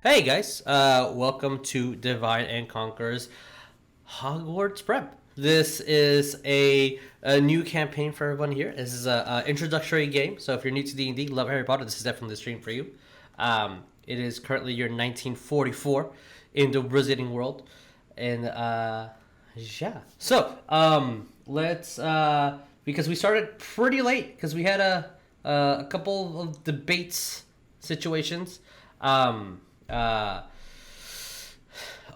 Hey guys, welcome to Divide and Conquer's Hogwarts Prep. This is a new campaign for everyone here. This is a introductory game, so if you're new to D&D, love Harry Potter, this is definitely the stream for you. It is currently year 1944 in the Wizarding world, and yeah. So let's because we started pretty late because we had a couple of debates situations.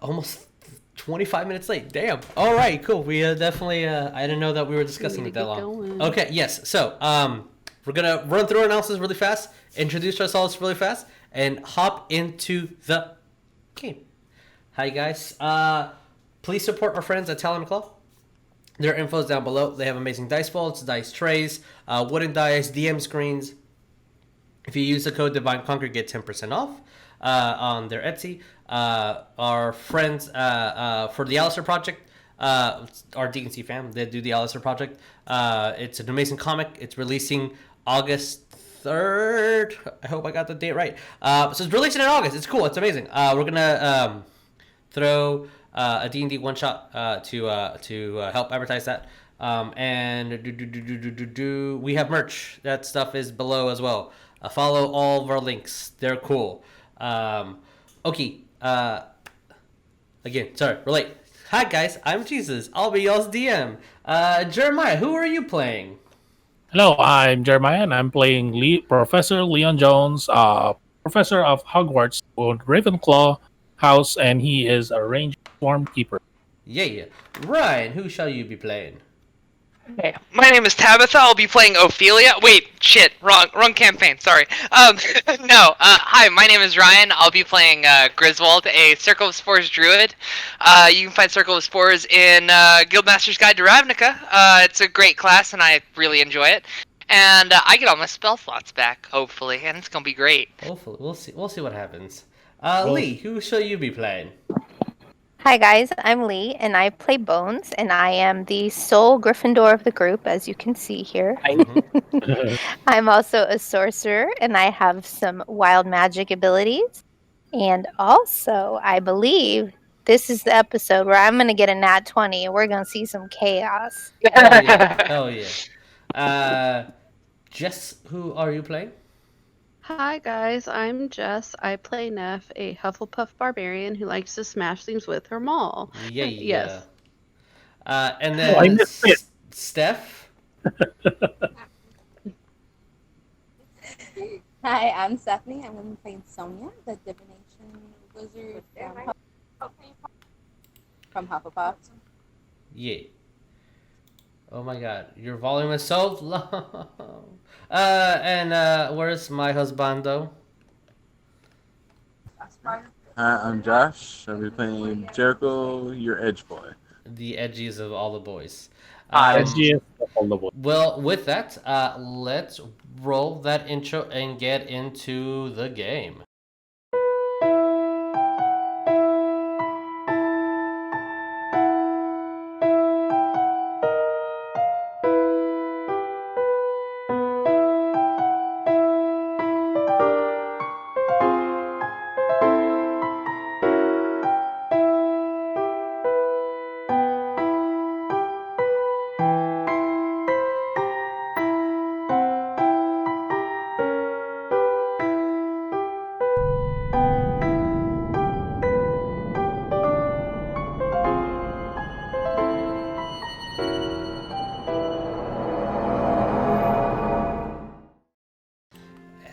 Almost 25 minutes late. Damn. All right, cool. We definitely I didn't know that we were discussing it that long. Going. Okay, yes. So, we're going to run through our analysis really fast, introduce ourselves really fast, and hop into the game. Hi guys. Please support our friends at Talon Claw. Their info is down below. They have amazing dice vaults, dice trays, wooden dice, DM screens. If you use the code Divine Conquer, get 10% off on their Etsy. Our friends for the Alistair Project, our D&C fam, they do the Alistair Project. It's an amazing comic. It's releasing August 3rd. I hope I got the date right. So it's releasing in August. It's cool. It's amazing. We're going to throw a D&D one-shot to help advertise that. And we have merch. That stuff is below as well. Follow all of our links. They're cool. Okay. Again, sorry, we're late. Hi guys, I'm Jesus. I'll be y'all's DM. Jeremiah, who are you playing? Hello, I'm Jeremiah, and I'm playing Professor Leon Jones, professor of Hogwarts, Ravenclaw House, and he is a Ranger Swarm Keeper. Yeah. Ryan, who shall you be playing? Hey, my name is Tabitha. I'll be playing Ophelia. Wait, shit, wrong campaign. Sorry. No. Hi, my name is Ryan. I'll be playing Griswold, a Circle of Spores Druid. You can find Circle of Spores in Guildmaster's Guide to Ravnica. It's a great class, and I really enjoy it. And I get all my spell slots back, hopefully, and it's gonna be great. Hopefully, we'll see. We'll see what happens. Lee, who shall you be playing? Hi guys, I'm Lee, and I play Bones, and I am the sole Gryffindor of the group, as you can see here. I'm also a sorcerer, and I have some wild magic abilities. And also, I believe this is the episode where I'm going to get a nat 20, and we're going to see some chaos. Hell yeah. Jess, who are you playing? Hi guys, I'm Jess. I play Neff, a Hufflepuff barbarian who likes to smash things with her maul. Yeah. Yes. And then Steph. Hi, I'm Stephanie. I'm going to be playing Sonya, the divination wizard from Hufflepuff. Yeah. Oh my god, your volume is so low. And where's my husbando? Hi, I'm Josh. I'll be playing Jericho, your edge boy. The edgiest of all the boys. Edgiest of all the boys. Well, with that, let's roll that intro and get into the game.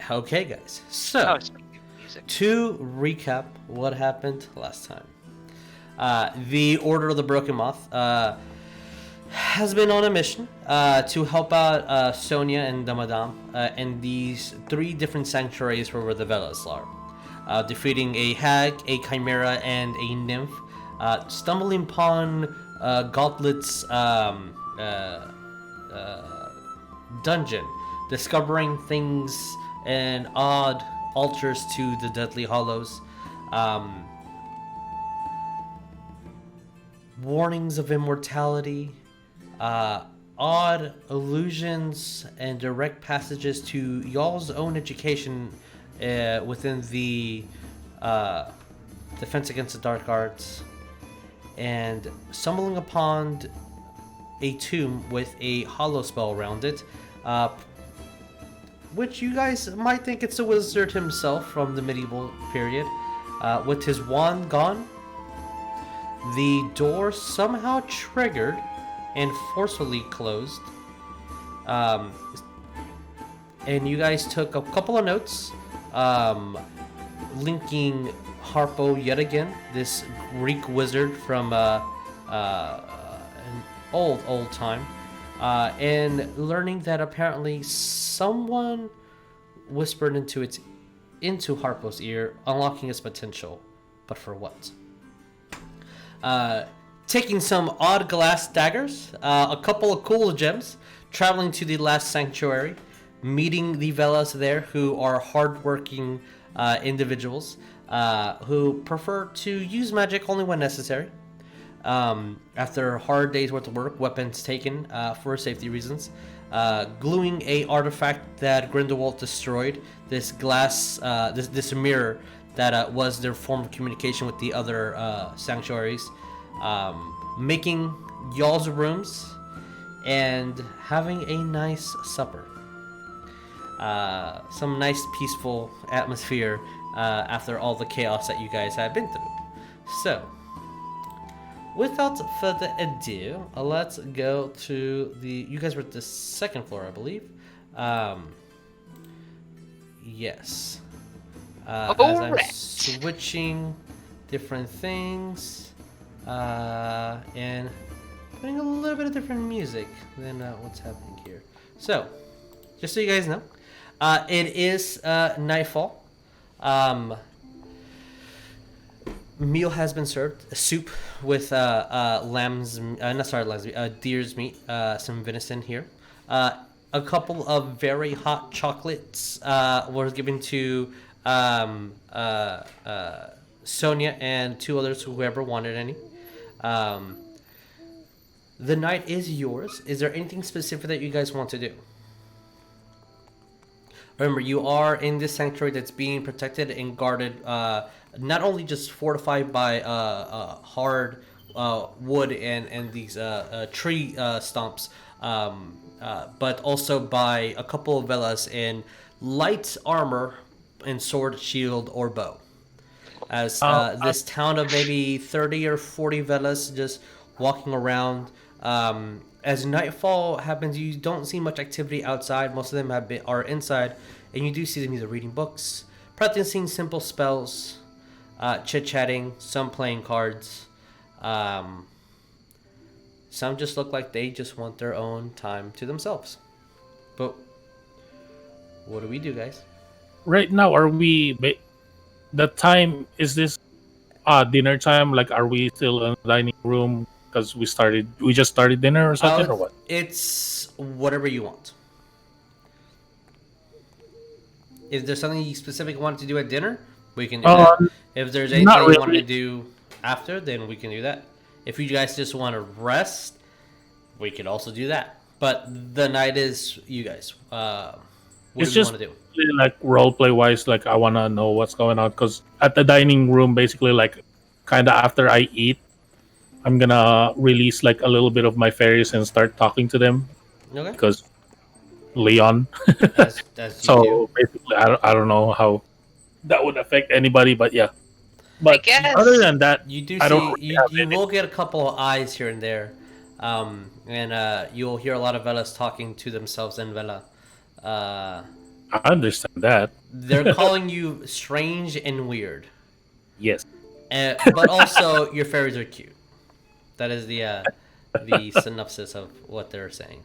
Okay, guys. So, to recap what happened last time. The Order of the Broken Moth has been on a mission to help out Sonya and the Madame in these 3 different sanctuaries where the Veelas are. Defeating a hag, a chimera, and a nymph. Stumbling upon Gauntlets dungeon. Discovering things and odd altars to the Deadly Hollows. Warnings of immortality. Odd allusions and direct passages to y'all's own education within the defense against the dark arts, and stumbling upon a tomb with a hollow spell around it, which you guys might think it's the wizard himself from the medieval period. With his wand gone, the door somehow triggered and forcefully closed. And you guys took a couple of notes, linking Harpo yet again, this Greek wizard from an old time, and learning that apparently someone whispered into Harpo's ear, unlocking its potential, but for what? Taking some odd glass daggers, a couple of cool gems, traveling to the last sanctuary, meeting the Veelas there, who are hardworking individuals who prefer to use magic only when necessary. After a hard day's worth of work, weapons taken for safety reasons, gluing a artifact that Grindelwald destroyed, this glass, this mirror that was their form of communication with the other sanctuaries, making y'all's rooms, and having a nice supper. Some nice peaceful atmosphere after all the chaos that you guys have been through. So, without further ado, let's go to you guys were at the second floor, I believe. Yes. As I'm switching different things, and putting a little bit of different music than what's happening here. So, just so you guys know, it is nightfall. Meal has been served. A soup with deer's meat, some venison here. A couple of very hot chocolates were given to Sonya and two others, whoever wanted any. The night is yours. Is there anything specific that you guys want to do? Remember, you are in this sanctuary that's being protected and guarded, not only just fortified by hard wood and these tree stumps, but also by a couple of Veelas in light armor and sword, shield, or bow. As this town of maybe 30 or 40 Veelas just walking around. As nightfall happens, you don't see much activity outside. Most of them are inside, and you do see them either reading books, practicing simple spells, chit-chatting, some playing cards. Some just look like they just want their own time to themselves. But what do we do, guys? Right now, the time, is this dinner time? Like, are we still in the dining room? Because we just started dinner or something, or what? It's whatever you want. If there's something specific you wanted to do at dinner, we can do that. If there's anything you wanted to do after, then we can do that. If you guys just want to rest, we could also do that. But the night is you guys. What do you want to do? Like roleplay wise, like I want to know what's going on. Because at the dining room, basically, like kind of after I eat, I'm gonna release like a little bit of my fairies and start talking to them. Okay. Because Leon. So basically, I don't know how that would affect anybody, but yeah. But other than that, you do you will get a couple of eyes here and there, and you'll hear a lot of Veelas talking to themselves in Veela. I understand that. They're calling you strange and weird. Yes. But also your fairies are cute. That is the synopsis of what they're saying.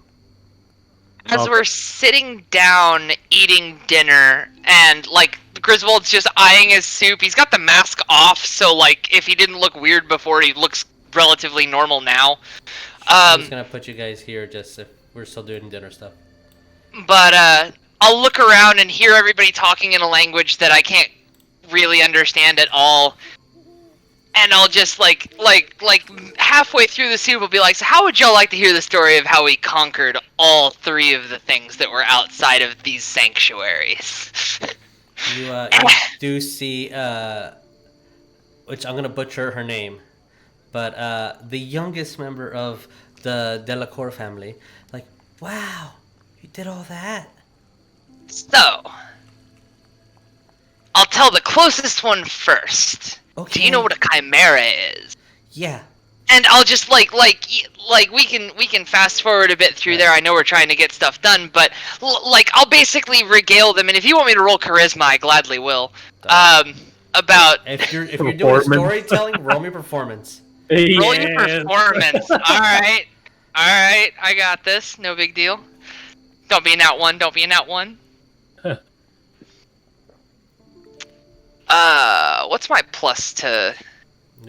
As we're sitting down eating dinner, and like Griswold's just eyeing his soup. He's got the mask off, so like if he didn't look weird before, he looks relatively normal now. I'm just gonna put you guys here just if we're still doing dinner stuff. But I'll look around and hear everybody talking in a language that I can't really understand at all. And I'll just like halfway through the soup, I'll be like, so how would y'all like to hear the story of how we conquered all three of the things that were outside of these sanctuaries? You do see which I'm gonna butcher her name, but the youngest member of the Delacour family, like, wow, you did all that. So, I'll tell the closest one first. Okay. Do you know what a chimera is? Yeah. And I'll just like we can fast forward a bit through there. I know we're trying to get stuff done, but like I'll basically regale them, and if you want me to roll charisma, I gladly will. About if you're doing storytelling, roll me performance. Roll your performance. All right, I got this. No big deal. Don't be an out one. Don't be an out one. What's my plus to?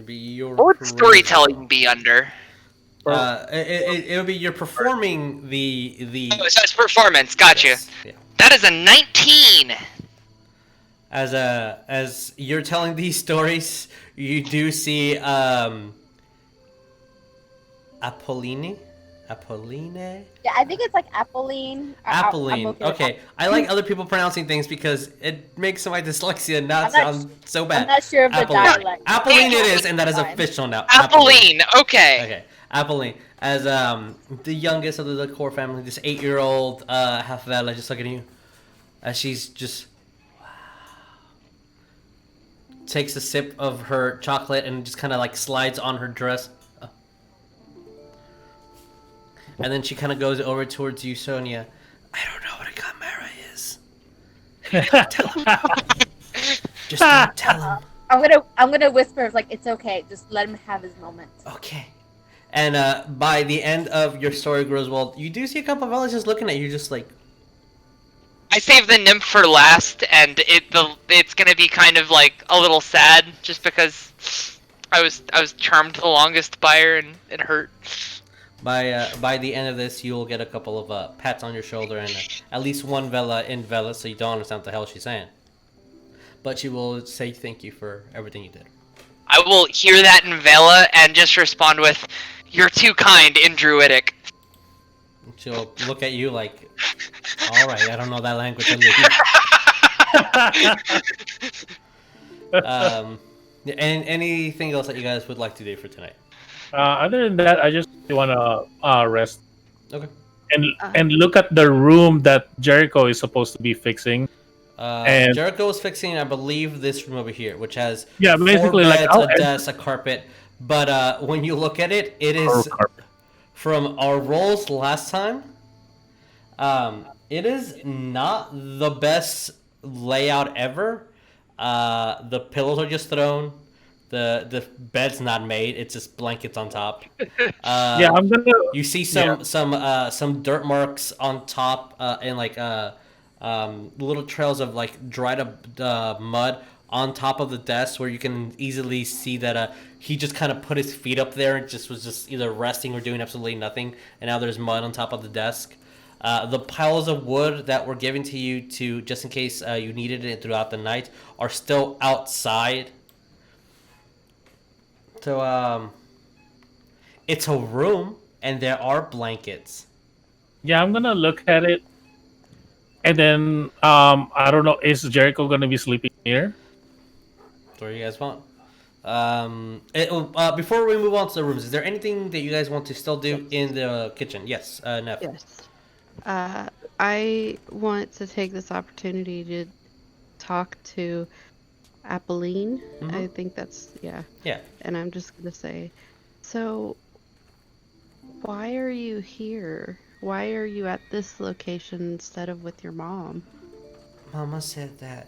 Be your what would storytelling be under? It would be you're performing the. Oh, so it's performance. Gotcha. Yes. Yeah. That is a 19. As you're telling these stories, you do see Apolline. Yeah, I think it's like Apolline. Apolline. Okay, I like Mm-hmm. other people pronouncing things because it makes my dyslexia not sound so bad. I'm not sure of the dialect. Apolline it is, and that is official now. Apolline. Okay. Okay, Apolline. As the youngest of the core family, this 8-year-old half Veela just looking at you, as she's just takes a sip of her chocolate and just kind of like slides on her dress. And then she kind of goes over towards you, Sonya. I don't know what a chimera is. Tell him. Just don't tell him. I'm gonna whisper like it's okay. Just let him have his moment. Okay. And by the end of your story, Griswold, you do see a couple of fellas just looking at you, just like. I saved the nymph for last, and it's gonna be kind of like a little sad, just because I was charmed the longest by her, and it hurt. By the end of this, you'll get a couple of pats on your shoulder and at least one Veela in Veela, so you don't understand what the hell she's saying. But she will say thank you for everything you did. I will hear that in Veela and just respond with, "You're too kind" in Druidic. She'll look at you like, all right, I don't know that language. And anything else that you guys would like to do for tonight? Other than that, I just want to rest. Okay. And look at the room that Jericho is supposed to be fixing. And Jericho is fixing, I believe, this room over here, which has basically 4 like beds, a desk, a carpet. But when you look at it, it is from our rolls last time. It is not the best layout ever. The pillows are just thrown. The bed's not made. It's just blankets on top. I'm gonna. You see some dirt marks on top and like little trails of like dried up mud on top of the desk, where you can easily see that he just kind of put his feet up there and was just either resting or doing absolutely nothing. And now there's mud on top of the desk. The piles of wood that were given to you just in case you needed it throughout the night are still outside. So, it's a room, and there are blankets. Yeah, I'm gonna look at it, and then I don't know. Is Jericho gonna be sleeping here? What do you guys want? Before we move on to the rooms, is there anything that you guys want to still do in the kitchen? Yes, Nev. Yes. I want to take this opportunity to talk to Apolline. Mm-hmm. I think that's yeah. And I'm just gonna say, so why are you here? Why are you at this location instead of with your mom? Mama said that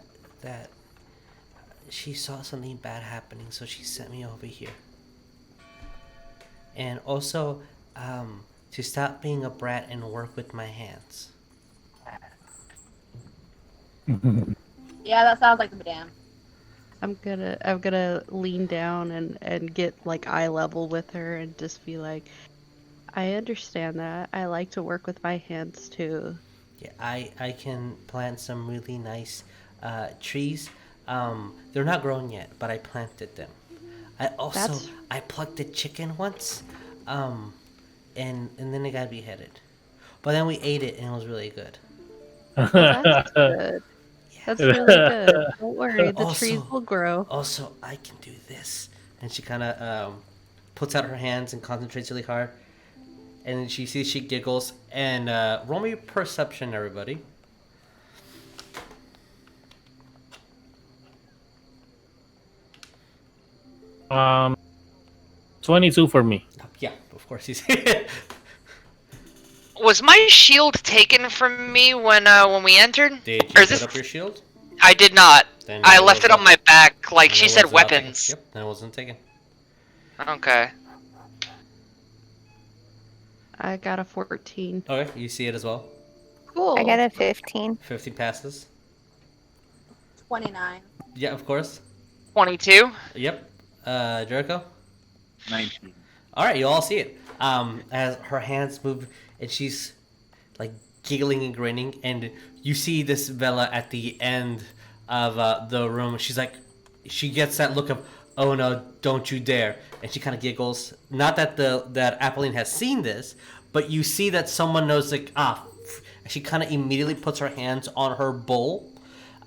she saw something bad happening, so she sent me over here. And also, to stop being a brat and work with my hands. Yeah, that sounds like the madame. I'm gonna lean down and get like eye level with her and just be like, I understand that. I like to work with my hands too. Yeah, I can plant some really nice trees. They're not grown yet, but I planted them. I plucked a chicken once, and then it got beheaded. But then we ate it and it was really good. That's good. Yeah. That's really good. Don't worry, the Also- trees will grow. Also, I can do this. And she kind of puts out her hands and concentrates really hard. And then she sees, she giggles. And roll me perception, everybody. Um, 22 for me. Yeah, of course he's. Was my shield taken from me when we entered? Did Or you is put this- up your shield? I did not. Then I it left was it on not- my back, like then she it said was not taken. weapons. Yep, then it wasn't taken. Okay. I got a 14. Okay, you see it as well. Cool. I got a 15. 50 passes. 29. Yeah, of course. 22. Yep. Jericho? 19. Alright, you all see it. As her hands move and she's like giggling and grinning, and you see this Veela at the end of the room. She's like, she gets that look of, oh no, don't you dare. And she kind of giggles. Not that that Apolline has seen this, but you see that someone knows, like, she kind of immediately puts her hands on her bowl,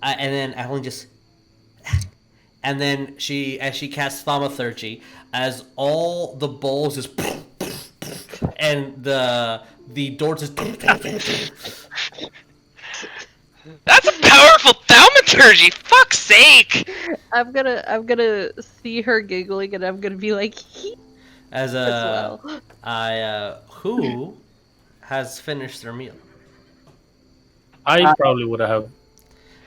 and then Apolline just, and then as she casts thaumaturgy, as all the bowls just, and the door just. That's a powerful thaumaturgy. Fuck's sake. I'm gonna see her giggling and I'm gonna be like, As well. who has finished their meal? I probably would have.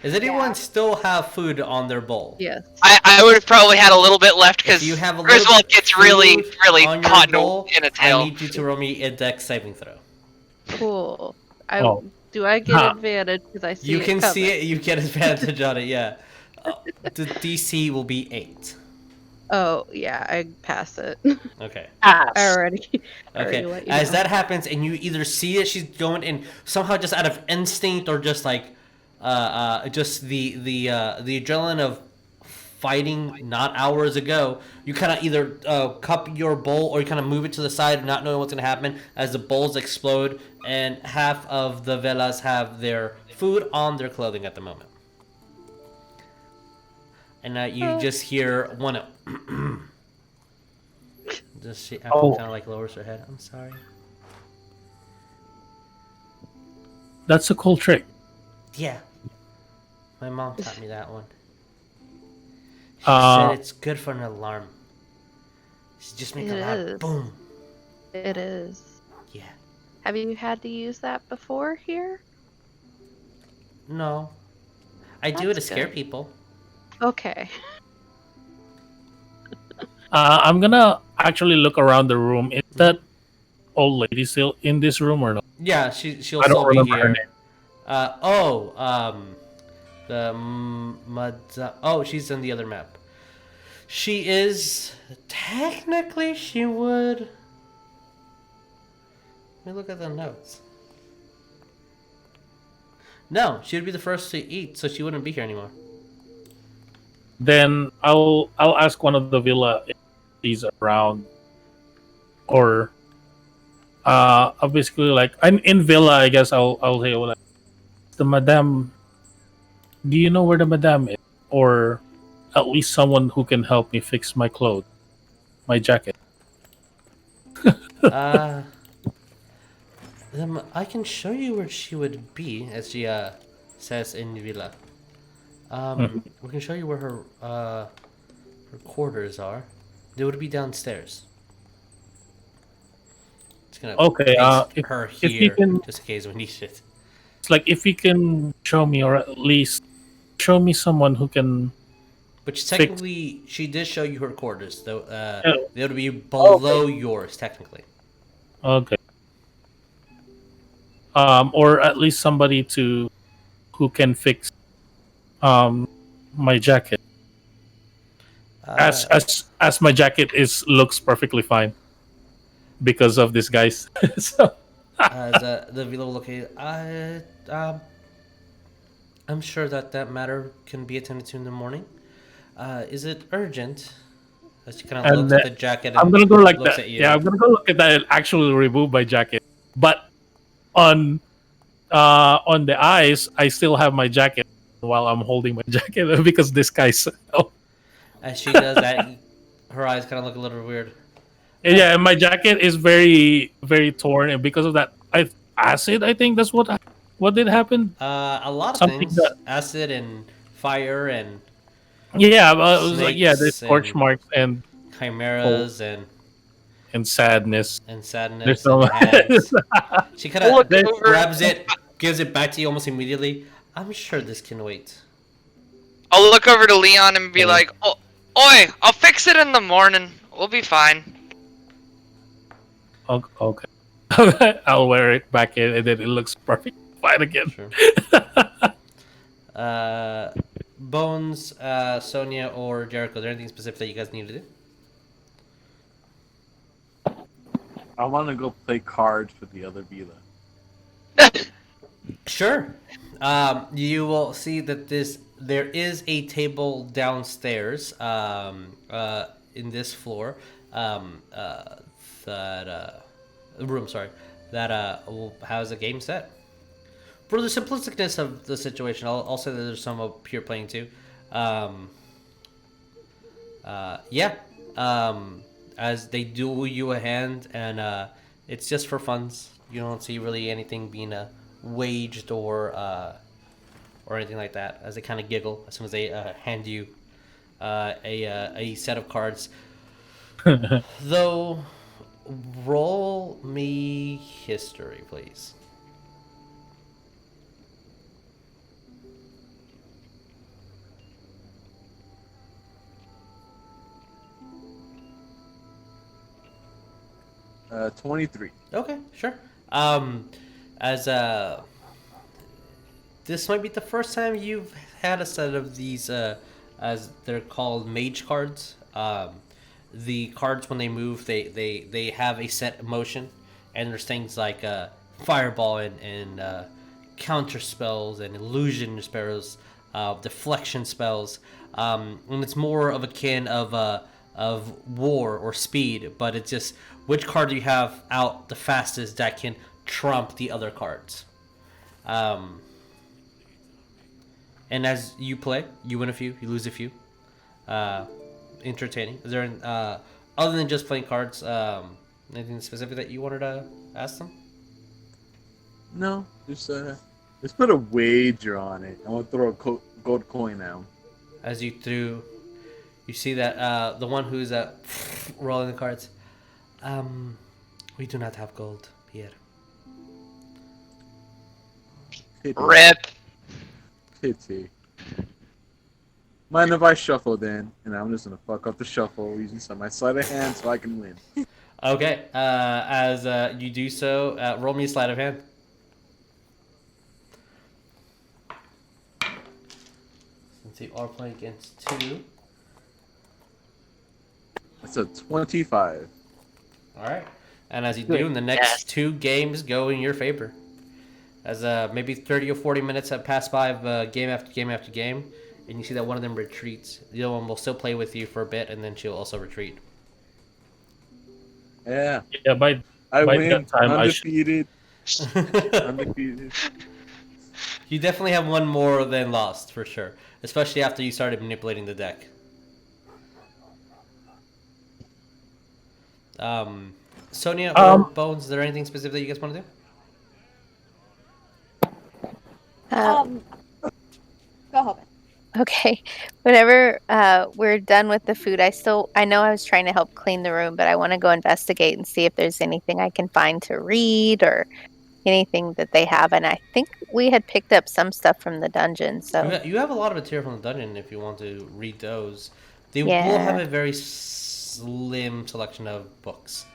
Does anyone still have food on their bowl? Yes. I would have probably had a little bit left because If you have a little Griswold bit gets food really on your caught bowl, in a I tail. need you to roll me a dex saving throw. Cool. Do I get Huh. advantage because I see You it can see coming? it. You get advantage on it. Yeah. The DC will be 8. Oh yeah, I pass it. Okay. I already Okay. let you As know. that happens, and you either see that she's going, and somehow just out of instinct, or just like, just the adrenaline of fighting not hours ago, you kind of either cup your bowl or you kind of move it to the side, not knowing what's gonna happen, as the bowls explode, and half of the Veelas have their food on their clothing at the moment. And you just hear one of. Just she kind of like lowers her head. I'm sorry. That's a cool trick. Yeah. My mom taught me that one. She Uh, said it's good for an alarm. She just make a It loud is. boom. It is. Yeah. Have you had to use that before here? No. I do it to That's scare good. people. Okay. I'm gonna actually look around the room. Is that old lady still in this room or no? Yeah, she'll I don't still be remember her here. name. She's on the other map. She is technically she would. Let me look at the notes. No, she would be the first to eat, so she wouldn't be here anymore. Then I'll ask one of the Veela if she's around, or I'll basically like I'm in Veela. I guess I'll say like, the madame. Do you know where the madame is, or at least someone who can help me fix my clothes, my jacket? I can show you where she would be, as she says in Veela. We can show you where her quarters are. They would be downstairs. It's gonna Okay, place her if you here, can- just in case we need it. It's like if you can show me, or at least show me someone who can. Which technically, she did show you her quarters, though. Oh. They would be below yours, technically. Okay. Or at least somebody who can fix my jacket. As my jacket looks perfectly fine because of this guys. So The Veela will locate. I'm sure that matter can be attended to in the morning. Is it urgent? As she kind of looks at the jacket and I'm gonna go like looks that. at you. Yeah, I'm gonna go look at that and actually remove my jacket. But on the eyes, I still have my jacket. while I'm holding my jacket because this guy's. Oh. As she does that, her eyes kind of look a little weird. Yeah, and my jacket is very, very torn, and because of that, acid. I think that's what did happen. A lot of Something things: that, acid and fire and yeah, it was like there's snakes scorch and marks and cold chimeras and sadness. and There's sadness so and hags. She kind of Look over. grabs it, gives it back to you almost immediately. I'm sure this can wait. I'll look over to Leon and be like, "Oh, oi, I'll fix it in the morning. We'll be fine." Okay. I'll wear it back in, and then it looks perfect fine again. Sure. Bones, Sonya, or Jericho, is there anything specific that you guys need to do? I want to go play cards with the other Veela. Sure. You will see that there is a table downstairs in this floor that has a game set. For the simplisticness of the situation, I'll say that there's some of pure playing too. As they duel you a hand, and it's just for funds. You don't see really anything being waged or anything like that. As they kind of giggle as soon as they hand you a set of cards. Though, roll me history, please. Uh, 23. Okay, sure. As this might be the first time you've had a set of these, as they're called mage cards. The cards, when they move, they have a set motion, and there's things like fireball and counter spells and illusion spells, deflection spells, and it's more of a kin of war or speed, but it's just which card do you have out the fastest that can trump the other cards. And as you play, you win a few, you lose a few. Entertaining. Is there other than just playing cards, anything specific that you wanted to ask them? No, just put a wager on it. I want to throw a gold coin now. As you see that the one who's rolling the cards. We do not have gold here. Rip. Pity. Mind if I shuffle then? And I'm just gonna fuck up the shuffle using some of my sleight of hand so I can win. Okay. As you do so, roll me a sleight of hand. Since you are playing against two. That's a 25. All right. And as you do, in the next two games go in your favor. As maybe 30 or 40 minutes have passed by of game after game after game, and you see that one of them retreats. The other one will still play with you for a bit, and then she'll also retreat. Yeah. Yeah, by win. that time, Undefeated. Undefeated. You definitely have one more than lost, for sure. Especially after you started manipulating the deck. Sonya or Bones, is there anything specific that you guys want to do? Go ahead. Okay. Whenever we're done with the food, I know I was trying to help clean the room, but I want to go investigate and see if there's anything I can find to read or anything that they have. And I think we had picked up some stuff from the dungeon. So you have a lot of material from the dungeon if you want to read those. They will have a very slim selection of books.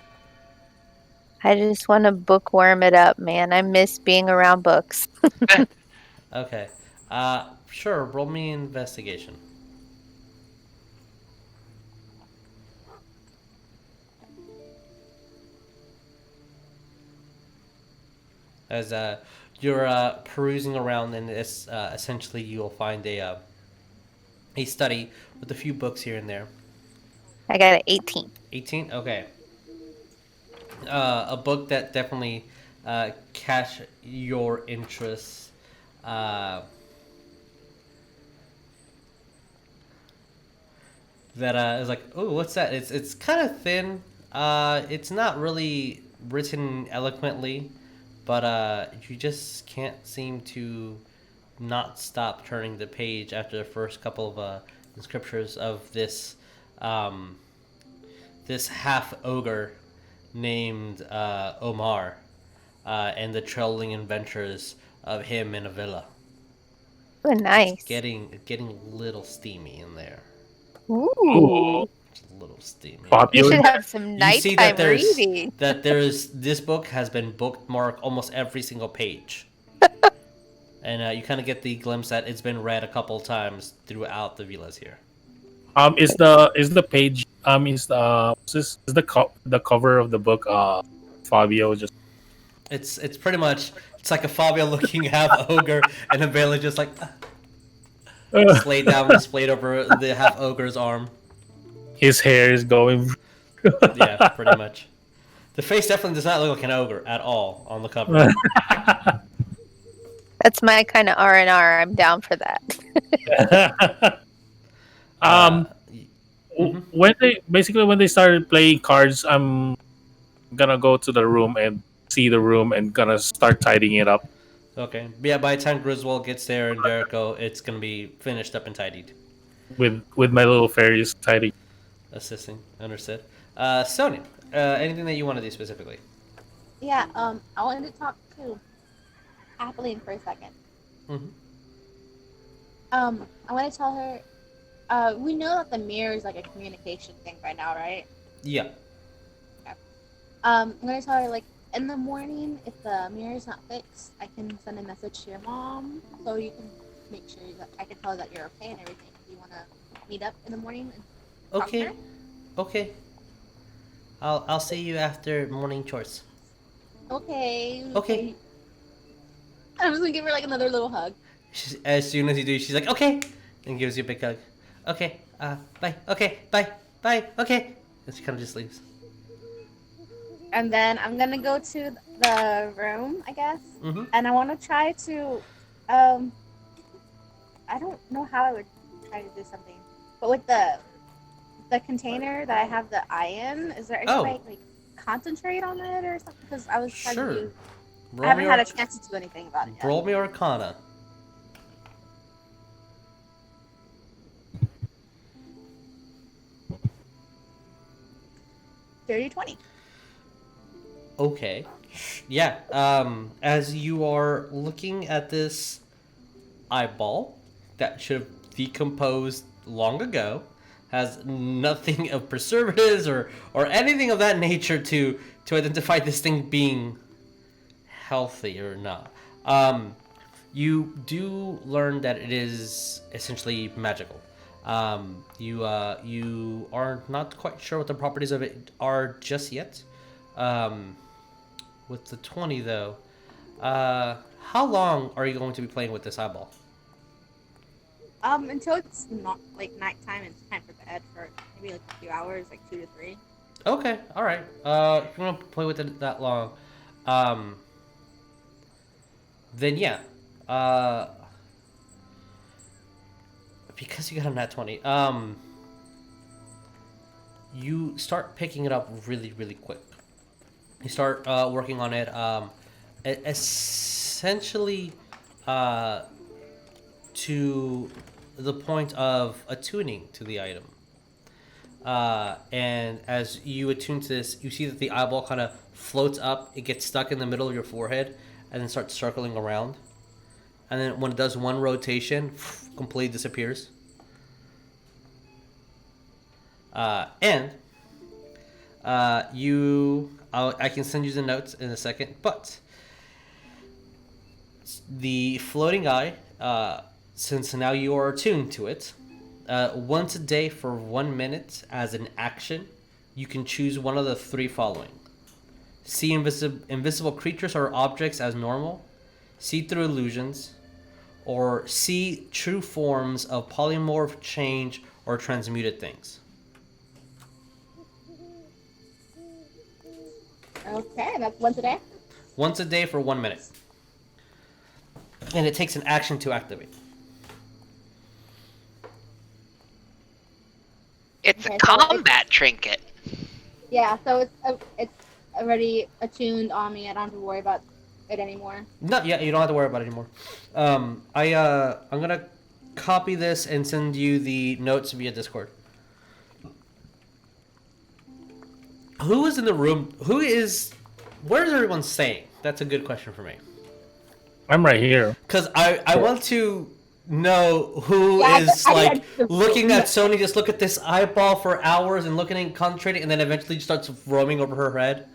I just want to bookworm it up, man. I miss being around books. Okay. Sure, roll me investigation. As you're perusing around, and it's essentially you'll find a study with a few books here and there. I got an 18. 18? Okay. A book that definitely catch your interest that is like, oh, what's that? It's kind of thin. It's not really written eloquently, but you just can't seem to not stop turning the page after the first couple of scriptures of this this half ogre named Omar, and the trolling adventures of him in a villa. Oh, nice. It's getting a little steamy in there. Ooh. It's a little steamy. You should have some You see nighttime that reading. there's this book has been bookmarked almost every single page. And you kind of get the glimpse that it's been read a couple times throughout the villas here. Is the page is the cover of the book Fabio just It's pretty much it's like a Fabio looking half ogre and a Veela just like laid down displayed over the half ogre's arm. his hair is going. Yeah, pretty much. The face definitely does not look like an ogre at all on the cover. That's my kind of R&R. I'm down for that. When they started playing cards, I'm gonna go to the room and see the room and gonna start tidying it up. Okay. But yeah, by the time Griswold gets there in Jericho, it's gonna be finished up and tidied. With my little fairies tidying. Assisting. Understood. Sonya, anything that you want to do specifically? Yeah, I wanted to talk to Appeline for a second. Mm-hmm. I want to tell her, we know that the mirror is like a communication thing by now, right? Yeah. Okay. I'm going to tell her, like, in the morning, if the mirror is not fixed, I can send a message to your mom, so you can make sure that I can tell her that you're okay and everything. Do you want to meet up in the morning and talk to her? Okay. I'll see you after morning chores. Okay. I'm just gonna give her like another little hug. As soon as you do, she's like, okay, and gives you a big hug. Okay, bye. Okay, bye. Okay. And she kind of just leaves. And then I'm gonna go to the room, I guess. Mm-hmm. And I want to try to, I don't know how I would try to do something, but with the container that I have the eye in, is there any way like concentrate on it or something? Because I was trying to do. I haven't had a chance to do anything about it yet. Roll me Arcana. Dirty 20. Okay. Yeah. As you are looking at this eyeball that should have decomposed long ago, has nothing of preservatives or anything of that nature to identify this thing being healthy or not. You do learn that it is essentially magical. You are not quite sure what the properties of it are just yet. With the 20 though, how long are you going to be playing with this eyeball? Until it's not like nighttime and it's time for bed for maybe like a few hours, like 2 to 3. Okay, all right. If you want to play with it that long, then yeah. Because you got a nat 20, you start picking it up really, really quick. You start working on it, essentially, to the point of attuning to the item. And as you attune to this, you see that the eyeball kind of floats up. It gets stuck in the middle of your forehead, and then starts circling around. And then when it does one rotation, completely disappears. I can send you the notes in a second, but the floating eye, since now you are attuned to it, once a day for 1 minute as an action, you can choose one of the three following: see invisible creatures or objects as normal, see through illusions, or see true forms of polymorph, change, or transmuted things. Okay, that's once a day? Once a day for 1 minute. And it takes an action to activate. a Okay, combat trinket. Yeah, so it's already attuned on me. I don't have to worry about it anymore. No, yeah, you don't have to worry about it anymore. I'm gonna copy this and send you the notes via Discord. Who is in the room? Where is everyone staying? That's a good question for me. I'm right here. Because I want to know who is looking at Sony, just look at this eyeball for hours and looking and concentrating, and then eventually starts roaming over her head.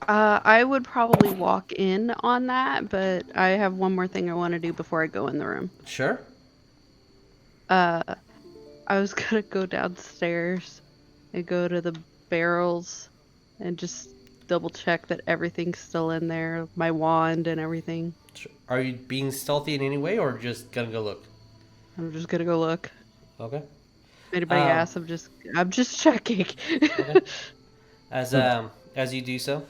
I would probably walk in on that, but I have one more thing I want to do before I go in the room. Sure. I was gonna go downstairs and go to the barrels and just double check that everything's still in there, my wand and everything. Are you being stealthy in any way, or just gonna go look? I'm just gonna go look. Okay. If anybody asks, I'm just checking. Okay. As you do so,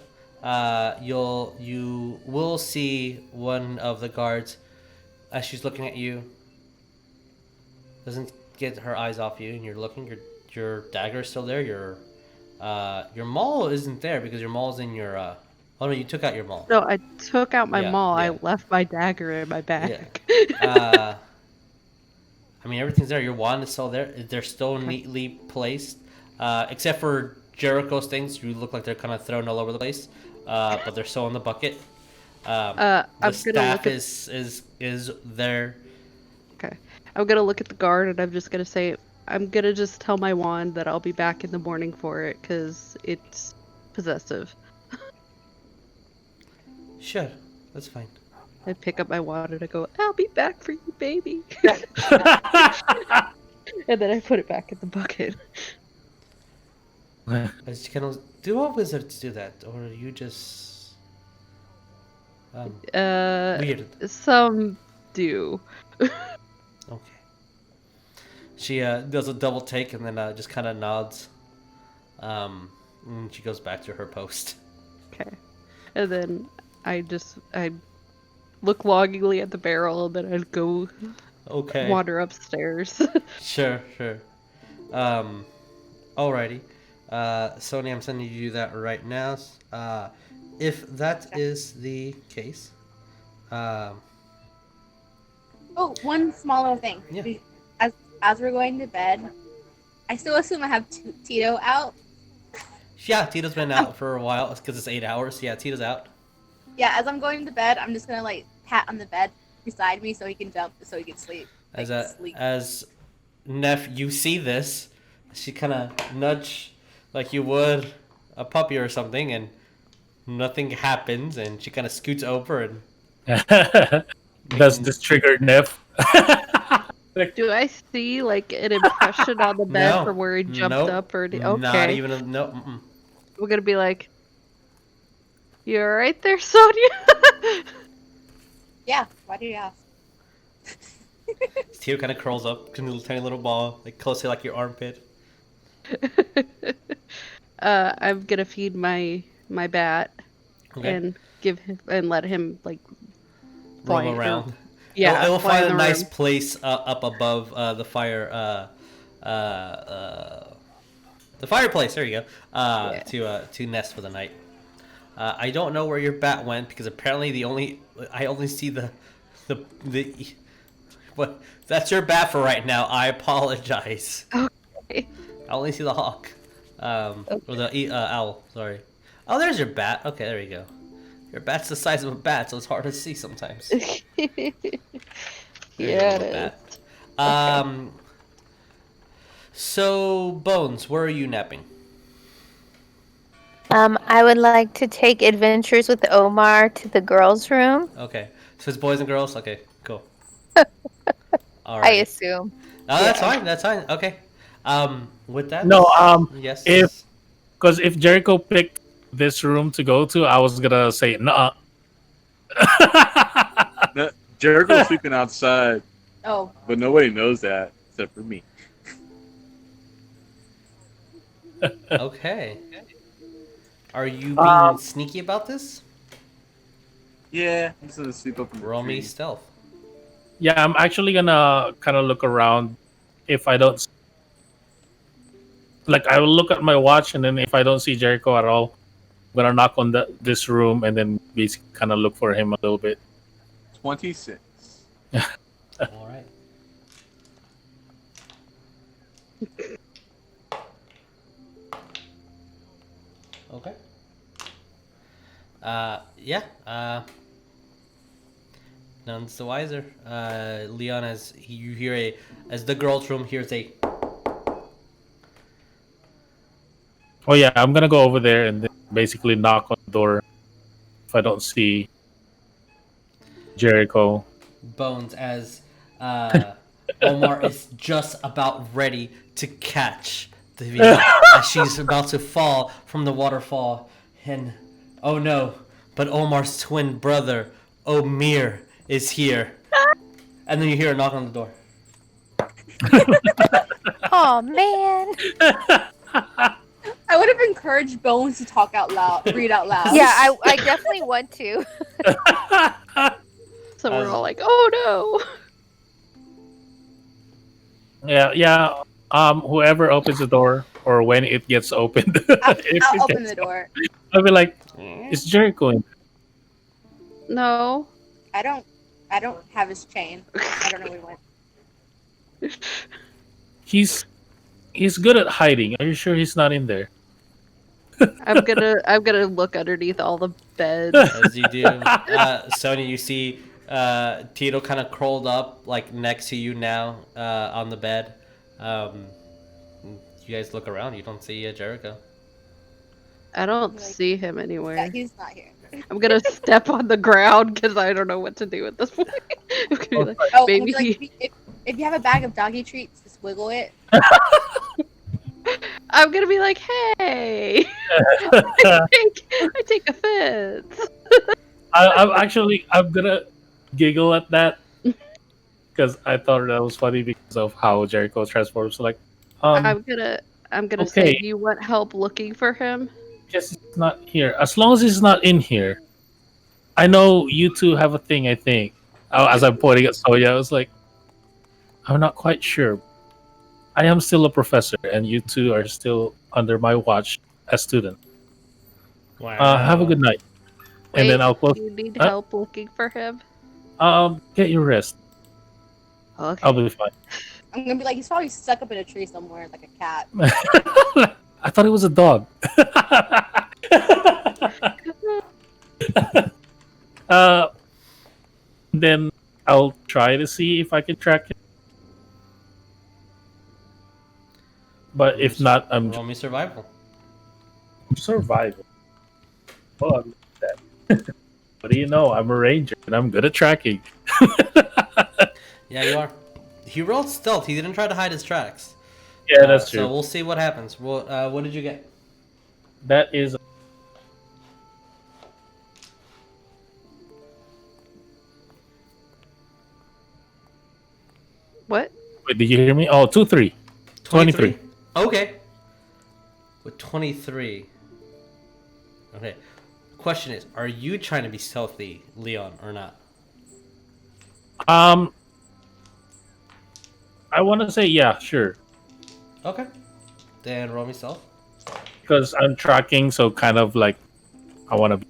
you will see one of the guards as she's looking at you. Doesn't get her eyes off you, and you're looking. Your dagger is still there. Your maul isn't there because your maul's in your. Oh no, you took out your maul. No, I took out my maul. Yeah. I left my dagger in my bag. Yeah. I mean, everything's there. Your wand is still there. They're still neatly placed, except for Jericho's things. You look like they're kind of thrown all over the place, but they're still in the bucket. The staff is there. Okay, I'm gonna look at the guard, and I'm just gonna say, I'm gonna just tell my wand that I'll be back in the morning for it because it's possessive. Sure, that's fine. I pick up my wand and I go, I'll be back for you, baby. And then I put it back in the bucket. Do all wizards do that, or are you just weird? Some do. Okay. She does a double take and then just kind of nods. And she goes back to her post. Okay. And then I look longingly at the barrel, and then I'd go wander upstairs. Sure. Alrighty. Sonya, I'm sending you that right now. If that is the case. Oh, one smaller thing. Yeah. As we're going to bed, I still assume I have Tito out. Yeah, Tito's been out for a while because it's 8 hours. Yeah, Tito's out. Yeah, as I'm going to bed, I'm just gonna pat on the bed beside me so he can jump, so he can sleep. As Neff, you see this, she kind of nudge like you would a puppy or something, and nothing happens, and she kind of scoots over and. Does this trigger Neff? Do I see an impression on the bed from where he jumped up, or okay? Not even no. We're gonna be like, "You all right there, Sonya?" Yeah. Why do you ask? Tio kind of curls up, a tiny little ball, close to your armpit. I'm gonna feed my bat and give him and let him roll around. Yeah, it will find a nice place up above the fire. The fireplace. There you go. To nest for the night. I don't know where your bat went because apparently I only see the what. That's your bat for right now. I apologize. Okay. I only see the hawk. Or the owl. Sorry. Oh, there's your bat. Okay, there you go. Your bat's the size of a bat, so it's hard to see sometimes. Yeah, it is. Okay. So, Bones, where are you napping? I would like to take adventures with Omar to the girls' room. Okay. So it's boys and girls? Okay, cool. All right. I assume. Oh, that's fine. That's fine. Okay. With that. No. Yes. If Jericho picked this room to go to, I was gonna say nah. No, Jericho's sleeping outside. Oh. But nobody knows that except for me. Okay. Are you being sneaky about this? Yeah, I'm just gonna sleep up in the Roll me tree. stealth. Yeah, I'm actually gonna kind of look around. If I don't, like I will look at my watch, and then if I don't see Jericho at all, I'm gonna knock on this room and then basically kind of look for him a little bit. 26. All right. Okay. Yeah. None's the wiser. Leon, as you hear as the girl's room hears a. Oh yeah, I'm gonna go over there and then basically knock on the door if I don't see Jericho. Bones as Omar is just about ready to catch the Veela as she's about to fall from the waterfall, and oh no, but Omar's twin brother Omir is here, and then you hear a knock on the door. Oh man. I would have encouraged Bones to talk out loud, read out loud. Yeah, I definitely want to. So we're all like, oh Yeah. Whoever opens the door or when it gets opened, I'll open the door. I'll be like, "Is Jericho in?" no. I don't have his chain. I don't know where he went. He's good at hiding. Are you sure he's not in there? I'm gonna look underneath all the beds. As you do, Sonya, you see Tito kind of curled up like next to you now on the bed. You guys look around. You don't see Jericho. I don't see him anywhere. Yeah, he's not here. I'm gonna step on the ground because I don't know what to do at this point. I'm gonna be like, Oh, maybe like, if you have a bag of doggy treats, just wiggle it. I'm gonna be like, hey, I take offense. I'm gonna giggle at that because I thought that was funny because of how Jericho transforms. Like, I'm gonna okay. say, do you want help looking for him? Guess he's not here. As long as he's not in here, I know you two have a thing. I think. As I'm pointing at Sonya, I was like, I'm not quite sure. I am still a professor, and you two are still under my watch as students. Wow. Have a good night. And then I'll close. Do you need help looking for him? Get your rest. Okay. I'll be fine. I'm gonna be like, he's probably stuck up in a tree somewhere, like a cat. I thought it was a dog. Then I'll try to see if I can track him. But if not, I'm roll me survival. survival. Well, I'm that. What do you know? I'm a ranger and I'm good at tracking. Yeah, you are. He rolled stealth. He didn't try to hide his tracks. Yeah, that's true. So we'll see what happens. What did you get? That is. What? Wait, did you hear me? Oh, 2-3. 23. Okay. With 23. Okay. Question is, are you trying to be stealthy, Leon, or not? I want to say yeah, sure. Okay. Then roll me stealth. Because I'm tracking, so kind of like I want to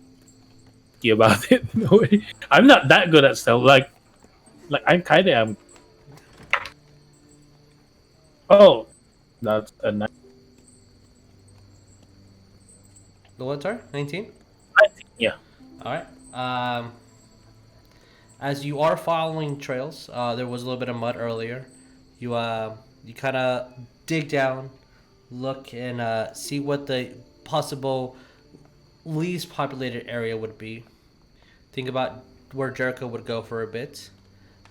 be about it. In a way. I'm not that good at stealth. Like I kind of am. Oh, that's a nice. The what, sorry? 19? Yeah. All right. As you are following trails, there was a little bit of mud earlier. You kind of dig down, look, and see what the possible least populated area would be. Think about where Jericho would go for a bit.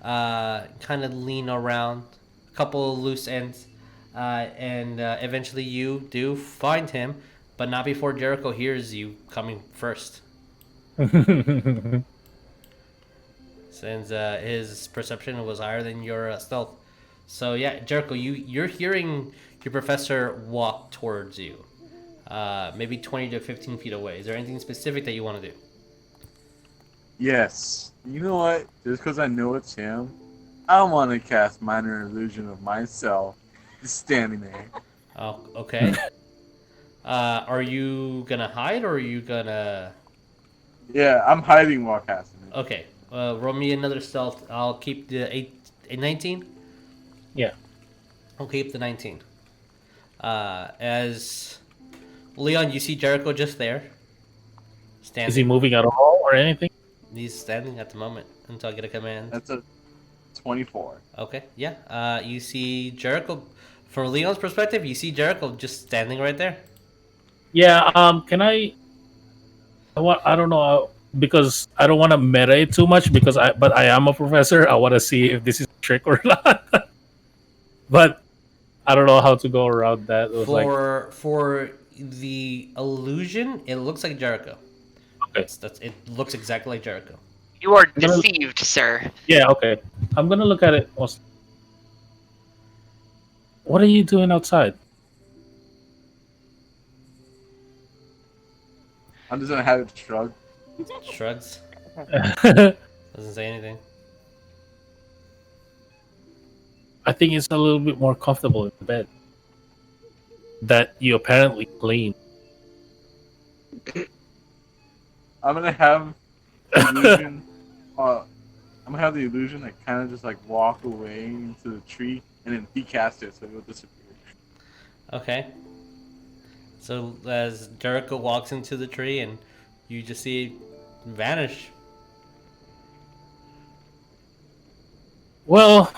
Kind of lean around, a couple of loose ends, and eventually you do find him, but not before Jericho hears you coming first. Since his perception was higher than your stealth. So yeah, Jericho, you're hearing your professor walk towards you, maybe 20 to 15 feet away. Is there anything specific that you want to do? Yes. You know what? Just because I know it's him, I want to cast minor illusion of myself just standing there. Oh, okay. Are you gonna hide or are you gonna? Yeah, I'm hiding while casting it. Okay. Roll me another stealth. I'll keep the 19. Yeah. I'll keep the 19. As Leon, you see Jericho just there, standing. Is he moving at all or anything? He's standing at the moment until I get a command. That's a 24. Okay, yeah. You see Jericho. From Leon's perspective, you see Jericho just standing right there. Yeah. Can I? I don't know because I don't want to meta it too much but I am a professor. I want to see if this is a trick or not. But I don't know how to go around that. For the illusion, it looks like Jericho. Okay. It looks exactly like Jericho. You are deceived, sir. Yeah. Okay. I'm gonna look at it. What are you doing outside? I'm just gonna have it shrug. Shrugs. Doesn't say anything. I think it's a little bit more comfortable in bed. That you apparently clean. I'm gonna have the illusion. I'm gonna have the illusion that kind of just like walk away into the tree and then decast it so it will disappear. Okay. So as Jericho walks into the tree and you just see it vanish. Well,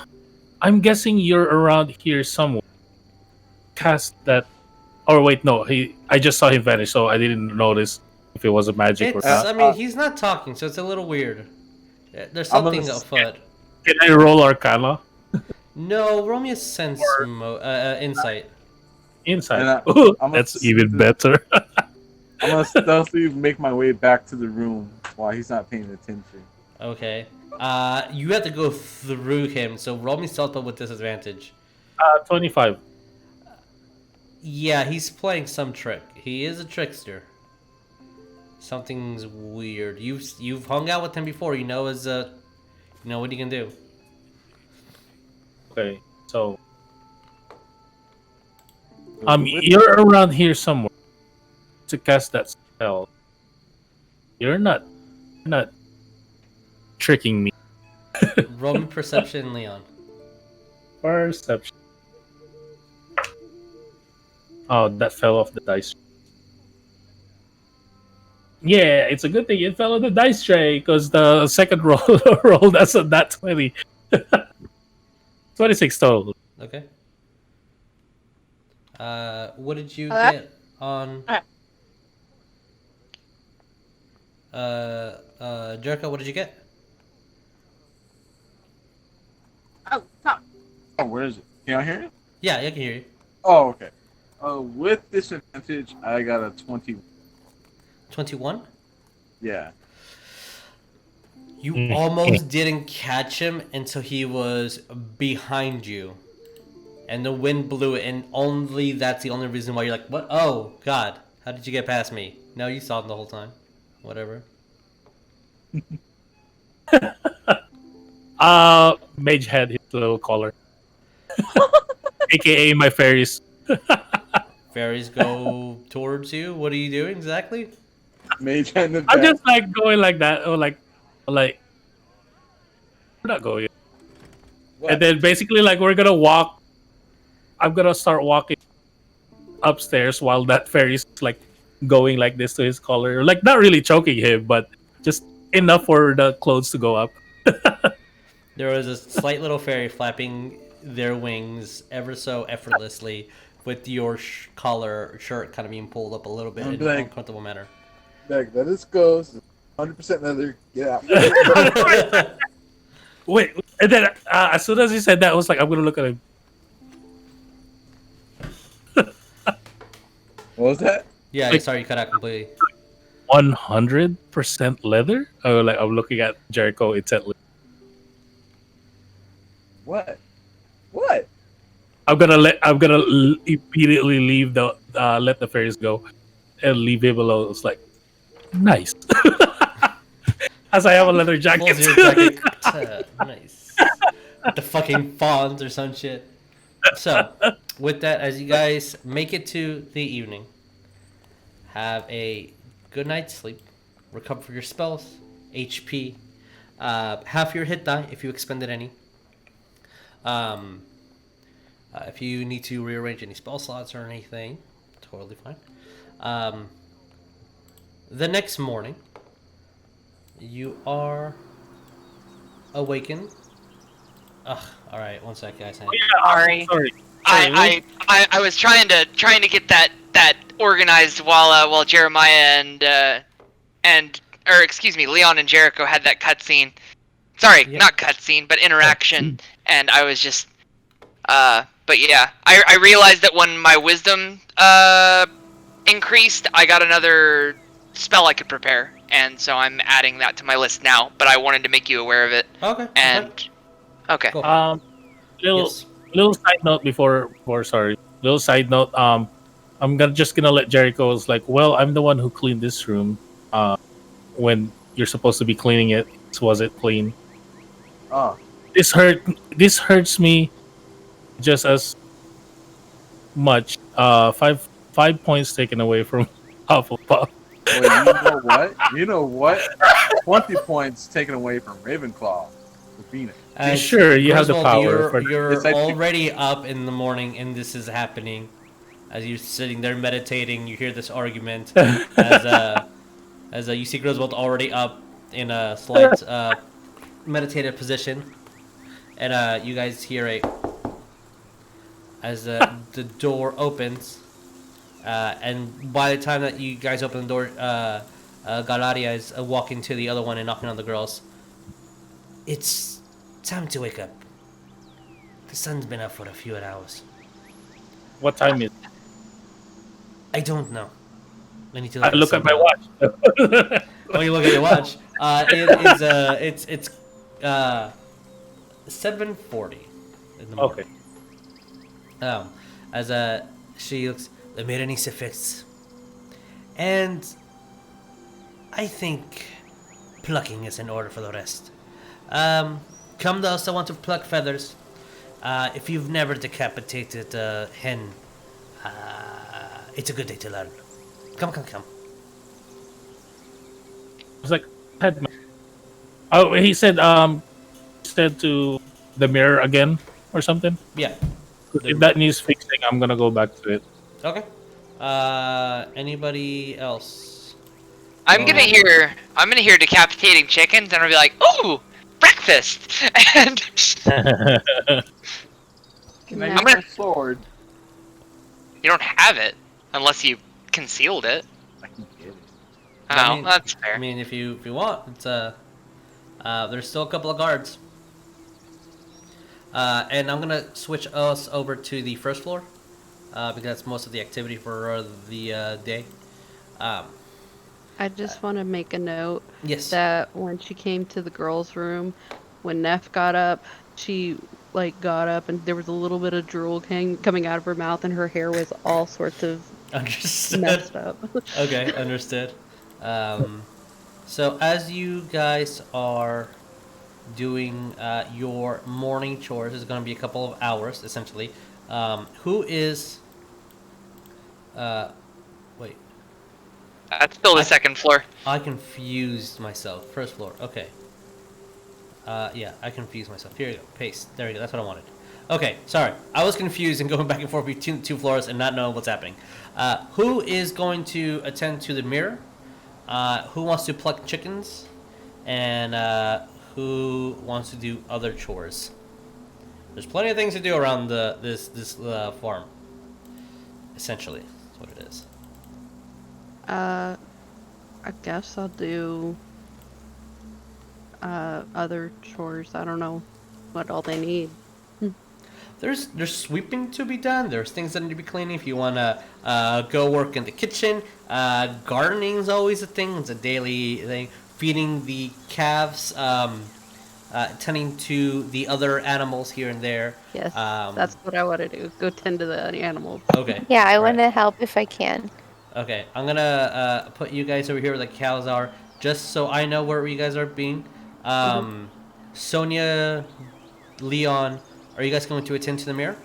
I'm guessing you're around here somewhere. Cast that. Or wait, no. I just saw him vanish, so I didn't notice if it was a magic or not. I mean, he's not talking, so it's a little weird. There's something afoot. Can I roll Arcana? No, roll me a sense insight. Insight. Ooh, that's even better. I'm gonna stealthily make my way back to the room while he's not paying attention. Okay. You have to go through him, so roll me stealth with disadvantage. 25. Yeah, he's playing some trick. He is a trickster. Something's weird. You've hung out with him before. You know what he can do. Okay, so you're around here somewhere to cast that spell. You're not tricking me. Roll me perception, Leon. Perception. Oh, that fell off the dice. Yeah, it's a good thing it fell on the dice tray because the second roll that's a nat 20. 26 total. Okay. What did you get on? Jericho, what did you get? Oh, top. Oh, where is it? Can I hear it? Yeah, I can hear you. Oh, okay. With disadvantage, I got a 20. 21? Yeah. You almost didn't catch him until he was behind you. And the wind blew it, and only that's the only reason why you're like, what? Oh, God. How did you get past me? No, you saw him the whole time. Whatever. Mage had his little collar. AKA my fairies. Fairies go towards you? What are you doing exactly? Mage hand in the I'm back. just like going like that, or like we're not going. What? And then basically like we're gonna walk. I'm gonna start walking upstairs while that fairy's like going like this to his collar, like not really choking him, but just enough for the clothes to go up. There was a slight little fairy flapping their wings ever so effortlessly with your collar shirt kind of being pulled up a little bit in an uncomfortable manner. Like, let us go. 100% leather. Get out. Wait, and then as soon as he said that, I was like, I'm gonna look at him. What was that? Yeah, Like- sorry, you cut out completely. 100% leather? Oh, like I'm looking at Jericho intently. What? What? I'm gonna immediately leave the let the fairies go and leave him alone. It's like nice. As I have a leather jacket. Pulls your jacket. Nice. The fucking fawns or some shit. So, with that, as you guys make it to the evening, have a good night's sleep, recover your spells, HP, half your hit die if you expended any. If you need to rearrange any spell slots or anything, totally fine. The next morning, you are awakened. Ugh. All right, one sec, guys. Sorry. Sorry. I was trying to get that organized while Jeremiah Leon and Jericho had that cutscene. Sorry, not cutscene, but interaction. And I was just but yeah, I realized that when my wisdom increased, I got another spell I could prepare, and so I'm adding that to my list now. But I wanted to make you aware of it. Okay. And okay. Cool. Little side note Little side note. I'm just gonna let Jericho's like, well, I'm the one who cleaned this room. When you're supposed to be cleaning it, was it clean? Oh. This hurts me just as much. 5 points taken away from Hufflepuff. Well, you know what? 20 points taken away from Ravenclaw. For Phoenix. Sure, you have the Griswold, power. You're already up in the morning, and this is happening. As you're sitting there meditating, you hear this argument. As you see Griswold already up in a slight meditative position, and you guys hear as the door opens, and by the time that you guys open the door, Galaria is walking to the other one and knocking on the girls. It's time to wake up. The sun's been up for a few hours. What time is it? I don't know. I need to look at my watch. Oh, you look at your watch. It's 7:40 in the morning. Okay. As she looks, the mirror needs to fix, and I think plucking is in order for the rest. Come those that want to pluck feathers. If you've never decapitated a hen, it's a good day to learn. Come. I was like, oh, he said to the mirror again or something. Yeah. If that needs fixing, I'm gonna go back to it. Okay. Anybody else? I'm gonna hear decapitating chickens, and I'll be like, ooh, breakfast. And Can I use my sword? You don't have it unless you concealed it. I can get it. Oh, that's fair. I mean, if you want, it's there's still a couple of guards. And I'm gonna switch us over to the first floor, because that's most of the activity for the day. I just want to make a note. Yes. That when she came to the girls' room, when Neff got up, she got up and there was a little bit of drool coming out of her mouth, and her hair was all sorts of messed up. Okay, understood. So as you guys are doing your morning chores, it's going to be a couple of hours essentially. Who is? Wait. That's still the second floor. I confused myself. First floor. Okay. Yeah, I confused myself. Here you go. Paste. There you go. That's what I wanted. Okay, sorry. I was confused and going back and forth between two floors and not knowing what's happening. Who is going to attend to the mirror? Who wants to pluck chickens? And who wants to do other chores? There's plenty of things to do around this farm. Essentially, that's what it is. I guess I'll do other chores. I don't know what all they need. There's sweeping to be done. There's things that need to be cleaning. If you want to go work in the kitchen, gardening is always a thing. It's a daily thing. Feeding the calves, tending to the other animals here and there. Yes, that's what I want to do. Go tend to the animals. Okay. Yeah, I want to help if I can. Okay, I'm gonna put you guys over here where the cows are, just so I know where you guys are being. Sonya, Leon, are you guys going to attend to the mirror?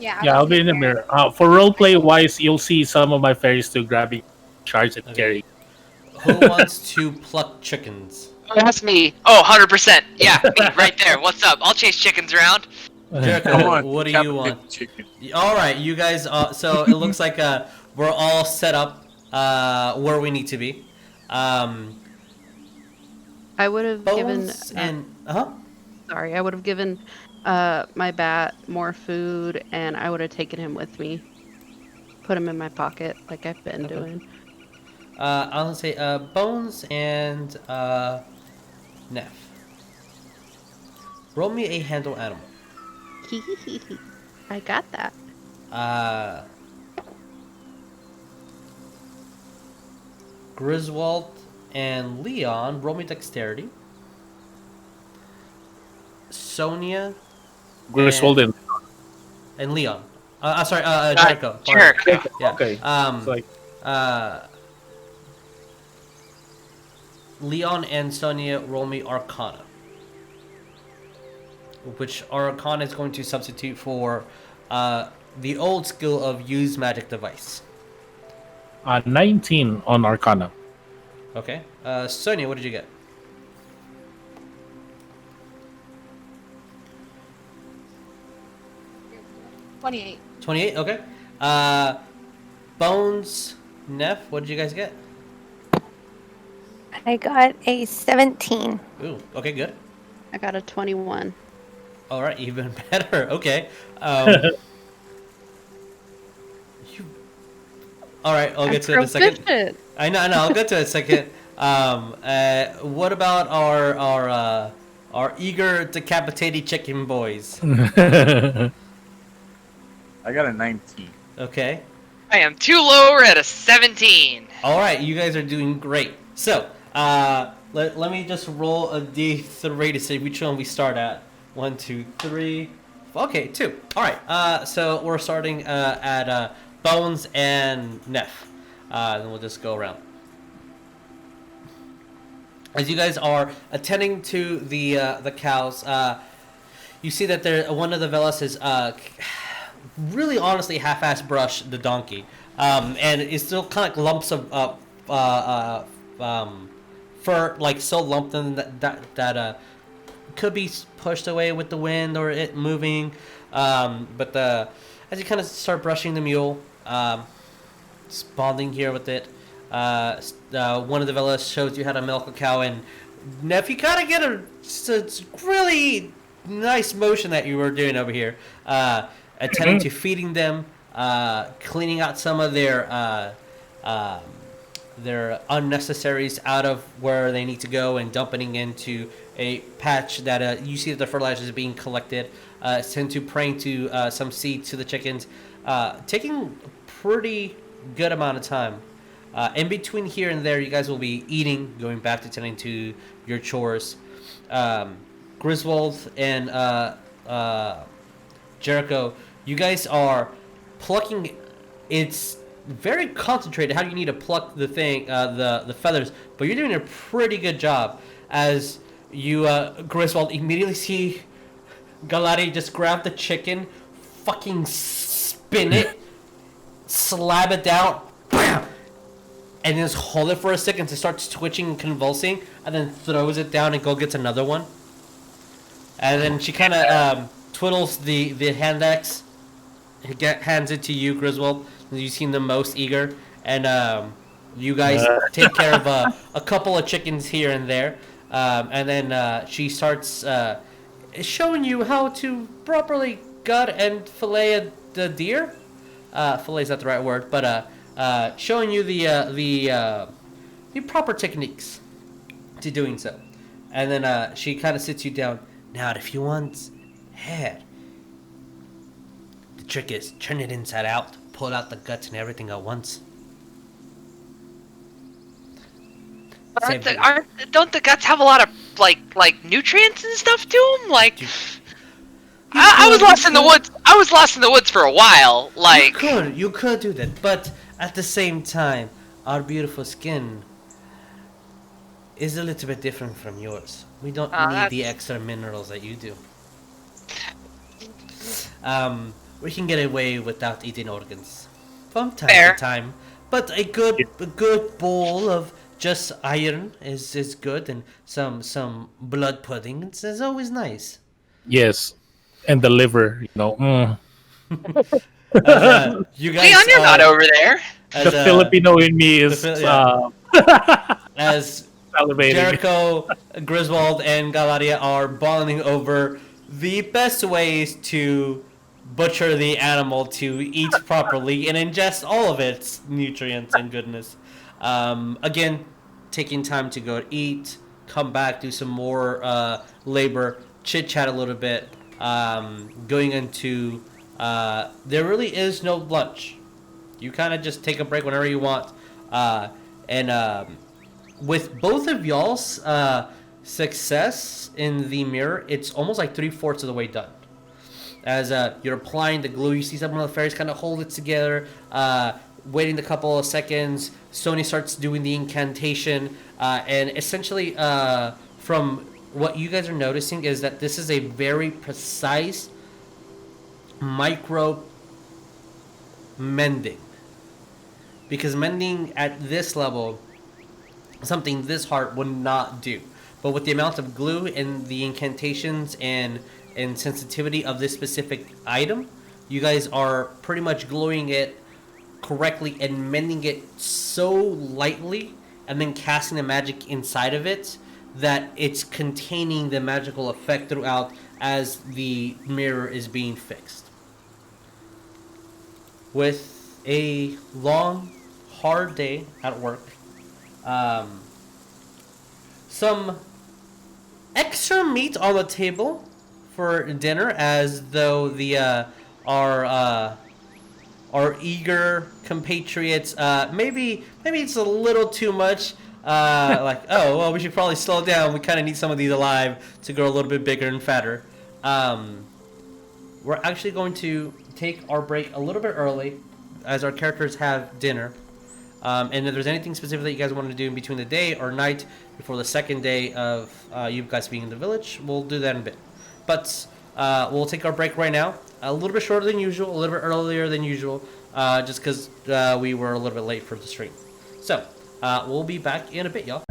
Yeah. Yeah, I'll be in the mirror. For roleplay wise, you'll see some of my fairies too grabbing, charge and carry. Who wants to pluck chickens? Oh, that's me. Oh, 100%. Yeah, me right there. What's up? I'll chase chickens around. Jericho, Come on, what do you want? chicken. All right, you guys. So it looks like we're all set up where we need to be. I would have given. Bones and Sorry, I would have given my bat more food, and I would have taken him with me. Put him in my pocket, like I've been doing. I'll say Bones and Neff. Roll me a handle animal. I got that. Griswold and Leon, roll me dexterity. Sonya Griswold and Leon. Sorry, Jericho. Jericho. Yeah. Okay. It's like Leon and Sonya, roll me Arcana. Which Arcana is going to substitute for the old skill of use magic device. 19 on Arcana. Okay. Sonya, what did you get? 28. 28, okay. Bones, Neff, what did you guys get? I got a 17. Ooh, okay, good. I got a 21. All right, even better. Okay. All right, I'll get to it in a second. Proficient. I know. I'll get to it in a second. What about our eager decapitated chicken boys? I got a 19. Okay. I am too low. We're at a 17. All right, you guys are doing great. So, let me just roll a d3 to see which one we start at. 1, 2, 3. Okay, 2. All right. So we're starting at Bones and Neff. Then we'll just go around. As you guys are attending to the cows, you see that one of the Veelas is really honestly half-ass brush the donkey, and it's still kind of like lumps of fur, like so lumped in that could be pushed away with the wind or it moving. But as you kind of start brushing the mule, just bonding here with it, one of the Veelas shows you how to milk a cow, and Neff, you kind of get a really nice motion that you were doing over here, attending to feeding them, cleaning out some of their unnecessaries out of where they need to go and dumping into a patch that you see that the fertilizer is being collected. Tend to praying to some seed to the chickens, taking pretty good amount of time. In between here and there, you guys will be eating, going back to tending to your chores. Griswold and Jericho, you guys are plucking. It's very concentrated how you need to pluck the thing, the feathers, but you're doing a pretty good job. As you, Griswold, immediately see Galati just grab the chicken, fucking spin it, slab it down, bam, and just hold it for a second to start twitching and convulsing, and then throws it down and go gets another one. And then she kind of twiddles the hand axe, hands it to you, Griswold. You seem the most eager, and you guys take care of a couple of chickens here and there, and then she starts showing you how to properly gut and fillet the deer. Fillet's not the right word, but showing you the proper techniques to doing so. And then she kind of sits you down. Now, if you want head, the trick is turn it inside out, pull out the guts and everything at once. Don't the guts have a lot of like nutrients and stuff to them? Like, I was lost in the woods. I was lost in the woods for a while. Like, you could do that, but at the same time, our beautiful skin is a little bit different from yours. We don't need the extra minerals that you do. we can get away without eating organs from time Fair. to time. But a good bowl of just iron is good, and some blood pudding is always nice. Yes, and the liver, You guys, Leon, you're not over there. the Filipino in me is as salivating. Jericho, Griswold, and Galaria are bonding over the best ways to butcher the animal to eat properly and ingest all of its nutrients and goodness. Again, taking time to go eat, come back, do some more labor, chit chat a little bit. Going into there really is no lunch. You kind of just take a break whenever you want, and with both of y'all's success in the mirror, it's almost like 3/4 of the way done. As you're applying the glue, you see some of the fairies kind of hold it together. Waiting a couple of seconds, Sonya starts doing the incantation, and essentially, from what you guys are noticing, is that this is a very precise micro mending. Because mending at this level, something this hard would not do. But with the amount of glue and the incantations and sensitivity of this specific item, you guys are pretty much gluing it correctly and mending it so lightly and then casting the magic inside of it that it's containing the magical effect throughout as the mirror is being fixed. With a long, hard day at work, some extra meat on the table for dinner, as though the our eager compatriots maybe it's a little too much. Like, oh well, we should probably slow down. We kind of need some of these alive to grow a little bit bigger and fatter. We're actually going to take our break a little bit early, as our characters have dinner. And if there's anything specific that you guys want to do in between the day or night before the second day of you guys being in the village, we'll do that in a bit. But we'll take our break right now. A little bit shorter than usual, a little bit earlier than usual, just because we were a little bit late for the stream. So we'll be back in a bit, y'all.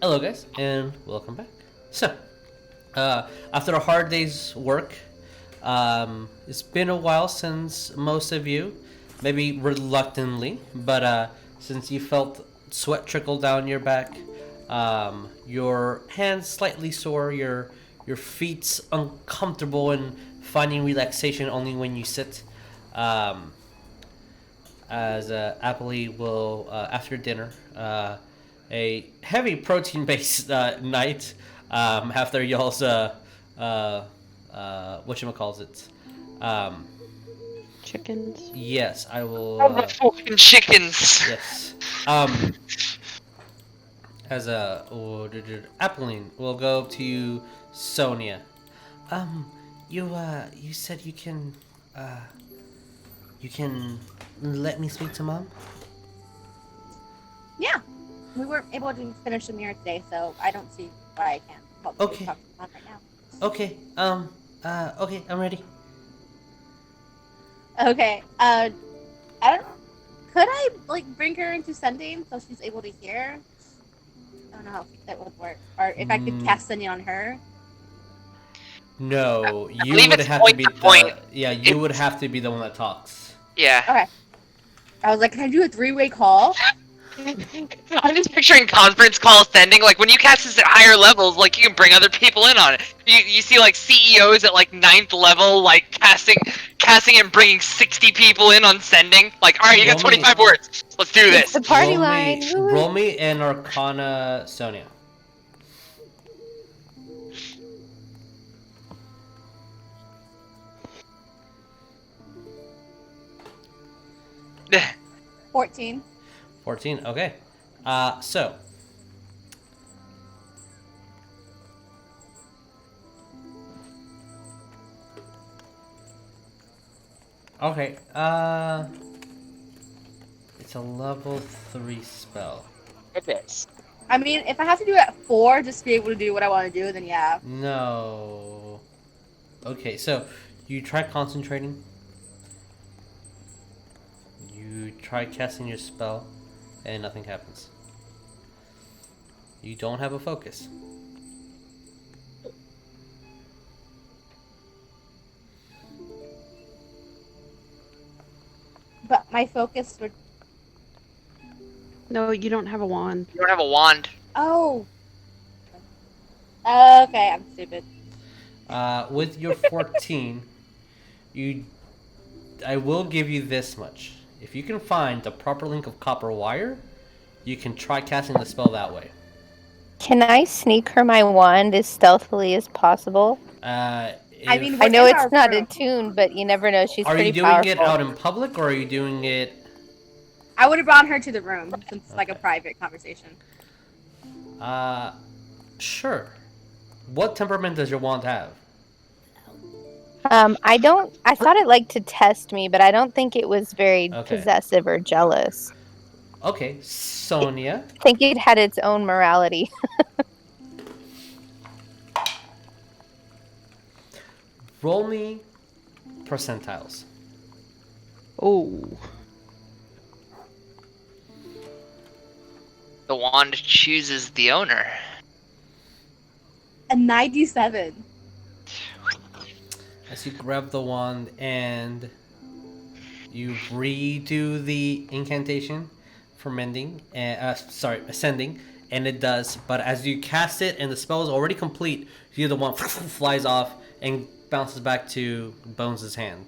Hello, guys, and welcome back. So, after a hard day's work, it's been a while since most of you, maybe reluctantly, but since you felt sweat trickle down your back, your hands slightly sore, your feet's uncomfortable, and finding relaxation only when you sit. As Appley will, after dinner, a heavy protein-based night, after y'all's whatchamacallit, Chickens. yes, I will. Fucking chickens. Yes. As Appeline, we'll go to you, Sonya. You said you can let me speak to Mom? Yeah. We weren't able to finish the mirror today, so I don't see why I can't help Okay. you talk to Mom right now. Okay. Okay, I'm ready. Okay. I don't. Could I bring her into sending so she's able to hear? I don't know how that would work, or if I could cast sending on her. No, you believe would it's have point to be to point. you would have to be the one that talks. Yeah. Okay. I was like, can I do a 3-way call? I'm just picturing conference call sending. Like when you cast this at higher levels, like you can bring other people in on it. You see like CEOs at like 9th level, like casting and bringing 60 people in on sending. Like, all right, you got 25 words. Let's do It's this. the party line. Roll me an Arcana, Sonya. Yeah. 14. 14. Okay. So. Okay. It's a level 3 spell. It is. I mean, if I have to do it at 4 just to be able to do what I want to do, then yeah. No. Okay, so you try concentrating. You try casting your spell, and nothing happens. You don't have a focus. But my focus would. No, you don't have a wand. You don't have a wand. Oh. Okay, I'm stupid. With your 14, I will give you this much. If you can find the proper link of copper wire, you can try casting the spell that way. Can I sneak her my wand as stealthily as possible? I mean, I know in our it's not room. attuned, but you never know. She's Are pretty you doing powerful. it out in public, or are you doing it? I would have brought her to the room since it's like a Okay. private conversation. Sure. What temperament does your wand have? I thought it liked to test me, but I don't think it was very Okay. possessive or jealous. Okay, Sonya. I think it had its own morality. Roll me percentiles. Oh. The wand chooses the owner. A 97. As you grab the wand and you redo the incantation for ascending, and it does. But as you cast it and the spell is already complete, you the wand flies off and bounces back to Bones' hand.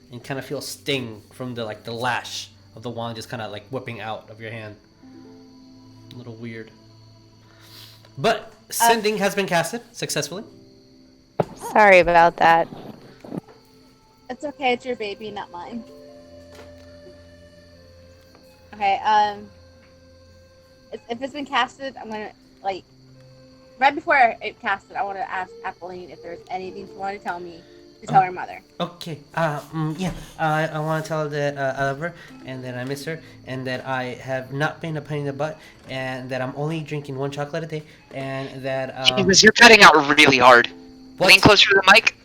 And you kind of feel a sting from the lash of the wand just kind of whipping out of your hand. A little weird. But sending has been casted successfully. Sorry about that. It's okay, it's your baby, not mine. Okay, if it's been casted, I'm gonna, right before it casted, I want to ask Appeline if there's anything she wanted to tell me to tell her mother. Okay. Yeah. I want to tell her that I love her and that I miss her and that I have not been a pain in the butt and that I'm only drinking 1 chocolate a day and that Jesus, you're cutting out really hard. What? Lean closer to the mic.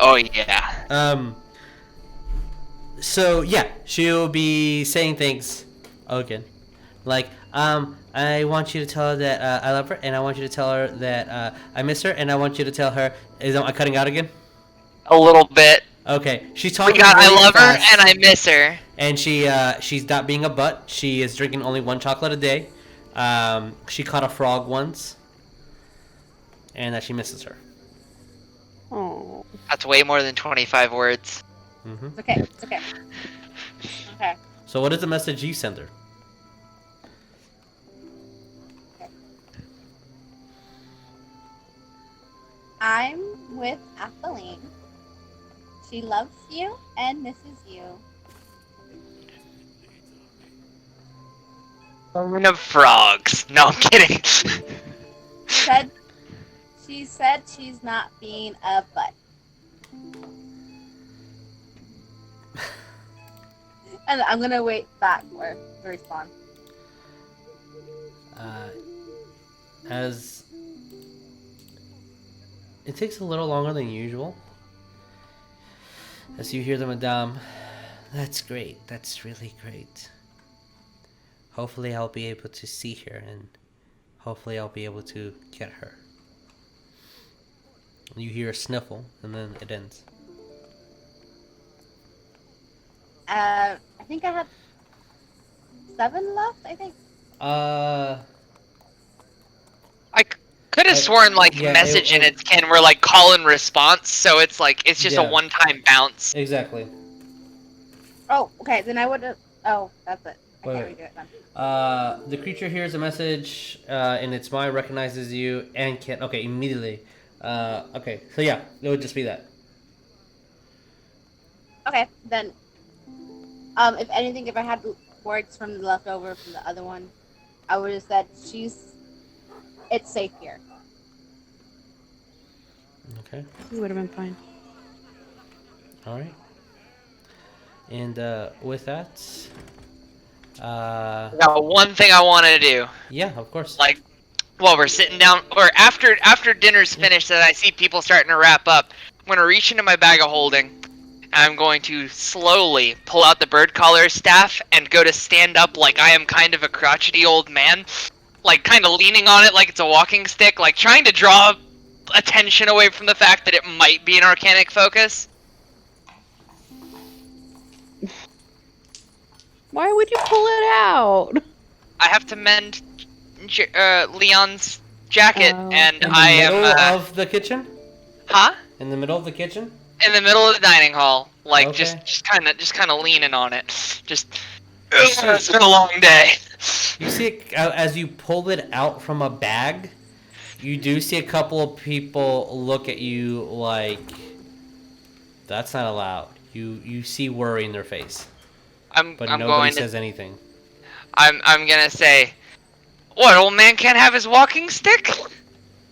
Oh yeah. So yeah, she'll be saying things again, like I want you to tell her that I love her, and I want you to tell her that I miss her, and I want you to tell her. Is I cutting out again? A little bit. Okay, she's talking. I really love fast, her and I miss her. And she's not being a butt. She is drinking only 1 chocolate a day. She caught a frog once, and that she misses her. Oh. That's way more than 25 words. Mm-hmm. It's okay. It's okay. Okay. So what is the message you send her? I'm with Athaline. She loves you and misses you. Woman of frogs. No, I'm kidding. She said she's not being a butt. And I'm gonna wait back for the response. As it takes a little longer than usual. As you hear the madame, that's great. That's really great. Hopefully I'll be able to see her, and hopefully I'll be able to get her. You hear a sniffle, and then it ends. I think I had 7 left, I think. I could have sworn like yeah, message in its kin were like call and response, so it's like it's just Yeah. a one-time bounce. Exactly. Oh, okay, then I would have. Oh, that's it. I Wait, can't wait. redo it then. The creature hears a message in its mind, recognizes you, and can. Okay, immediately. Okay, so yeah, it would just be that. Okay, then. If anything, if I had words from the leftover from the other one, I would have said it's safe here. Okay. It would have been fine. All right. And with that, Now, one thing I want to do, yeah, of course. like, while we're sitting down, or after dinner's finished, and I see people starting to wrap up, I'm gonna reach into my bag of holding, and I'm going to slowly pull out the bird collar staff and go to stand up like I am kind of a crotchety old man, like kind of leaning on it like it's a walking stick, like trying to draw attention away from the fact that it might be an arcanic focus. Why would you pull it out? I have to mend Leon's jacket, Oh. and In the I middle am. of the kitchen. Huh? In the middle of the kitchen. In the middle of the dining hall, like Okay. just kind of leaning on it. Just. It's been a long day. You see it as you pull it out from a bag. You do see a couple of people look at you like, "That's not allowed." You see worry in their face, I'm but going nobody to. says anything. I'm gonna say, what, old man can't have his walking stick?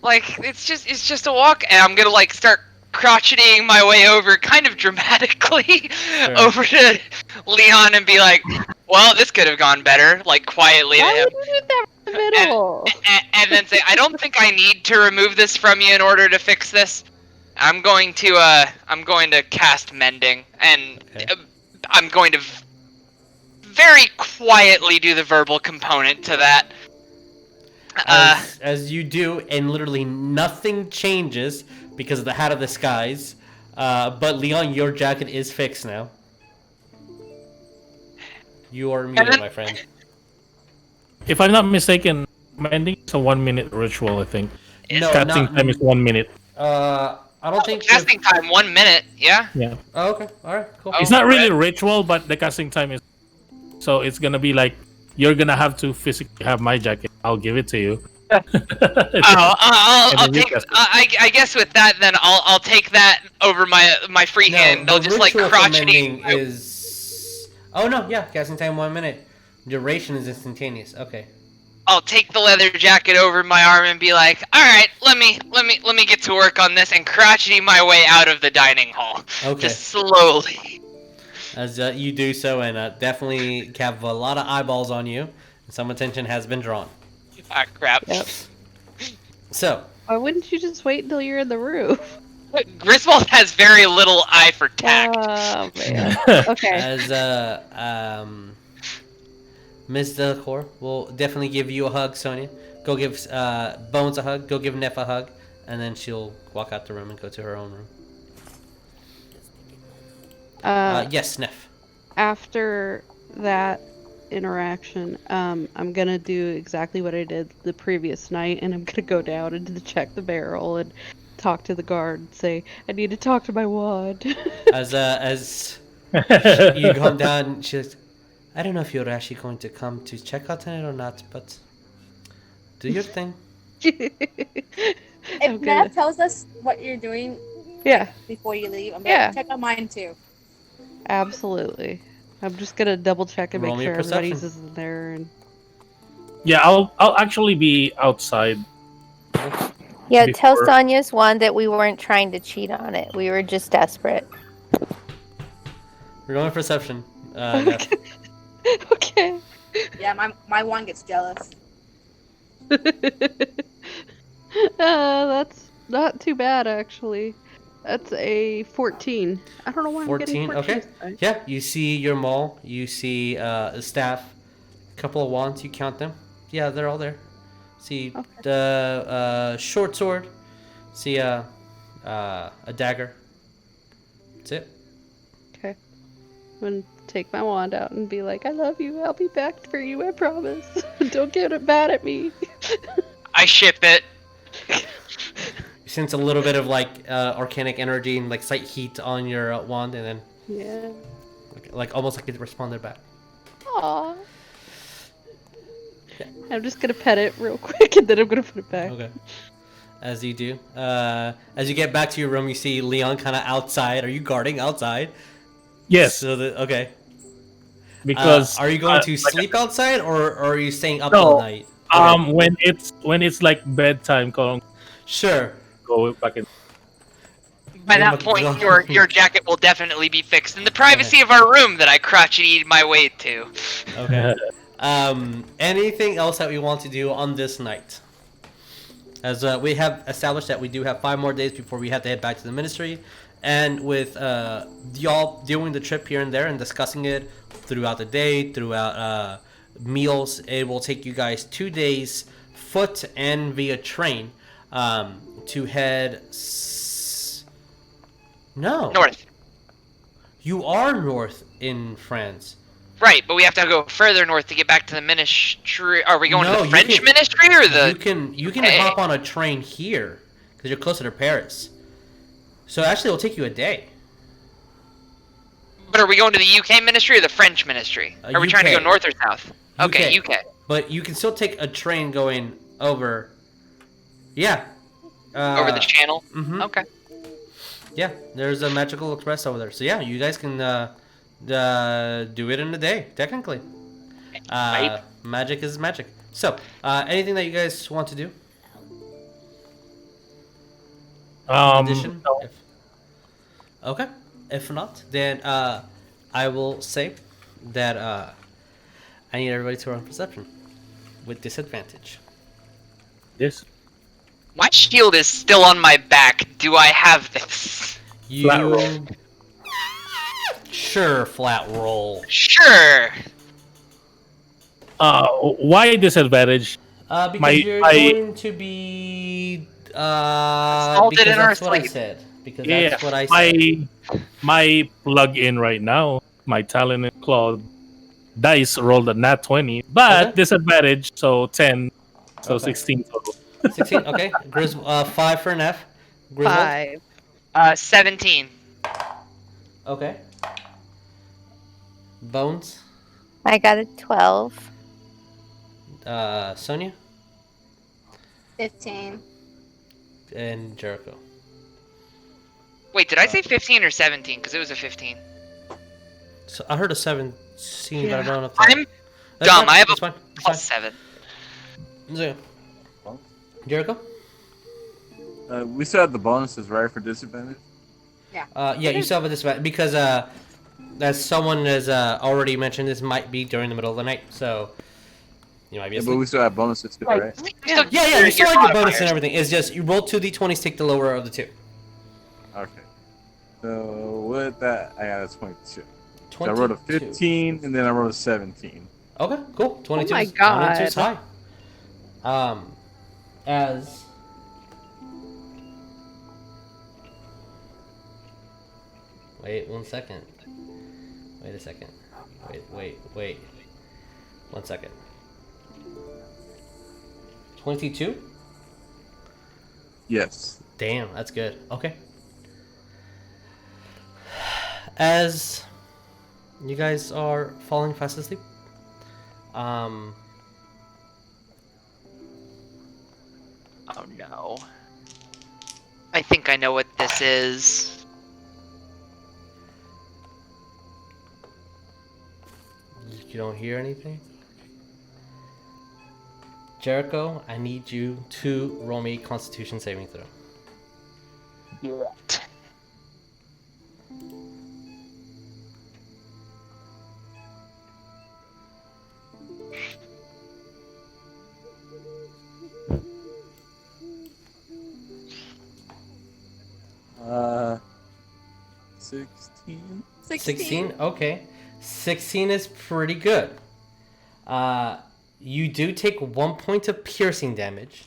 Like it's just a walk, and I'm gonna like start crotcheting my way over, kind of dramatically, Sure. over to Leon and be like, well, this could have gone better, like quietly to Why him. would you do that in the middle? And then say, I don't think I need to remove this from you in order to fix this. I'm going to cast mending, and Okay. I'm going to very quietly do the verbal component to that. As you do, and literally nothing changes because of the hat of the skies. But Leon, your jacket is fixed now. You are muted, my friend. If I'm not mistaken, mending is a 1 minute ritual, I think. No, Casting time is 1 minute. I don't think. Casting time 1 minute, yeah. Yeah. Oh, okay. All right. Cool. It's not really ritual, but the casting time is. So it's gonna be like you're gonna have to physically have my jacket. I'll give it to you. I'll And then you take. cast it. I guess with that, then I'll take that over my free hand. They'll the just like ritual for crotchety. mending is. Oh no! Yeah, casting time 1 minute. Duration is instantaneous. Okay. I'll take the leather jacket over my arm and be like, all right, let me get to work on this, and crotchety my way out of the dining hall. Okay. Just slowly. As you do so, and definitely have a lot of eyeballs on you, and some attention has been drawn. Ah, crap. Yep. So, Why wouldn't you just wait until you're in the roof? Griswold has very little eye for tact. Oh man. Okay. As Ms. Delacour will definitely give you a hug, Sonya. Go give Bones a hug. Go give Neff a hug, and then she'll walk out the room and go to her own room. Yes, Neff. After that interaction, I'm gonna do exactly what I did the previous night, and I'm gonna go down and check the barrel and talk to the guard and say, I need to talk to my wand. As you come down, she's, I don't know if you're actually going to come to check out tonight or not, but do your thing. If Matt tells us what you're doing before you leave, I'm going to check on mine too. Absolutely. I'm just gonna double check and Roll make me a sure everybody's perception. in there. And Yeah, I'll actually be outside. Yeah, tell Before- Sonya's one that we weren't trying to cheat on it. We were just desperate. Roll me perception. Neff. Okay. Yeah, my one gets jealous. That's not too bad actually. That's a 14. I don't know why I'm getting 14, 14. okay. Yeah, you see your maul, you see a staff, a couple of wands, you count them. Yeah, they're all there. See the short sword, see a dagger. That's it. Okay. I'm gonna take my wand out and be like, I love you. I'll be back for you. I promise. Don't get it mad at me. I ship it. You sense a little bit of like arcanic energy and like slight heat on your wand, and then Yeah. like almost like it responded back. Aww. I'm just gonna pet it real quick and then I'm gonna put it back. Okay. As you do, as you get back to your room, you see Leon kind of outside. Are you guarding outside? Yes, So okay. because Are you going to like, sleep outside, or are you staying up No. all night? Okay. when it's like bedtime, go Sure. back in. By that point, your jacket will definitely be fixed in the privacy of our room that I crotchety my way to. Okay. Anything else that we want to do on this night? As we have established that we do have 5 more days before we have to head back to the ministry, and with y'all doing the trip here and there and discussing it throughout the day, throughout meals, it will take you guys 2 days foot and via train to head North. You are north in France. Right, but we have to go further north to get back to the ministry. Are we going to No, the you French can- ministry or the? You can Hey. hop on a train here because you're closer to Paris. So actually, it'll take you a day. But are we going to the UK ministry or the French ministry? Are we trying to go UK. north or south? Okay, UK. UK. But you can still take a train going over. Yeah. Over the channel. Mhm. Okay. Yeah, there's a magical express over there. So yeah, you guys can do it in a day, technically. Right. Magic is magic. So, anything that you guys want to do? In addition? No. Okay. If not, then I will say that I need everybody to roll perception with disadvantage. This My shield is still on my back. Do I have this? Flat roll. Sure, flat roll. Sure. Why disadvantage? Because My- you're my- going to be Assaulted because in our that's what I sleep. said. Because Yeah, that's what I said. my plug-in right now, my Talon and Claw dice rolled a nat 20, but Okay. disadvantage, so 10, so Okay. 16 total. 16. Okay. 5 for an F. Griswold? 5. 17. Okay. Bones. I got a 12. Sonya 15. and Jericho. Wait, did I say 15 or 17? Because it was a 15. So I heard a 17, but I don't know if I'm That's dumb. fine, I have that's a fine. That's plus 7. fine. So, Jericho? We still have the bonuses, right, for disadvantage? Yeah, you still have a disadvantage because as someone has already mentioned, this might be during the middle of the night, so you might be Yeah, but asleep. we still have bonuses too, right? Yeah, you still have your bonus and everything. It's just you roll 2 d20s, take the lower of the 2. Okay. So with that, I got a 22. 22. So I rolled a 15, and then I rolled a 17. Okay, cool. 22. Oh my god. 22's high. As wait 1 second. Wait a second. Wait. 1 second. 22? Yes. Damn, that's good. Okay. As you guys are falling fast asleep, Oh no. I think I know what this is. you don't hear anything. Jericho, I need you to roll me Constitution saving throw. What? Uh, 16. 16? Okay. 16 is pretty good. You do take 1 point of piercing damage.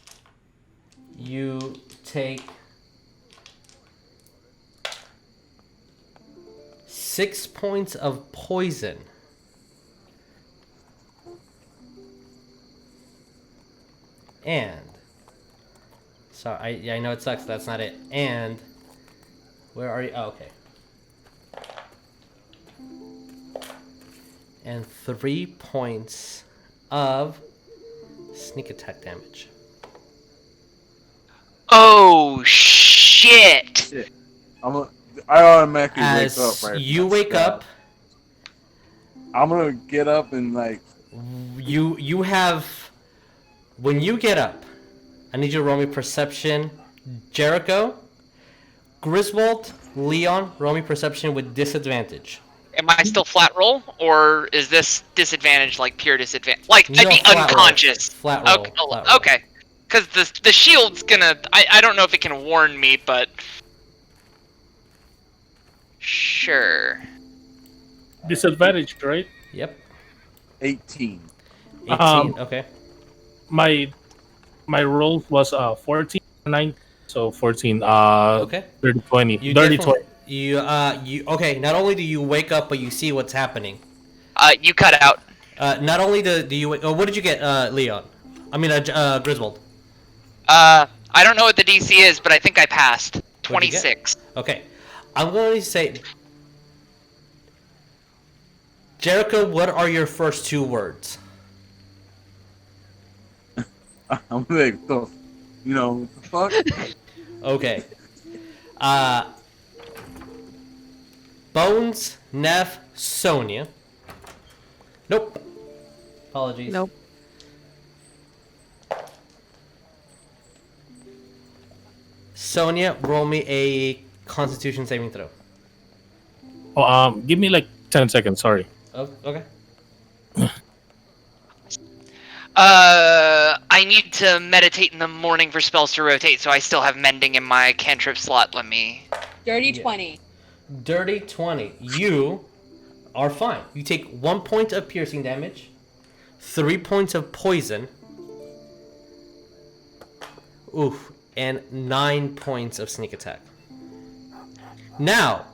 You take 6 points of poison. And sorry, I know it sucks. That's not it. And where are you? Oh, okay. And 3 points of sneak attack damage. Oh shit! I automatically As wake up right you now. wake up, I'm gonna get up and like. you have. When you get up, I need you to roll me perception. Jericho, Griswold, Leon, roll me perception with disadvantage. Am I still flat roll, or is this disadvantage like pure disadvantage? Like No, I'd be flat roll. unconscious. Flat roll. Okay, Flat roll. okay. Because the shield's gonna. I don't know if it can warn me, but sure. Disadvantaged, right? Yep. 18. 18. Okay. My rolls was 14, 9, so 14. Okay. 30, 20. You 30, definitely- 20. You okay? Not only do you wake up, but you see what's happening. You cut out. Not only do you. Oh, what did you get, Leon? I mean, Griswold. I don't know what the DC is, but I think I passed. What'd you get? 26. Okay, I'm going to say, Jericho. What are your first 2 words? I'm like, the fuck? Okay. Bones, Neff, Sonya. Nope. Apologies. Nope. Sonya, roll me a Constitution saving throw. Oh, give me like 10 seconds. Sorry. Oh, okay. I need to meditate in the morning for spells to rotate, so I still have mending in my cantrip slot. Let me. Dirty Yeah. 20. Dirty 20. You are fine. You take 1 point of piercing damage, 3 points of poison, oof, and 9 points of sneak attack. Now,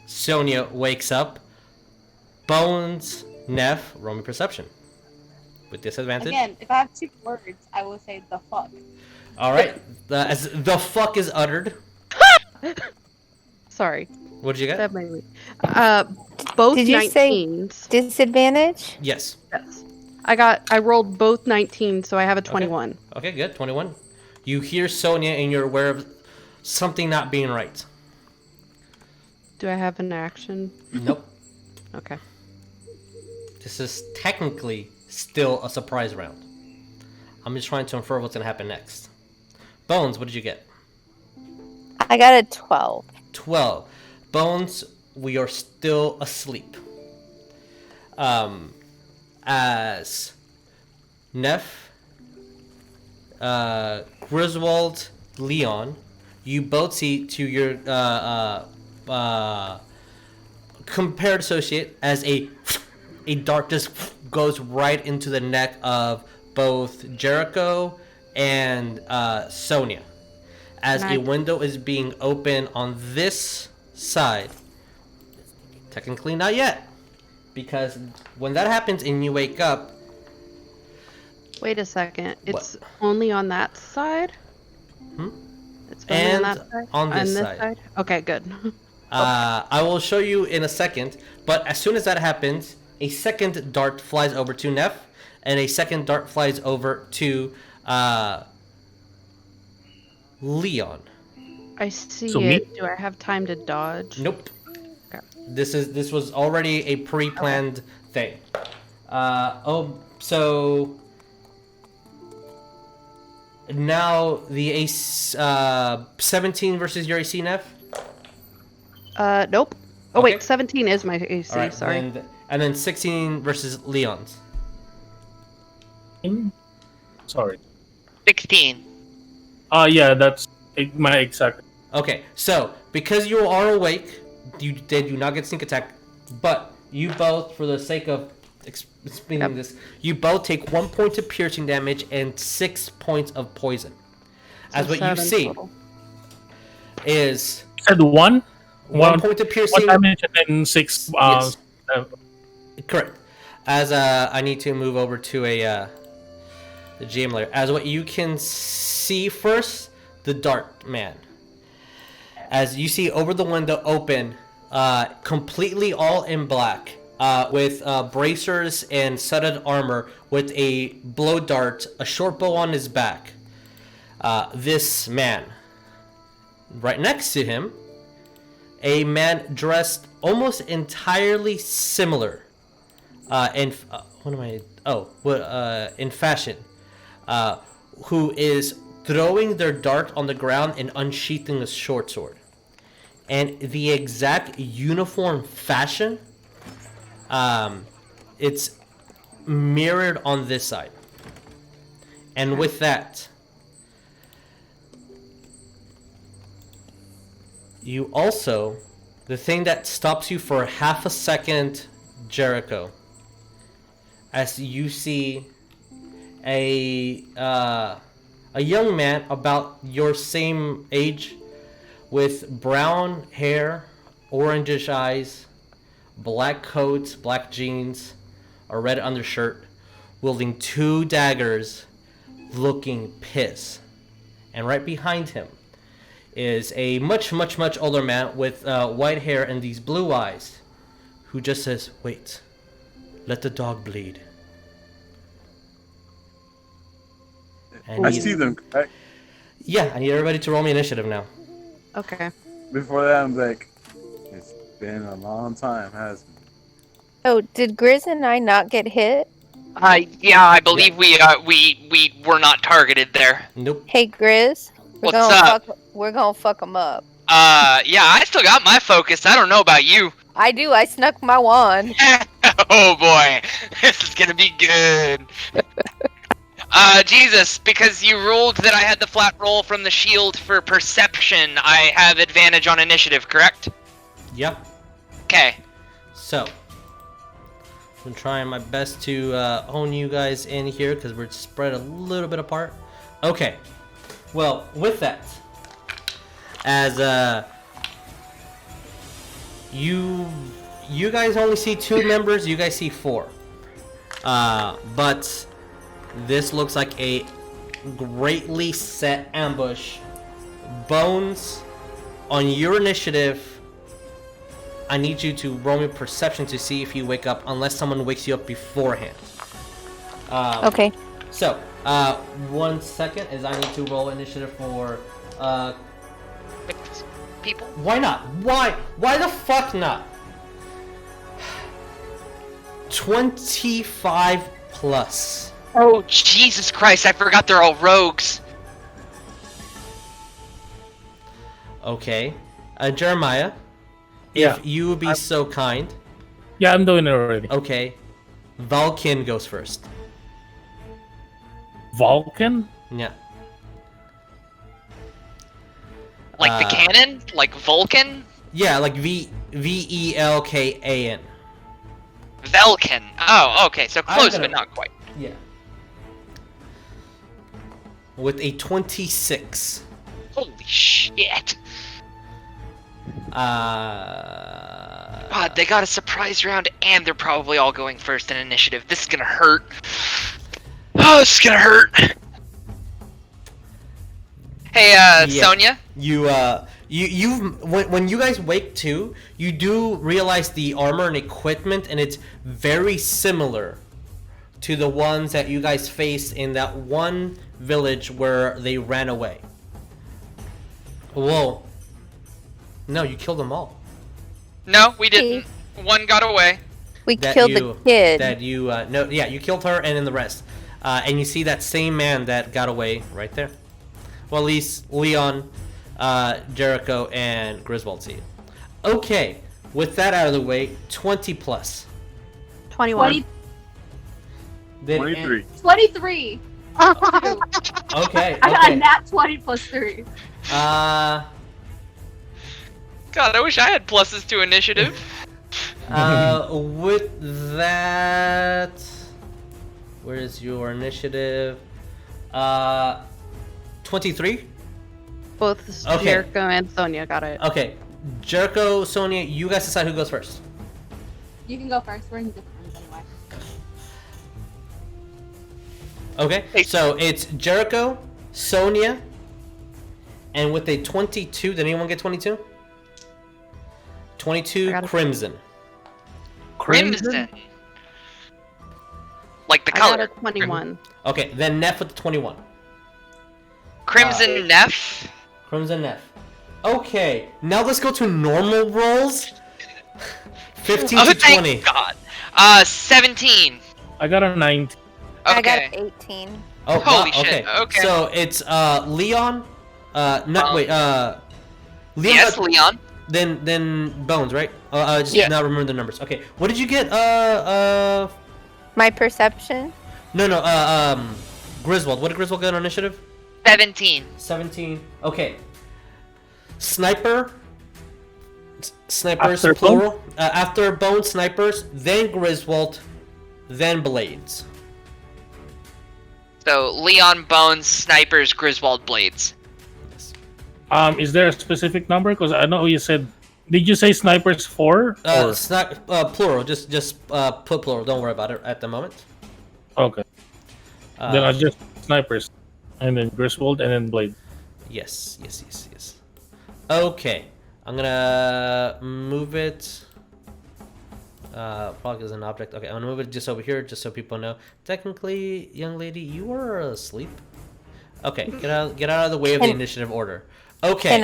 Sonya wakes up. Bones, Neff, roll me perception. With disadvantage. Again, if I have 2 words, I will say the fuck. Alright, as the fuck is uttered. Sorry. What did you get? That might be. Both Did you say 19s. disadvantage? Yes. Yes. I rolled both 19, so I have a 21. Okay, good. 21. You hear Sonya and you're aware of something not being right. Do I have an action? Nope. Okay. This is technically still a surprise round. I'm just trying to infer what's going to happen next. Bones, what did you get? I got a 12. 12. Bones, we are still asleep. As Neff, Griswold, Leon, you both see to your compared associate as a dart just goes right into the neck of both Jericho and Sonya. As a window is being opened on this side. Technically not yet. Because when that happens and you wake up... Wait a second. It's only on that side? It's only on that side? On this side. Okay, good. I will show you in a second. But as soon as that happens, a second dart flies over to Neff. And a second dart flies over to Leon. I see it. Do I have time to dodge? Nope. Okay. This was already a pre-planned thing. So now the ace 17 versus your AC, Neff? Nope. Oh wait, 17 is my AC. Right, sorry. And then 16 versus Leon's. Sorry. 16. Yeah, that's my exact. Okay, so because you are awake, you do not get sneak attack, but you both, for the sake of explaining this, you both take 1 point of piercing damage and 6 points of poison. As what you see is... You said one? 1 point of piercing. 1 damage and then 6... Yes. Correct. As I need to move over to the GM layer. As what you can see first, the Dart Man. As you see over the window open, completely all in black, with bracers and studded armor, with a blow dart, a short bow on his back. This man. Right next to him, a man dressed almost entirely similar. In fashion. Who is throwing their dart on the ground and unsheathing a short sword. And the exact uniform fashion, it's mirrored on this side. And with that, you also, the thing that stops you for half a second, Jericho, as you see a young man about your same age, with brown hair, orangish eyes, black coat, black jeans, a red undershirt, wielding 2 daggers, looking pissed. And right behind him is a much older man with white hair and these blue eyes, who just says, "Wait, let the dog bleed." And I see them. Yeah, I need everybody to roll me initiative now. Okay. Before that, I'm like, it's been a long time, hasn't it? Oh, did Grizz and I not get hit? Yeah, I believe we were not targeted there. Nope. Hey, Grizz. What's up? We're gonna fuck them up. Yeah, I still got my focus. I don't know about you. I do. I snuck my wand. Oh boy, this is gonna be good. Jesus, because you ruled that I had the flat roll from the shield for perception, I have advantage on initiative, correct? Yep. Okay. So, I'm trying my best to hone you guys in here because we're spread a little bit apart. Okay. Well, with that, as you guys only see 2 members, you guys see 4. But this looks like a greatly set ambush. Bones, on your initiative, I need you to roll me perception to see if you wake up, unless someone wakes you up beforehand. Okay. So, 1 second, as I need to roll initiative for people. Why not? Why the fuck not? 25 plus. Oh, Jesus Christ, I forgot they're all rogues. Okay. Jeremiah, Yeah. if you would be so kind. Yeah, I'm doing it already. Okay. Vulcan goes first. Vulcan? Yeah. Like the cannon? Like Vulcan? Yeah, like Velkan. Velkan. Oh, okay, so close, but not quite. Yeah. With a 26. Holy shit. God, they got a surprise round, and they're probably all going first in initiative. This is gonna hurt. Oh, this is gonna hurt. Hey, Yeah. Sonya? When you guys wake too, you do realize the armor and equipment, and it's very similar to the ones that you guys faced in that one village where they ran away. Whoa. No, you killed them all. No, we didn't. One got away. We killed the kid. You killed her and then the rest. And you see that same man that got away right there. Well, at least Leon, Jericho, and Griswold see it. Okay, with that out of the way, 20 plus. 21. 23. 23. Okay. I got a nat 20 plus 3. God, I wish I had pluses to initiative. With that, where is your initiative? 23. Both Okay. Jericho and Sonya got it. Okay, Jericho, Sonya, you guys decide who goes first. You can go first. We're in different rooms anyway. Okay, so it's Jericho, Sonya, and with a 22, did anyone get 22? 22 Crimson. Crimson. Like the I got color. a 21. Okay, then Neff with the 21. Crimson Neff. Crimson Neff. Okay, now let's go to normal rolls. 15 Oh, to 20. thank God. 17. I got a 19. I got Okay. 18. Oh, Holy wow, shit, okay. So it's Leon. Leon. Yes, got- Leon. Then Bones, right? I just Yeah. now remember the numbers. Okay, what did you get? My perception? No. Griswold. What did Griswold get on initiative? 17. 17. Okay. Sniper. Snipers After plural. After Bones, snipers. Then Griswold. Then Blades. So Leon, Bones, Snipers, Griswold, Blades. Is there a specific number? Because I know you said. Did you say snipers 4? Or? Plural. Just put plural. Don't worry about it at the moment. Okay. Then I just snipers, and then Griswold, and then Blade. Yes. Okay, I'm gonna move it. Probably as an object. Okay, I'm gonna move it just over here, just so people know. Technically, young lady, you were asleep. Okay, get out of the way of the initiative order. Okay.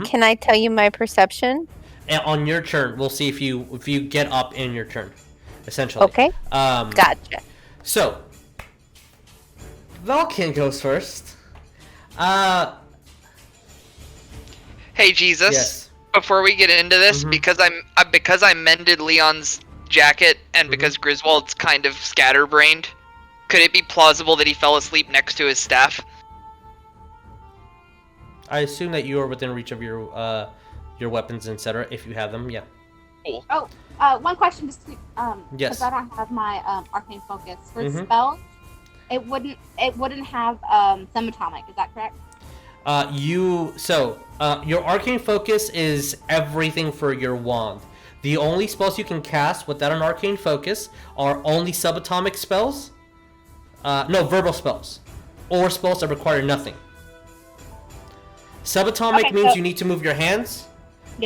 Can I tell you my perception? And on your turn, we'll see if you get up in your turn, essentially. Okay. Gotcha. So, Valken goes first. Hey Jesus. Yes. Before we get into this, because I mended Leon's jacket and because Griswold's kind of scatterbrained, could it be plausible that he fell asleep next to his staff? I assume that you are within reach of your weapons, etc. If you have them, yeah. Cool. Oh, one question just to Yes. because I don't have my arcane focus for spells. It wouldn't have subatomic. Is that correct? Your arcane focus is everything for your wand. The only spells you can cast without an arcane focus are only subatomic spells. Verbal spells, or spells that require nothing. Subatomic means you need to move your hands,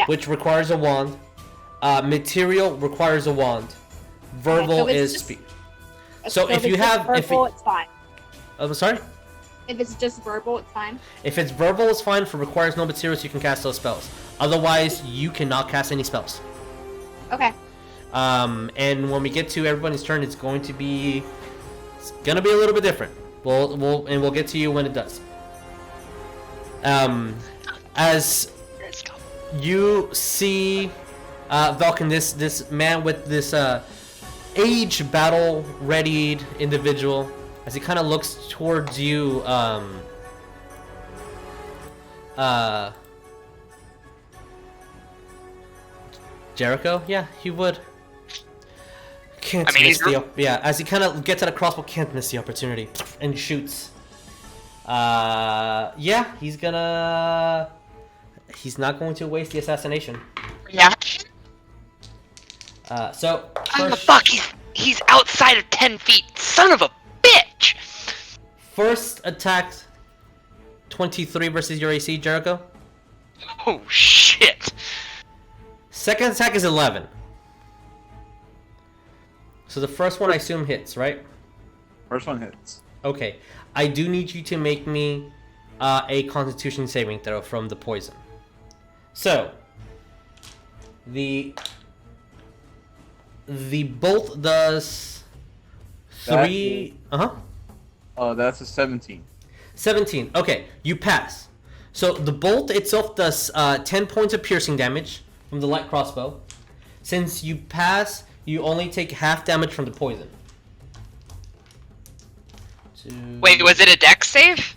which requires a wand. Material requires a wand. Verbal is speed. So if you have verbal, it's fine. I'm sorry. If it's just verbal, it's fine. If it's verbal, it's fine. If it requires no materials, you can cast those spells. Otherwise, you cannot cast any spells. Okay. And when we get to everybody's turn, it's gonna be a little bit different. We'll get to you when it does. As you see, Valken, this man with this age battle-readied individual, as he kind of looks towards you, Jericho? Yeah, he would. Can't I mean, miss as he kind of gets at a crossbow, can't miss the opportunity and shoots. Yeah, he's not going to waste the assassination. Reaction? So Oh, fuck, he's outside of 10 feet. Son of a bitch! First attack, 23 versus your AC, Jericho. Oh, shit. Second attack is 11. So the first one I assume hits, right? First one hits. Okay. I do need you to make me a Constitution saving throw from the poison. So the bolt does 3. That's a 17. 17. Okay, you pass. So the bolt itself does 10 points of piercing damage from the light crossbow. Since you pass, you only take half damage from the poison. Wait, was it a dex save?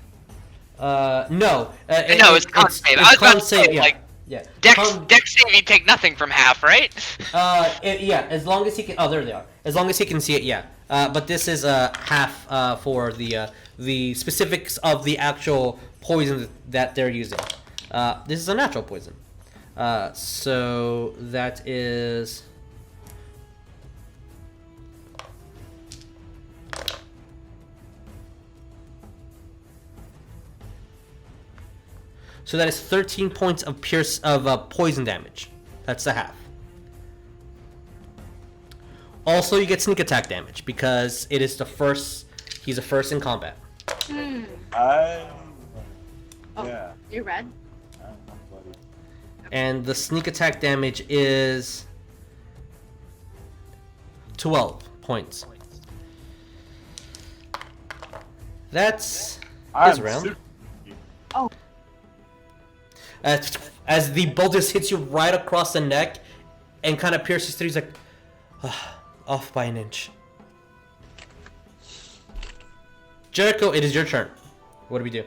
No. No, it's con save. I was about to say, yeah. like, Yeah. Dex save, you take nothing from half, right? Yeah, as long as he can. Oh, there they are. As long as he can see it, yeah. But this is half for the specifics of the actual poison that they're using. This is a natural poison. So that is. So that is 13 points of poison damage. That's the half. Also, you get sneak attack damage because it is the first. He's a first in combat. Yeah. You're red. And the sneak attack damage is 12 points. That's his round. Oh. As the bolt just hits you right across the neck and kind of pierces through, he's like, off by an inch. Jericho, it is your turn. What do we do?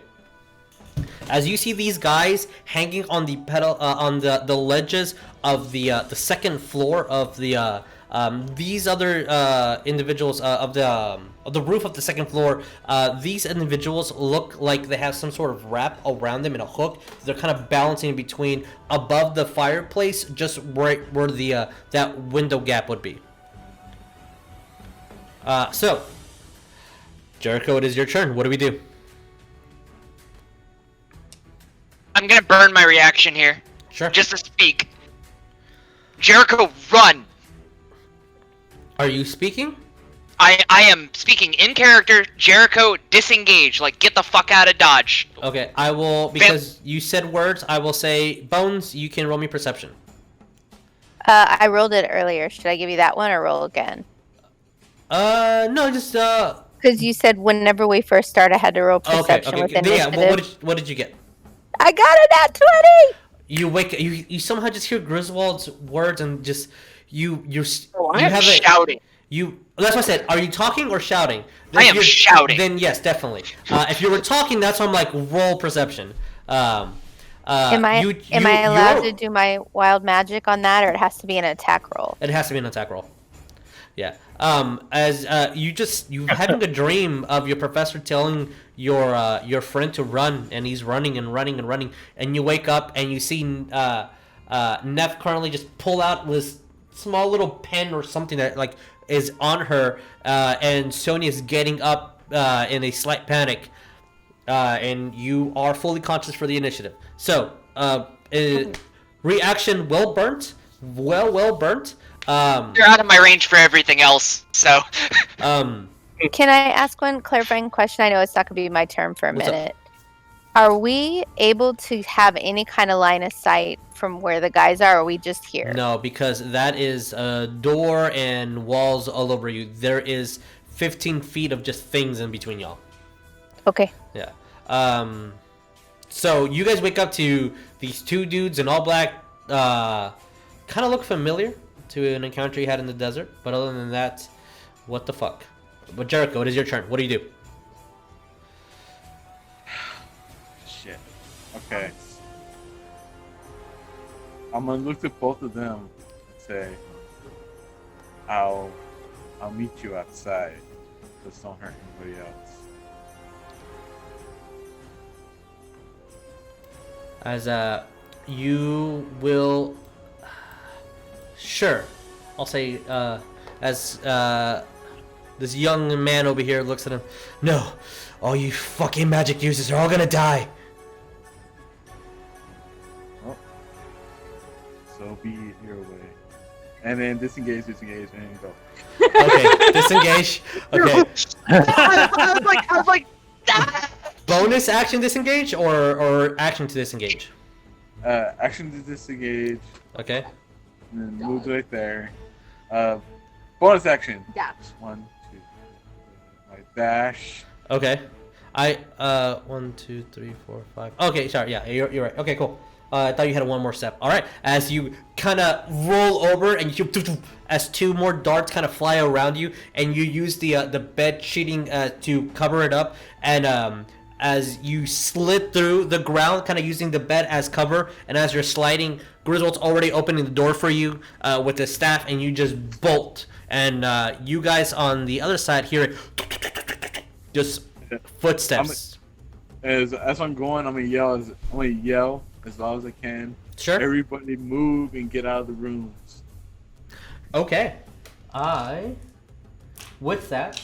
As you see these guys hanging on the the ledges of the second floor of these other individuals of the roof of the second floor, these individuals look like they have some sort of wrap around them in a hook. They're kind of balancing between above the fireplace, just right where the that window gap would be. So, Jericho, it is your turn. What do we do? I'm gonna burn my reaction here. Sure. Just to speak. Jericho, run! Are you speaking? I am speaking in character. Jericho, disengage. Like, get the fuck out of Dodge. Okay, I will, because you said words, I will say, Bones, you can roll me perception. I rolled it earlier. Should I give you that one or roll again? No, just, Because you said whenever we first start, I had to roll perception with initiative. Yeah, what did you get? I got it at 20! You somehow just hear Griswold's words and just, you I'm shouting. That's what I said. Are you talking or shouting? I am shouting. Then yes, definitely. If you were talking, that's why I'm like, roll perception. Am I allowed to do my wild magic on that, or it has to be an attack roll? It has to be an attack roll. Yeah. As you having a dream of your professor telling your friend to run, and he's running and running and running, and you wake up and you see Neff currently just pull out this small little pen or something that like is on her, and Sonya is getting up in a slight panic, and you are fully conscious for the initiative. So, reaction well burnt. You're out of my range for everything else, so. Can I ask one clarifying question? I know it's not going to be my turn for a minute. Are we able to have any kind of line of sight from where the guys are, or are we just here? No, because that is a door and walls all over you. There is 15 feet of just things in between y'all. Okay. Yeah. So you guys wake up to these two dudes in all black. Kind of look familiar to an encounter you had in the desert, but other than that, what the fuck? But Jericho, it is your turn. What do you do? Shit. Okay. I'm gonna look at both of them and say, I'll meet you outside. Just don't hurt anybody else. As you will, sure. I'll say as this young man over here looks at him. No, all you fucking magic users are all gonna die. Oh. So be your way. And then disengage, and go. Okay, disengage. Okay. I was like, ah! Bonus action disengage or action to disengage? Action to disengage. Okay. And then move right there. Bonus action. Dash. 1, 2, 3. My dash. Okay. 1, 2, 3, 4, 5. Okay, sorry. Yeah, you're right. Okay, cool. I thought you had one more step. All right. As you kind of roll over and you as two more darts kind of fly around you, and you use the bed sheeting to cover it up, and as you slid through the ground, kind of using the bed as cover, and as you're sliding, Griswold's already opening the door for you with the staff, and you just bolt. And you guys on the other side hear just footsteps. As I'm going, I'm gonna yell as loud as I can. Sure. Everybody move and get out of the rooms. Okay. With that,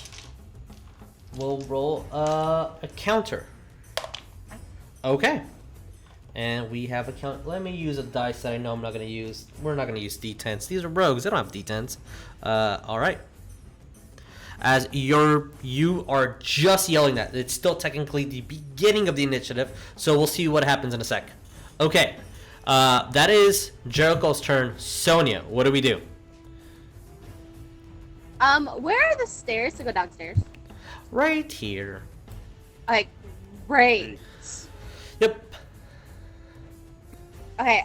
we'll roll a counter. Okay. And we have a count. Let me use a dice that I know I'm not going to use. We're not going to use D10s. These are rogues. They don't have D10s. All right. As you are just yelling that. It's still technically the beginning of the initiative. So we'll see what happens in a sec. Okay. That is Jericho's turn. Sonya, what do we do? Where are the stairs to go downstairs? Right here. Like, right. Yep. Okay,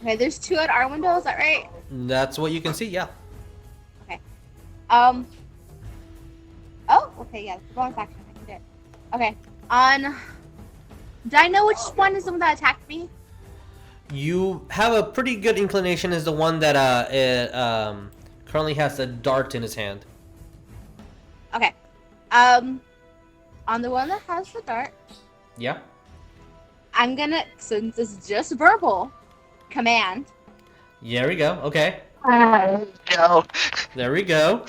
okay, there's 2 at our window, is that right? That's what you can see, yeah. Okay. Oh, okay, yeah, the bonus action, I can do it. Okay, do I know which one is the one that attacked me? You have a pretty good inclination is the one that currently has a dart in his hand. Okay. On the one that has the dart, Yeah. I'm gonna, since it's just verbal, command. There we go. Okay. No. There we go.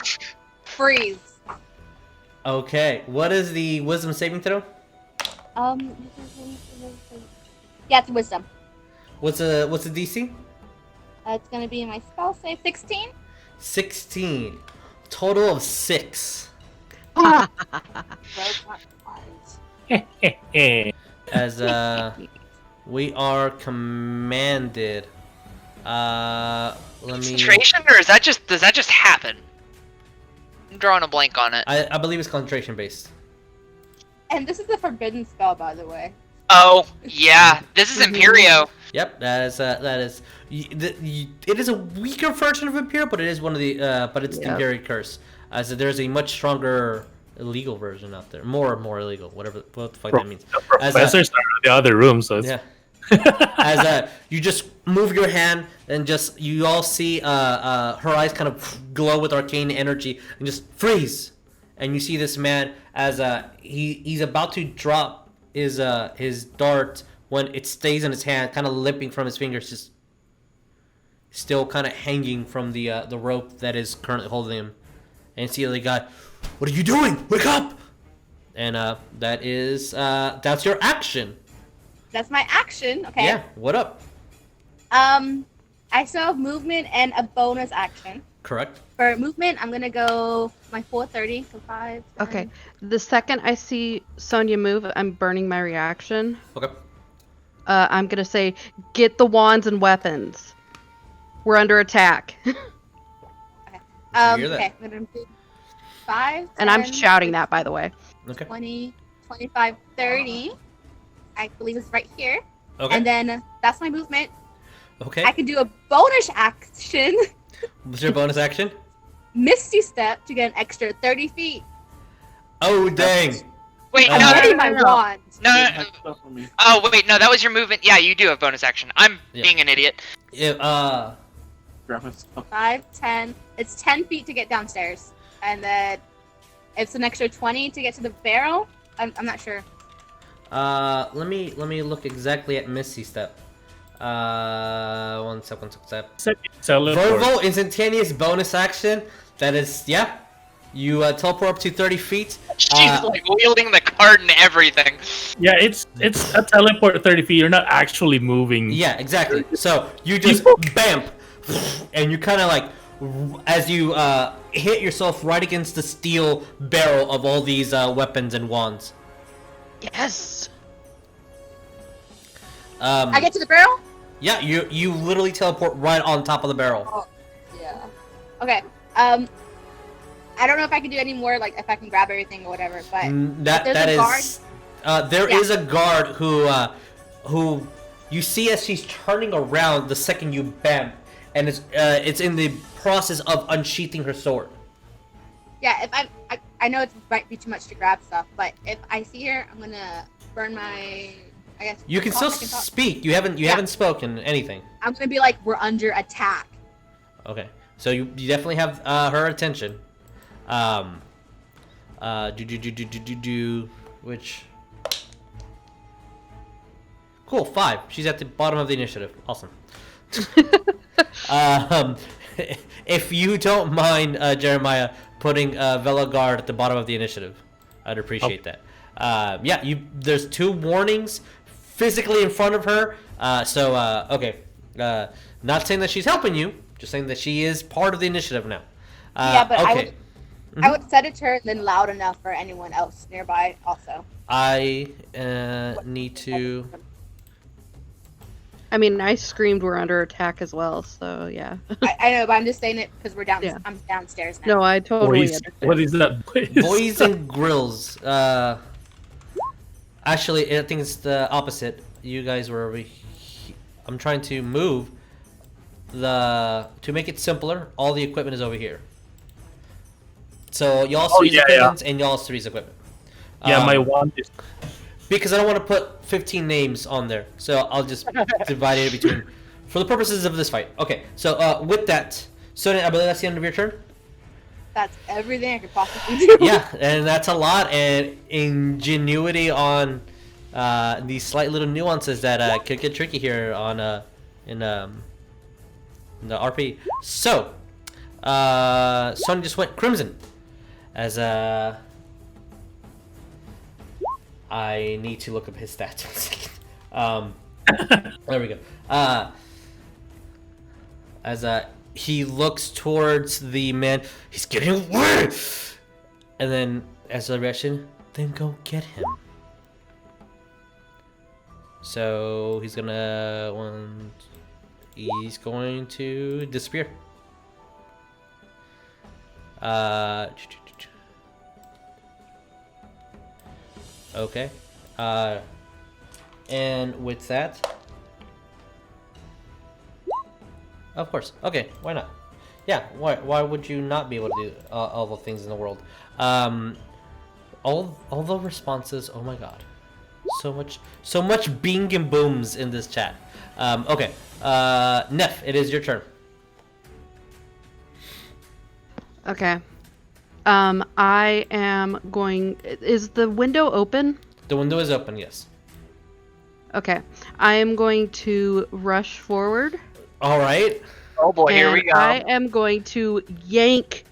Freeze. Okay. What is the wisdom saving throw? Yeah, it's wisdom. What's the DC? It's gonna be my spell save. 16. 16. Total of 6. As we are commanded. Let me. Concentration, or does that just happen? I'm drawing a blank on it. I believe it's concentration based. And this is a forbidden spell, by the way. Oh yeah, this is Imperio. Yep, that is. It is a weaker version of Imperial, but it is one of the. But it's the Imperial curse. As there's a much stronger illegal version out there, more illegal, what the fuck that means. Professors are in the other room, so it's... yeah. As you just move your hand and just you all see her eyes kind of glow with arcane energy and just freeze, and you see this man as he's about to drop his dart when it stays in his hand, kind of limping from his fingers, just still kind of hanging from the rope that is currently holding him. And see the guy, what are you doing? Wake up! And that is that's your action. That's my action. Okay. Yeah. What up? I still have movement and a bonus action. Correct. For movement, I'm gonna go my full 30, so 5. 10. Okay. The second I see Sonya move, I'm burning my reaction. Okay. I'm gonna say, get the wands and weapons. We're under attack. Okay. I'm gonna do 5. 10, And I'm shouting that, by the way. Okay. 20, 25, 30. I believe it's right here. Okay. And then that's my movement. Okay. I can do a bonus action. What's your bonus action? Misty Step to get an extra 30 feet. Oh dang! Wait, no, I'm no, ready no, my no, no. wand. No, Dude, no, that's stuff for me. Oh, wait, no, that was your movement. Yeah, you do have bonus action. I'm being an idiot. Yeah, Grab my stuff. 5, 10. It's 10 feet to get downstairs, and then it's an extra 20 to get to the barrel. I'm not sure. let me look exactly at Misty Step. One sec. Teleport. Verbal instantaneous bonus action. That is, yeah. You teleport up to 30 feet. She's like wielding the card and everything. Yeah, it's a teleport 30 feet. You're not actually moving. Yeah, exactly. So you just bam, and you kind of like, as you hit yourself right against the steel barrel of all these weapons and wands. Yes. I get to the barrel? Yeah, you literally teleport right on top of the barrel. Oh, yeah. Okay. I don't know if I can do any more, like if I can grab everything or whatever, but There Yeah. is a guard who you see as she's turning around the second you bam, and it's in the process of unsheathing her sword. yeah. If I know it might be too much to grab stuff, but if I see her, I'm gonna burn my. I guess You can still speak. You haven't spoken anything. I'm gonna be like, we're under attack. Okay, so you definitely have her attention. Which. Cool, 5. She's at the bottom of the initiative. Awesome. If you don't mind, Jeremiah, putting Veela Guard at the bottom of the initiative, I'd appreciate that. Yeah, there's 2 warnings physically in front of her. Okay. Not saying that she's helping you, just saying that she is part of the initiative now. Yeah, but okay. I would set it to her and then loud enough for anyone else nearby also. I need to. I mean, I screamed we're under attack as well, so yeah. I know, but I'm just saying it because we're down. Yeah. I'm downstairs now. No, I totally Boys. understand. What is that? Boys and grills. Actually, I think it's the opposite. You guys were over here. I'm trying to move to make it simpler. All the equipment is over here. So y'all's three's equipment and y'all's three's equipment. Yeah, my wand is. Because I don't want to put 15 names on there, so I'll just divide it between, for the purposes of this fight. Okay, so with that, Sonya, I believe that's the end of your turn. That's everything I could possibly do. Yeah, and that's a lot, and ingenuity on these slight little nuances that could get tricky here on in the RP. So, Sonya just went crimson as I need to look up his stats. There we go. As he looks towards the man, he's getting away, and then as a reaction, then go get him. So he's going to disappear. Okay. And with that, of course. Okay, why not? Yeah, why would you not be able to do all the things in the world? All the responses. Oh my god, so much bing and booms in this chat. Okay, Neff, it is your turn. Okay. I am going. Is the window open? The window is open. Yes. Okay. I am going to rush forward. All right. Oh boy, here we and go. I am going to yank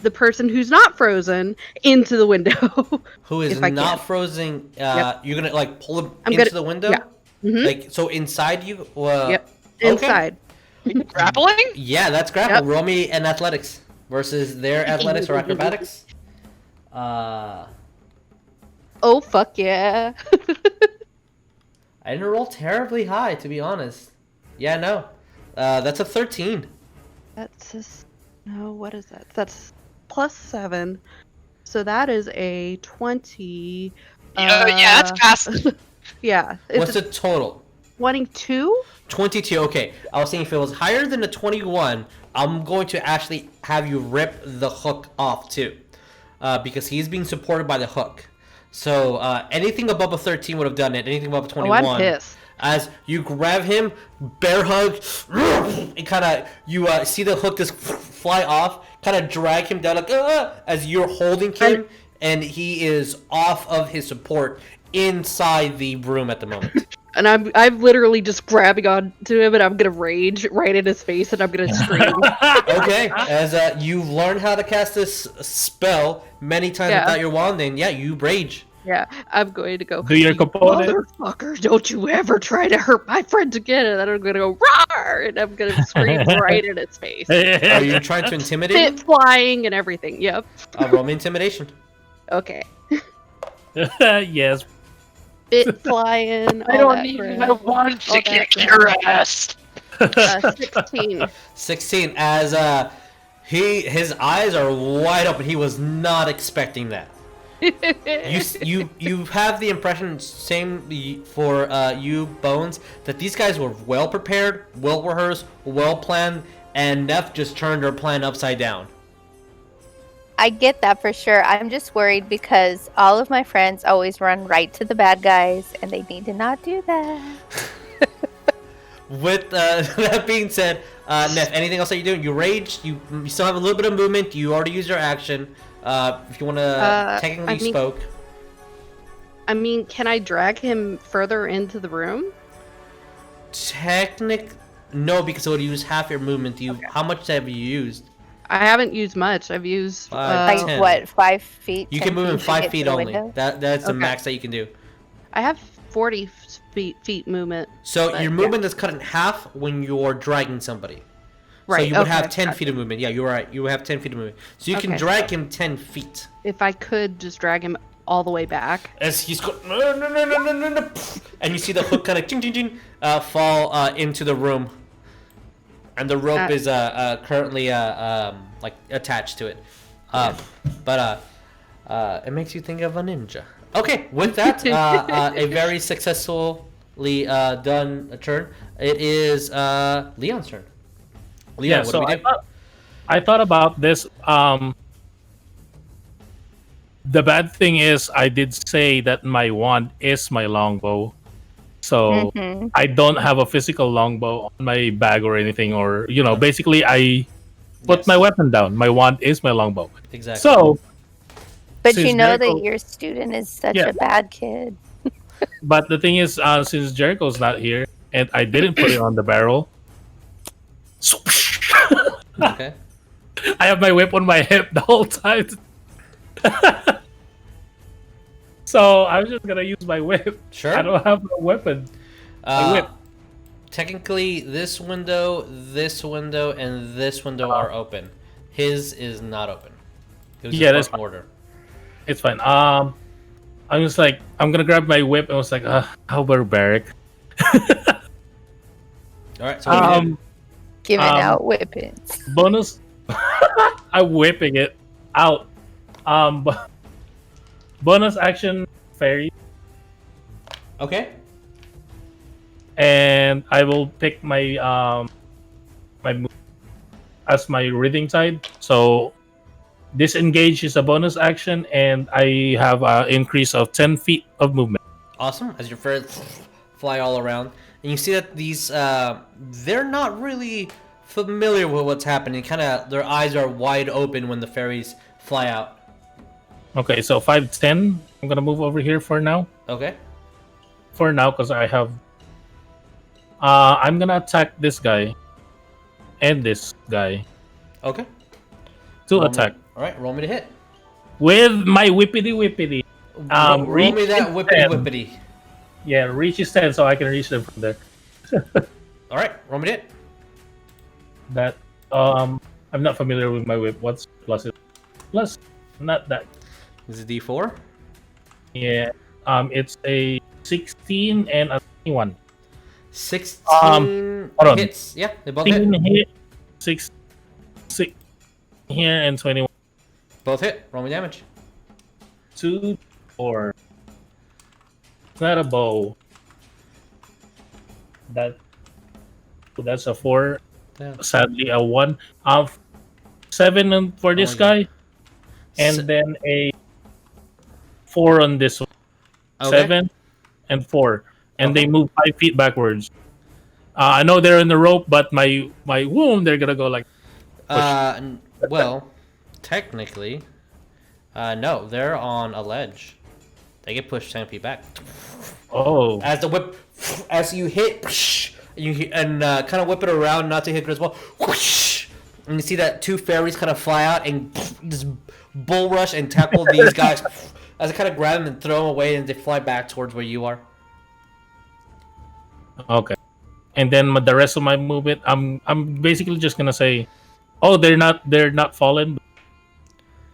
the person who's not frozen into the window. Who is if I not can. frozen? Yep. You're gonna like pull him I'm into gonna- the window. yeah. Mhm. Like so inside you. Yep. Okay. Inside. Grappling? Yeah, that's grapple. Yep. Roll me an athletics versus their athletics or acrobatics. Oh fuck yeah. I didn't roll terribly high, to be honest. Yeah, no. That's a 13. That's just no. What is that? That's +7. So that is a 20. Yeah, that's fast. Yeah. It's What's the total? 22? 22. Okay. I was saying if it was higher than a 21, I'm going to actually have you rip the hook off too, because he's being supported by the hook. So anything above a 13 would have done it. Anything above a 21. Oh, I'm pissed. As you grab him, bear hug, and kind of you see the hook just fly off, kind of drag him down like as you're holding him, and he is off of his support inside the room at the moment. And I'm literally just grabbing onto him, and I'm gonna rage right in his face, and I'm gonna scream. Okay, as you learn how to cast this spell many times without your wand, then you rage. Yeah, I'm going to go. Do your component. Motherfucker, don't you ever try to hurt my friends again. And then I'm going to go, roar! And I'm going to scream right in its face. Are you trying to intimidate him? Spit flying and everything, yep. Roll me intimidation. Okay. Yes. Spit flying. I don't even want to kick your ass. 16. 16, as his eyes are wide open. He was not expecting that. You have the impression, same for you, Bones, that these guys were well prepared, well rehearsed, well planned, and Neff just turned her plan upside down. I get that for sure. I'm just worried because all of my friends always run right to the bad guys, and they need to not do that. With that being said, Neff, anything else that you're doing? You raged. You still have a little bit of movement. You already used your action. If you want to technically spoke. I mean, can I drag him further into the room? No, because it would use half your movement. How much have you used? I haven't used much. I've used 10. What, 5 feet? You can move in 5 feet only. Window? That's the max that you can do. I have 40 feet movement. So your movement is cut in half when you're dragging somebody. Right. So you would have 10 feet of movement. Yeah, you're right. You would have 10 feet of movement. So you can drag him 10 feet. If I could just drag him all the way back. As he's going, no, and you see the hook kind of fall into the room, and the rope is currently like attached to it. But it makes you think of a ninja. Okay, with that, a very successfully done turn. It is Leon's turn. Leon, what do we do? I thought about this. The bad thing is, I did say that my wand is my longbow, so I don't have a physical longbow on my bag or anything, or basically I put my weapon down. My wand is my longbow. Exactly. So, but you know that your student is such a bad kid. But the thing is, since Jericho's not here and I didn't put it on the barrel, okay. I have my whip on my hip the whole time. So I'm just gonna use my whip. Sure. I don't have a weapon. Whip. Technically, this window, and this window are open. His is not open. It was that's in order. It's fine. I'm just like, I'm gonna grab my whip and I was like, how barbaric. All right. So giving out whippings. Bonus. I'm whipping it out. Bonus action fairy. Okay. And I will pick my my move as my reading side. So disengage is a bonus action, and I have an increase of 10 feet of movement. Awesome. As your fairies fly all around, and you see that these they're not really familiar with what's happening. Kind of their eyes are wide open when the fairies fly out. Okay, so 5'10". I'm gonna move over here for now. Okay. For now, because I have. I'm gonna attack this guy, and this guy. Okay. To attack. All right, roll me to hit. With my whippity whippity. Roll me that whippity whippity. Yeah, reach is 10, so I can reach them from there. All right, roll me to hit. That I'm not familiar with my whip. What's plus? Plus, not that. This is D4. Yeah. It's a 16 and a 21. 16 hits. Yeah, they both hit. Hit. 6 here and 21. Both hit. Roll me damage. 2, 4. It's not a bow. That's a 4. Yeah. Sadly, a 1. 7 for this guy, and then a 4 on this one. Okay. 7 and 4, and Okay. they move 5 feet backwards. I know they're in the rope, but my womb, they're gonna go like. Well, technically, no, they're on a ledge. They get pushed 10 feet back. Oh. As the whip, as you hit, and kind of whip it around not to hit Griswold. And you see that 2 fairies kind of fly out and just bull rush and tackle these guys. As I kind of grab them and throw them away, and they fly back towards where you are. Okay. And then the rest of my movement, I'm basically just gonna say, oh, they're not fallen,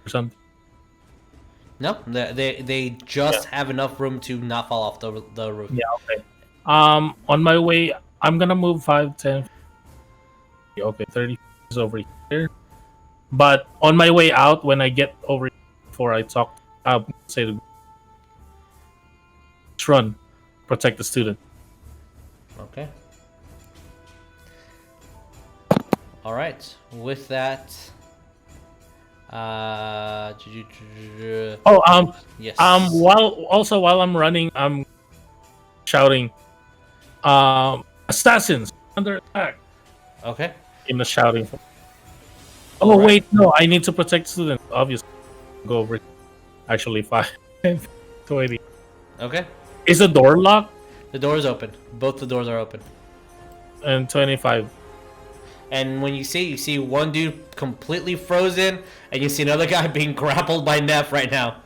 or something. No, they just have enough room to not fall off the roof. Yeah. Okay. On my way, I'm gonna move 5, 10. Okay, 30 is over here. But on my way out, when I get over here, before I talk, I'll say, "Let's run, protect the student." Okay. All right. With that, yes. While I'm running, I'm shouting, "Assassins under attack!" Okay. In the shouting. Oh right. wait, no, I need to protect students. Obviously, go over. Actually, 5, 20. Okay. Is the door locked? The door is open. Both the doors are open. And 25. And when you see one dude completely frozen, and you see another guy being grappled by Neff right now.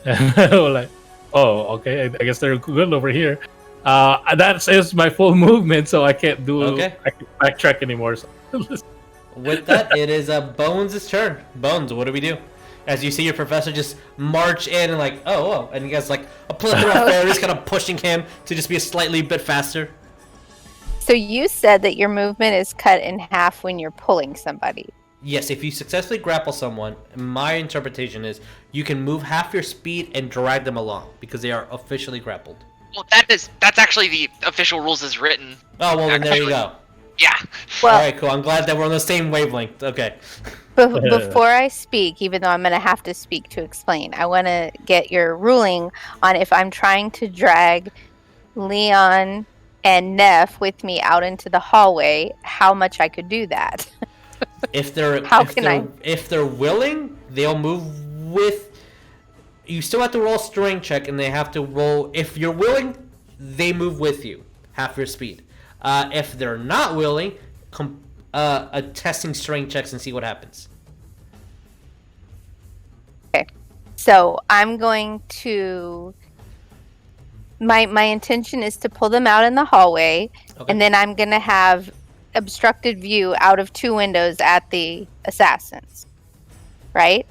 Like, oh, okay. I guess they're good over here. That is my full movement, so I can't do. Okay. I can't backtrack anymore. So. With that, it is Bones' turn. Bones, what do we do? As you see your professor just march in and like, oh, and he gets like a plethora of fairies kind of pushing him to just be a slightly bit faster. So you said that your movement is cut in half when you're pulling somebody. Yes, if you successfully grapple someone, my interpretation is you can move half your speed and drag them along because they are officially grappled. Well, that's actually the official rules as written. Oh, well, then there you go. Yeah. Well, all right, cool. I'm glad that we're on the same wavelength. Okay. Before I speak, even though I'm going to have to speak to explain, I want to get your ruling on if I'm trying to drag Leon and Neff with me out into the hallway, how much I could do that. If they're willing, they'll move with. You still have to roll a strength check, and they have to roll. If you're willing, they move with you, half your speed. If they're not willing, a testing strength checks and see what happens. Okay, so I'm going to. My intention is to pull them out in the hallway, Okay. and then I'm gonna have obstructed view out of 2 windows at the assassins, right?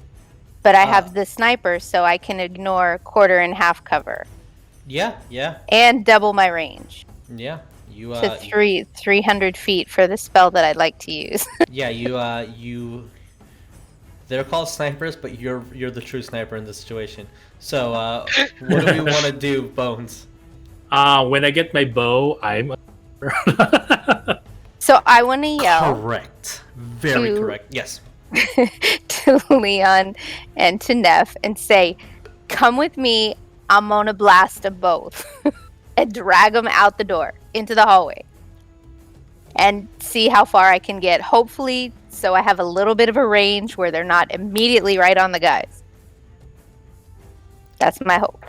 But I have the sniper, so I can ignore quarter and half cover. Yeah. And double my range. Yeah. You to 300 feet for the spell that I'd like to use. Yeah, you. They're called snipers, but you're the true sniper in this situation. So, what do we want to do, Bones? When I get my bow, I'm. So I want to yell. Correct. Very correct. Yes. To Leon and to Neff and say, "Come with me. I'm gonna blast them both," and drag them out the door into the hallway, and see how far I can get. Hopefully, so I have a little bit of a range where they're not immediately right on the guys. That's my hope.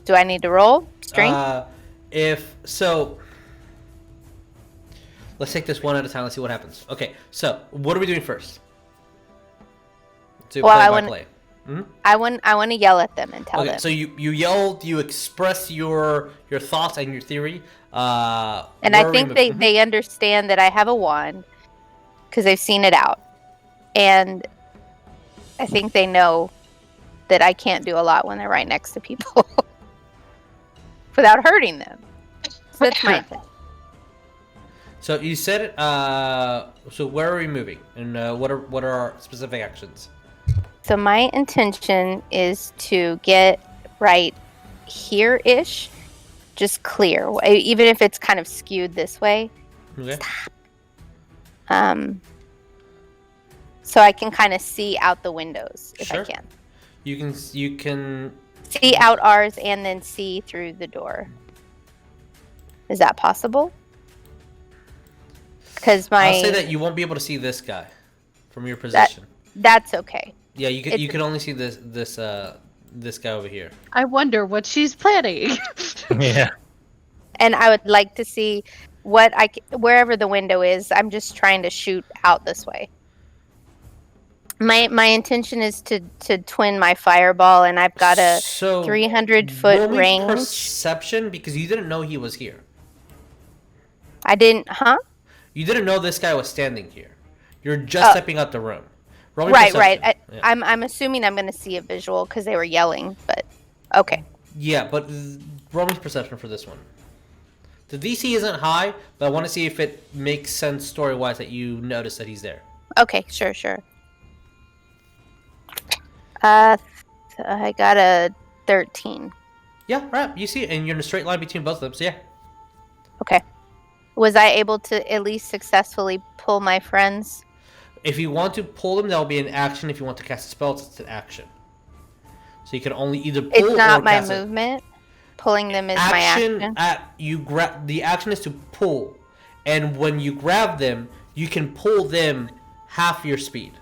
Do I need to roll strength? If so, let's take this one at a time. Let's see what happens. Okay, so what are we doing first? Well, I want to yell at them and tell them. Okay, so you yelled, you express your thoughts and your theory. And I think they understand that I have a wand because they've seen it out, and I think they know that I can't do a lot when they're right next to people without hurting them. So that's my thing. So you said it. So where are we moving, and what are our specific actions? So my intention is to get right here-ish, just clear, even if it's kind of skewed this way. Okay. So I can kind of see out the windows if I can. You can see out ours and then see through the door. Is that possible? Because I'll say that you won't be able to see this guy from your position. That's okay. Yeah, you can only see this guy over here. I wonder what she's planning. Yeah. And I would like to see wherever the window is. I'm just trying to shoot out this way. My intention is to twin my fireball, and I've got a 300-foot range. Perception, because you didn't know he was here. I didn't, huh? You didn't know this guy was standing here. You're just stepping out the room. Right. I'm assuming I'm going to see a visual because they were yelling, but okay. Yeah, but roll me perception for this one. The DC isn't high, but I want to see if it makes sense story-wise that you notice that he's there. Okay, sure. I got a 13. Yeah, right. You see it, and you're in a straight line between both of them, so yeah. Okay. Was I able to at least successfully pull my friends? If you want to pull them, that'll be an action. If you want to cast a spell, it's an action. So you can only either pull or cast. It's not my movement. Pulling them is my action. The action is to pull, and when you grab them, you can pull them half your speed.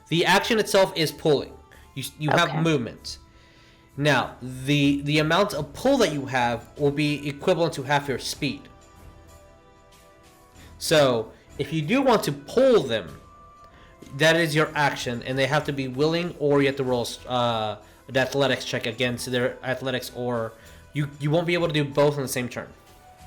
The action itself is pulling. You have movement. Now, the amount of pull that you have will be equivalent to half your speed. So, if you do want to pull them, that is your action, and they have to be willing, or you have to roll an athletics check against their athletics, or you won't be able to do both in the same turn.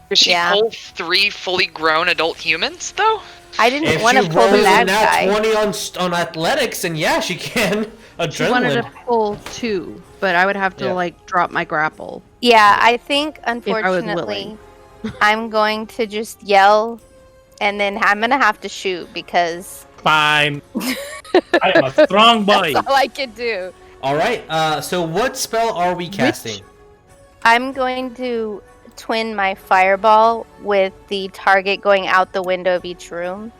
Does she pull 3 fully grown adult humans, though? I didn't want to pull the bad guy. If she rolls 20 on athletics, and yeah, she can. Adrenaline. She wanted to pull 2, but I would have to drop my grapple. Yeah, I think unfortunately I'm going to just yell, and then I'm gonna have to shoot because. Fine. I am a strong boy. That's all I can do. All right. So what spell are we casting? I'm going to twin my fireball with the target going out the window of each room.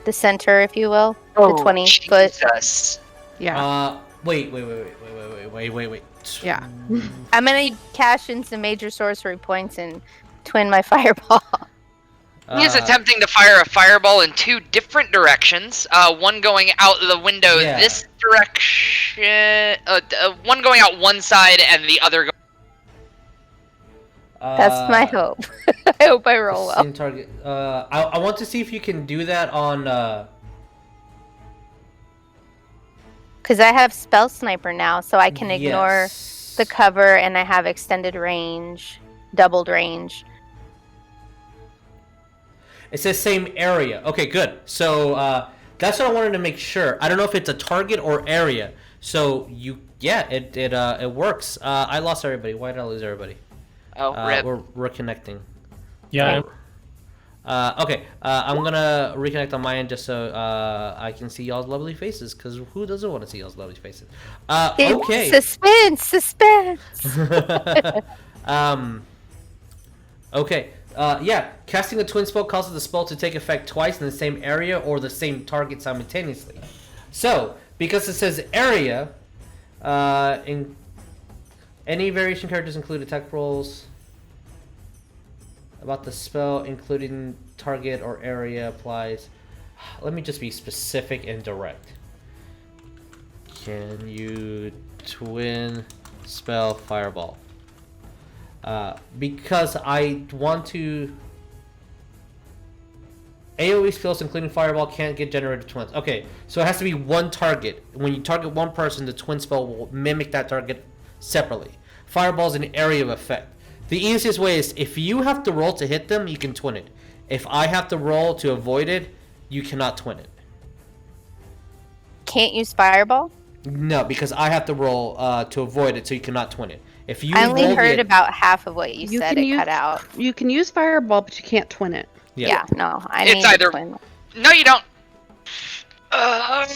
The center, if you will. The 20-foot. Jesus. Yeah. Wait. Yeah. I'm gonna cash in some major sorcery points and twin my fireball. He is attempting to fire a fireball in 2 different directions. One going out the window this direction. One going out one side and the other. That's my hope. I hope I roll well. Same target. I want to see if you can do that on. Because I have spell sniper now, so I can ignore the cover, and I have extended range, doubled range. It says same area. Okay, good. So that's what I wanted to make sure. I don't know if it's a target or area. So it works. I lost everybody. Why did I lose everybody? Oh, rip. We're connecting. Yeah. Okay. I'm gonna reconnect on my end just so I can see y'all's lovely faces. Because who doesn't want to see y'all's lovely faces? Okay. Suspense. Okay. Casting a twin spell causes the spell to take effect twice in the same area or the same target simultaneously. So, because it says area, in any variation characters include attack rolls about the spell, including target or area applies. Let me just be specific and direct. Can you twin spell fireball? Because I want to. AoE spells, including fireball, can't get generated twins. Okay, so it has to be one target. When you target one person, the twin spell will mimic that target separately. Fireball is an area of effect. The easiest way is if you have to roll to hit them, you can twin it. If I have to roll to avoid it, you cannot twin it. Can't use fireball? No, because I have to roll to avoid it, so you cannot twin it. If you I only heard about half of what you said. Cut out. You can use fireball, but you can't twin it. Yeah, no, I need either. to twin. No, you don't. I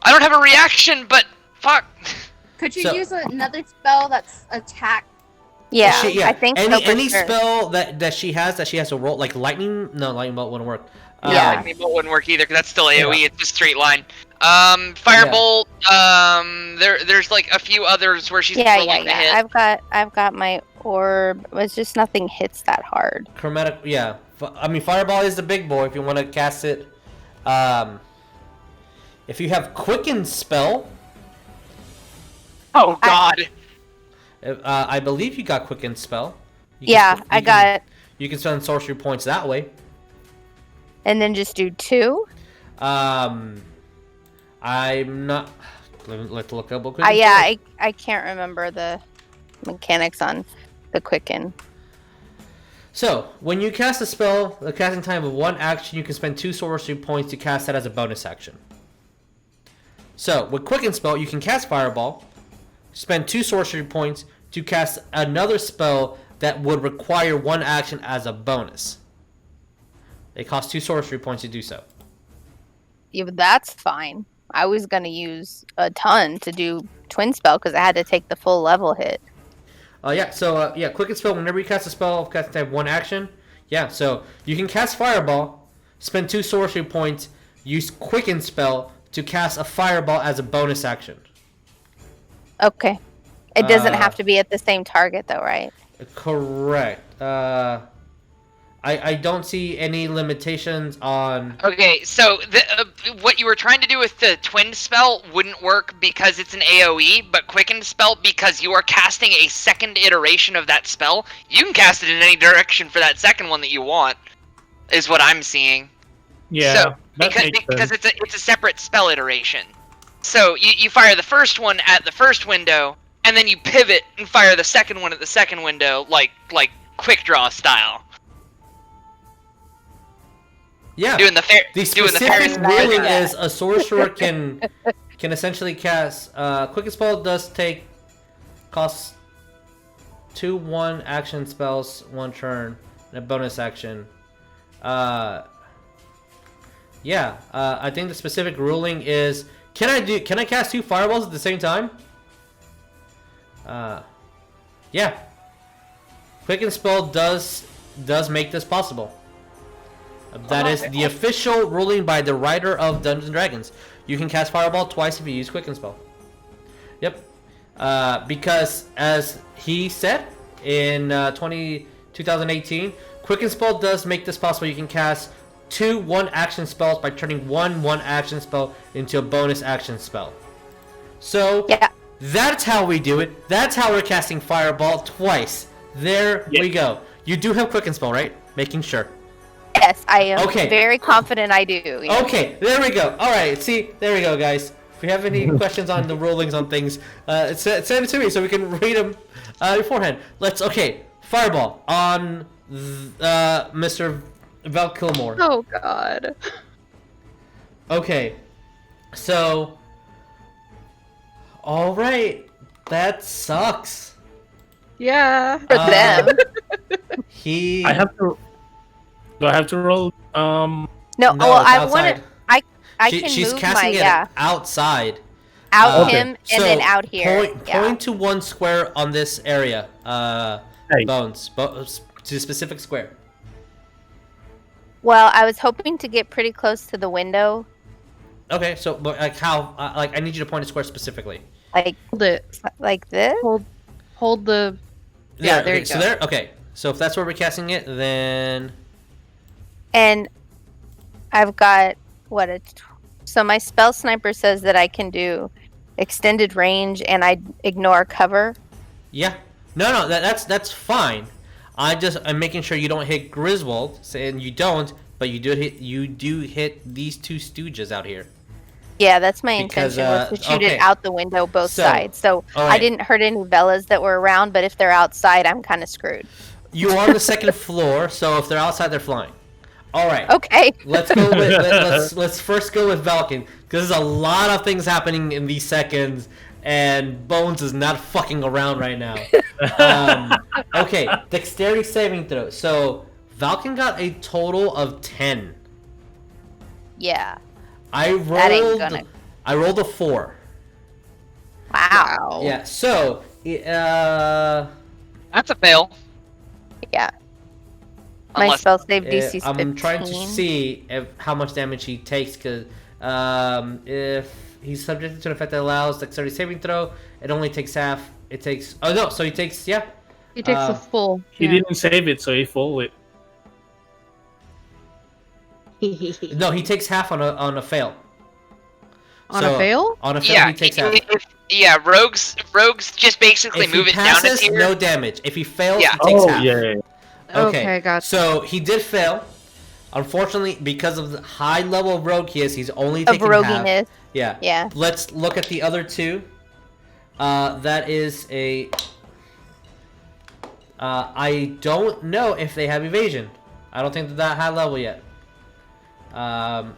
don't have a reaction, but fuck. Could you use another spell that's attack? Yeah, I think any spell that she has to roll, like lightning. No, lightning bolt wouldn't work. Lightning bolt wouldn't work either because that's still AoE. It's just straight line. Firebolt. There's like a few others where she's rolling to hit. I've got my orb. It's just nothing hits that hard. Chromatic. Yeah. I mean, Fireball is the big boy if you want to cast it. If you have Quicken spell. Oh God. I believe you got Quicken spell. I got. You can spend sorcery points that way. And then just do 2. I'm not. Let's look up. I can't remember the mechanics on the Quicken. So, when you cast a spell, the casting time of 1 action, you can spend 2 sorcery points to cast that as a bonus action. So, with Quicken spell, you can cast Fireball, spend 2 sorcery points to cast another spell that would require 1 action as a bonus. It costs 2 sorcery points to do so. Yeah, but that's fine. I was going to use a ton to do Twin Spell because I had to take the full level hit. Quicken spell, whenever you cast a spell, cast type 1 action. Yeah, so you can cast Fireball, spend 2 sorcery points, use Quicken spell to cast a Fireball as a bonus action. Okay. It doesn't have to be at the same target though, right? Correct. I don't see any limitations on... Okay, so what you were trying to do with the Twin spell wouldn't work because it's an AoE, but Quicken spell, because you are casting a second iteration of that spell, you can cast it in any direction for that second one that you want, is what I'm seeing. Yeah, so, because it's a separate spell iteration. So you fire the first one at the first window, and then you pivot and fire the second one at the second window, like quick draw style. Yeah. The specific ruling is a sorcerer can essentially cast Quicken spell does costs 2 1-action spells 1 turn and a bonus action. I think the specific ruling is can I cast 2 fireballs at the same time? Yeah. Quicken spell does make this possible. That is the official ruling by the writer of Dungeons & Dragons. You can cast Fireball twice if you use Quicken spell. Yep. Because as he said in 2018, Quicken spell does make this possible. You can cast 2 1-action spells by turning 1 1-action spell into a bonus action spell. So that's how we do it. That's how we're casting Fireball twice. There we go. You do have Quicken spell, right? Making sure. Yes, I am very confident I do. Yeah. Okay, there we go. All right, see, there we go, guys. If you have any questions on the rulings on things, send it to me so we can read them beforehand. Fireball on Mr. Val Kilmore. Oh, God. Okay, so... All right, that sucks. Yeah. For them. I have to... Do I have to roll? No, well, I want to. She's move casting it outside. Out him and then out here. Point to 1 square on this area. Bones. To a specific square. Well, I was hoping to get pretty close to the window. Okay, so how? I need you to point a square specifically. Like this. Hold the. Yeah, there you go. So there. Okay, so if that's where we're casting it, then. And I've got so my spell sniper says that I can do extended range and I ignore cover. Yeah. No, that's fine. I'm making sure you don't hit Griswold, saying you don't, but you do hit these 2 stooges out here. Yeah, that's my intention was to shoot it out the window both sides. So right. I didn't hurt any Veelas that were around, but if they're outside, I'm kind of screwed. You are on the 2nd floor, so if they're outside, they're flying. All right. Okay. Let's go with let's first go with Valken because there's a lot of things happening in these seconds, and Bones is not fucking around right now. Okay, dexterity saving throw. So Valken got a total of 10. Yeah. I rolled a 4. Wow. Yeah. So that's a fail. Yeah. My spell save DC is 15. I'm trying to see how much damage he takes, because If he's subjected to an effect that allows dexterity saving throw, it only takes half. It takes. Oh no! So he takes. Yeah. He takes a full. He didn't save it, so he full it. No, he takes half on a fail. On a fail? On a fail, he takes half. Rogues just basically If move he it down a passes, tier. no damage. If he fails, Yeah. he takes half. Yeah. Okay, gotcha. So he did fail. Unfortunately, because of the high level of rogue he is, he's only taking half. roguiness. Yeah. Yeah. Let's look at the other two. That is a. I don't know if they have evasion. I don't think they're that high level yet.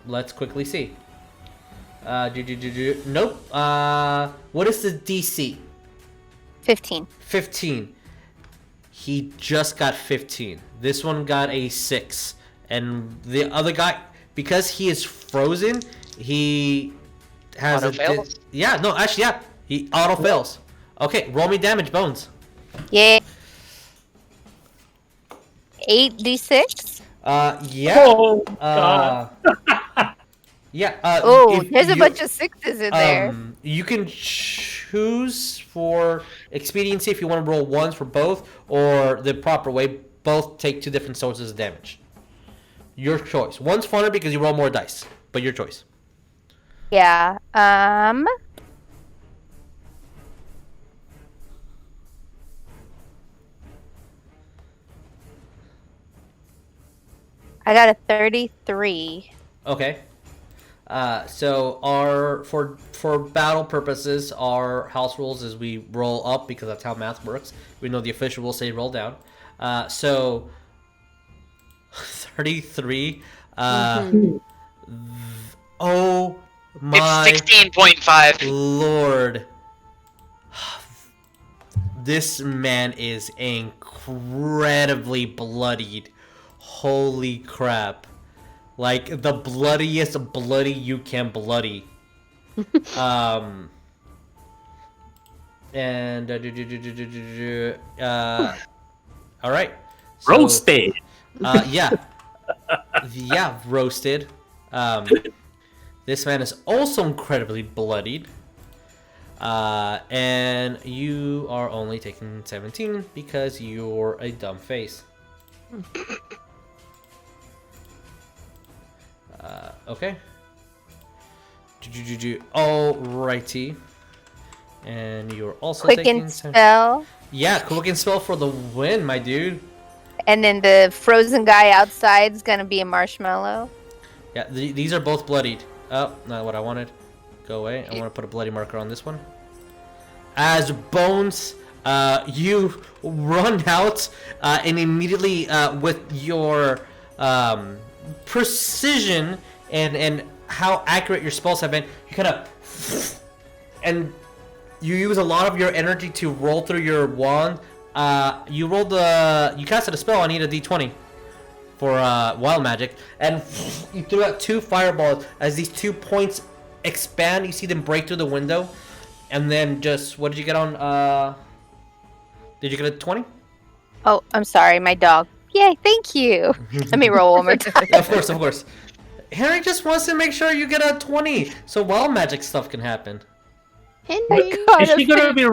Let's quickly see. Nope. What is the DC? 15. 15. He just got 15. This one got a 6. And the other guy, because he is frozen, he has Auto fails? yeah, no, actually, yeah. He auto fails. Okay, roll me damage, Bones. Yeah. 8d6. Yeah. Oh, God. Yeah. There's a bunch of 6s in there. You can choose for expediency if you want to roll ones for both, or the proper way. Both take 2 different sources of damage. Your choice. One's funner because you roll more dice, but your choice. Yeah. I got a 33. Okay. So our for battle purposes, our house rules is we roll up because that's how math works. We know the official will say roll down. So 33. Oh my! It's 16.5. Lord. This man is incredibly bloodied. Holy crap. Like, the bloodiest bloody you can bloody. And... alright. So, Roasted. Yeah. Yeah, roasted. This man is also incredibly bloodied. And you are only taking 17 because you're a dumb face. Okay. Alrighty. And you're also Quicken taking spell. Yeah, quicken spell for the win, my dude. And then the frozen guy outside is gonna be a marshmallow. Yeah, these are both bloodied. Oh, not what I wanted. Go away. I want to put a bloody marker on this one. As Bones, you run out and immediately with your precision and how accurate your spells have been, you kind of and you use a lot of your energy to roll through your wand. You casted a spell. I need a d20 for wild magic, and you threw out 2 fireballs. As these 2 points expand, you see them break through the window, and then just what did you get on? Did you get a 20? Oh, I'm sorry, my dog. Yay, thank you. Let me roll one more time. Of course. Henry just wants to make sure you get a 20, so wild magic stuff can happen. Henry. Is she gonna be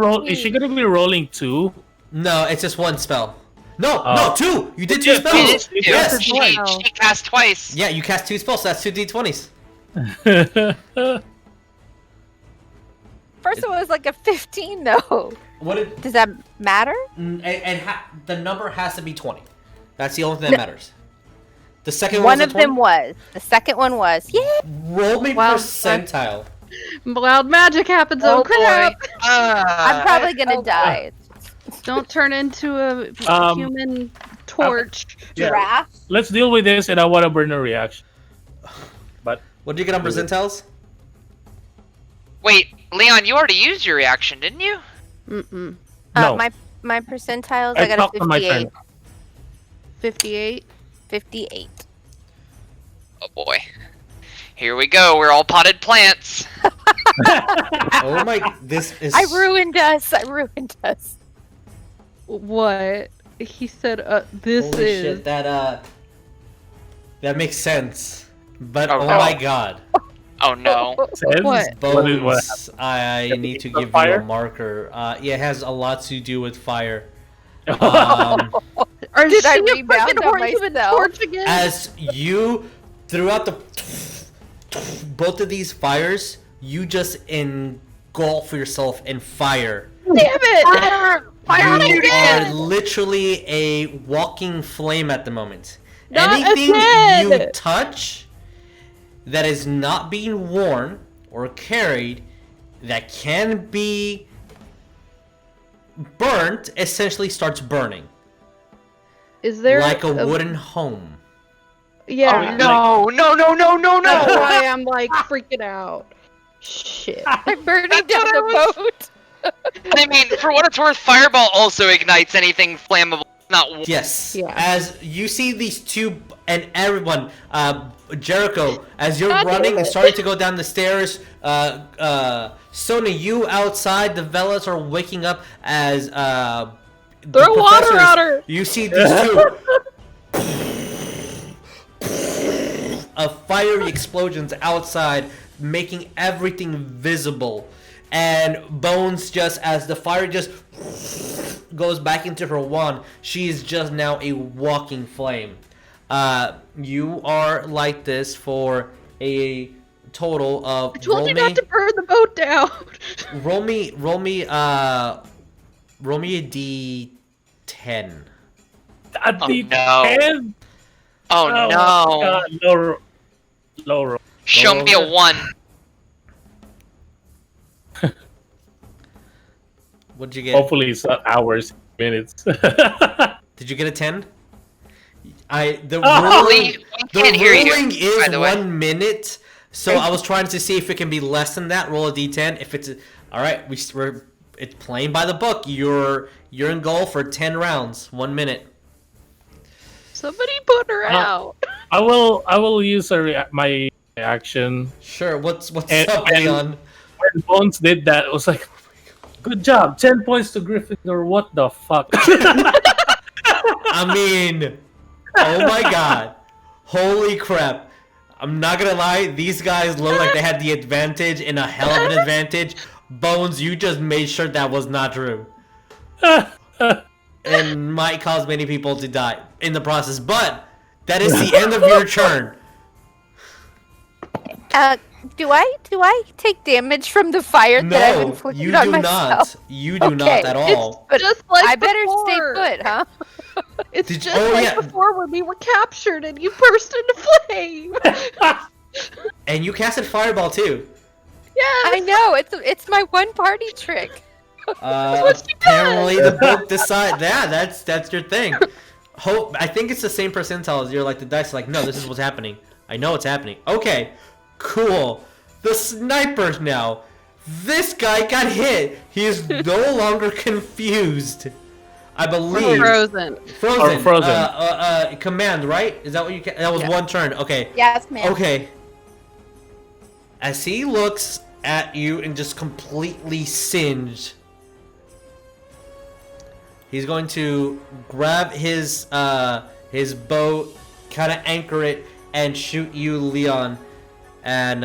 rolling 2? No, it's just 1 spell. No, 2. You did 2 spells. Yes, she cast twice. Yeah, you cast 2 spells, so that's 2 d20s. First one was like a 15, though. Does that matter? The number has to be 20. That's the only thing that matters. The second one of them was. The second one was. Yeah. Roll me percentile. Wild magic happens. Oh crap! I'm probably gonna die. Don't turn into a human torch. Giraffe. Let's deal with this, and I want to burn a reaction. But what did you get on percentiles? Wait, Leon, you already used your reaction, didn't you? Mm-mm. No. My percentiles, I got a 58. 58? 58. Oh boy. Here we go. We're all potted plants. Oh my! This is. I ruined us. What? He said, this Holy is... shit, that makes sense. But oh no. my god. Oh no. What? Bones, I need to give you a Fire? marker. Yeah, it has a lot to do with fire. Did I rebound on myself? torch again? As you, throughout both of these fires, you just engulf yourself in fire. Damn it! Fire You again! are literally a walking flame at the moment. Not Anything again! you touch that is not being worn or carried that can be burnt essentially starts burning. Is there Like a wooden home. Yeah. Oh no. That's why I'm like freaking out. Shit. I'm burning down the boat. I mean, for what it's worth, Fireball also ignites anything flammable. Not Yes. Yeah. As you see these two, and everyone, Jericho, as you're God running damn and it. starting to go down the stairs, Sonya, you outside, the Velas are waking up as the Throw water professors- at her! You see these two of fiery explosions outside, making everything visible. And Bones, just as the fire just goes back into her wand, she is just now a walking flame. You are like this for a total of. I told you not to burn the boat down. Roll me a d10. At Oh, the no. 10? Oh no. God, low roll. Show me a 1. What'd you get? Hopefully it's not hours, minutes. Did you get a 10? The Oh, ruling, we can't hear you, ruling is by the way. 1 minute, so I was trying to see if it can be less than that. Roll a d10. If it's all right, we're it's playing by the book. You're in goal for 10 rounds, 1 minute. Somebody put her out. I will use my action. Sure. What's And- up, and- Leon? When Bones did that, it was like, good job, 10 points to Gryffindor. What the fuck? I mean, oh my god, holy crap! I'm not gonna lie, these guys look like they had the advantage and a hell of an advantage. Bones, you just made sure that was not true. And might cause many people to die in the process, but that is the end of your turn. Do I take damage from the fire that I've No, inflicted you on do myself? not. You do not at all. But Just like I better before. stay put, huh? It's Did- just oh, like yeah. before when we were captured and you burst into flame. And you casted Fireball too. Yes. I know it's my one party trick. what she Apparently the book decide. Yeah, that's your thing. I think it's the same percentile as you're like the dice. Like, no, this is what's happening. I know what's happening. Okay, cool. The snipers now. This guy got hit. He is no longer confused. I believe. Frozen. Frozen. Or frozen. Command, right? Is that what you? That was Yeah. one turn. Okay. Yeah, it's command. Okay. As he looks at you and just completely singed, he's going to grab his bow, kind of anchor it, and shoot you, Leon, and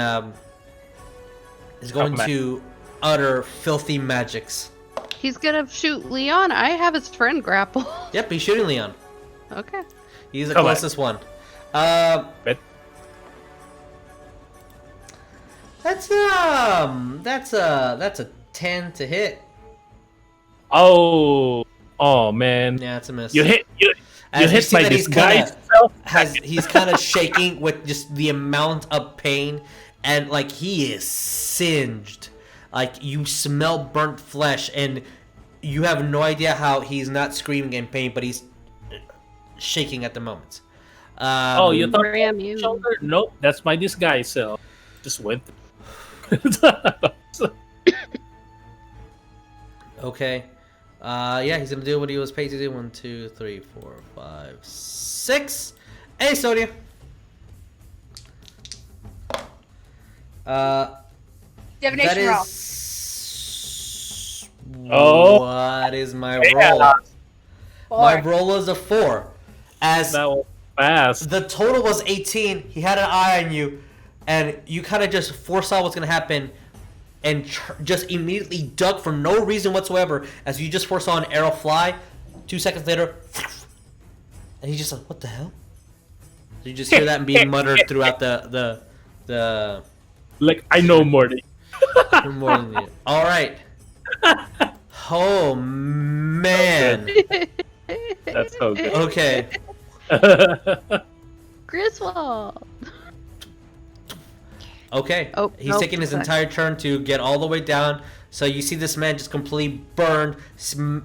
is going man. to utter filthy magics. He's gonna shoot Leon. I have his friend grapple. Yep, he's shooting Leon. Okay. He's the Come on. closest one. Bet. That's a 10 to hit. Oh man. Yeah, it's a miss. You hit As you hit see my that he's disguise self. he's kind of shaking with just the amount of pain, and like he is singed. Like you smell burnt flesh, and you have no idea how he's not screaming in pain, but he's shaking at the moment. Oh, you thought Ram you. shoulder? Nope, that's my disguise self. Just went. Okay. Yeah, he's gonna do what he was paid to do. 1, 2, 3, 4, 5, 6. Hey, Sonya. Divination That roll. is. Oh. What is my Yeah. roll? My 4. roll is a 4. As That was fast. the total was 18, he had an eye on you. and you kind of just foresaw what's gonna happen, and just immediately duck for no reason whatsoever as you just foresaw an arrow fly. 2 seconds later, and he's just like, "What the hell?" So you just hear that being muttered throughout the. Like, I know more than you. More than you. All right. Oh man. That's so good. Okay. Griswold. Okay. Oh, he's taking his entire turn to get all the way down. So you see this man just completely burned.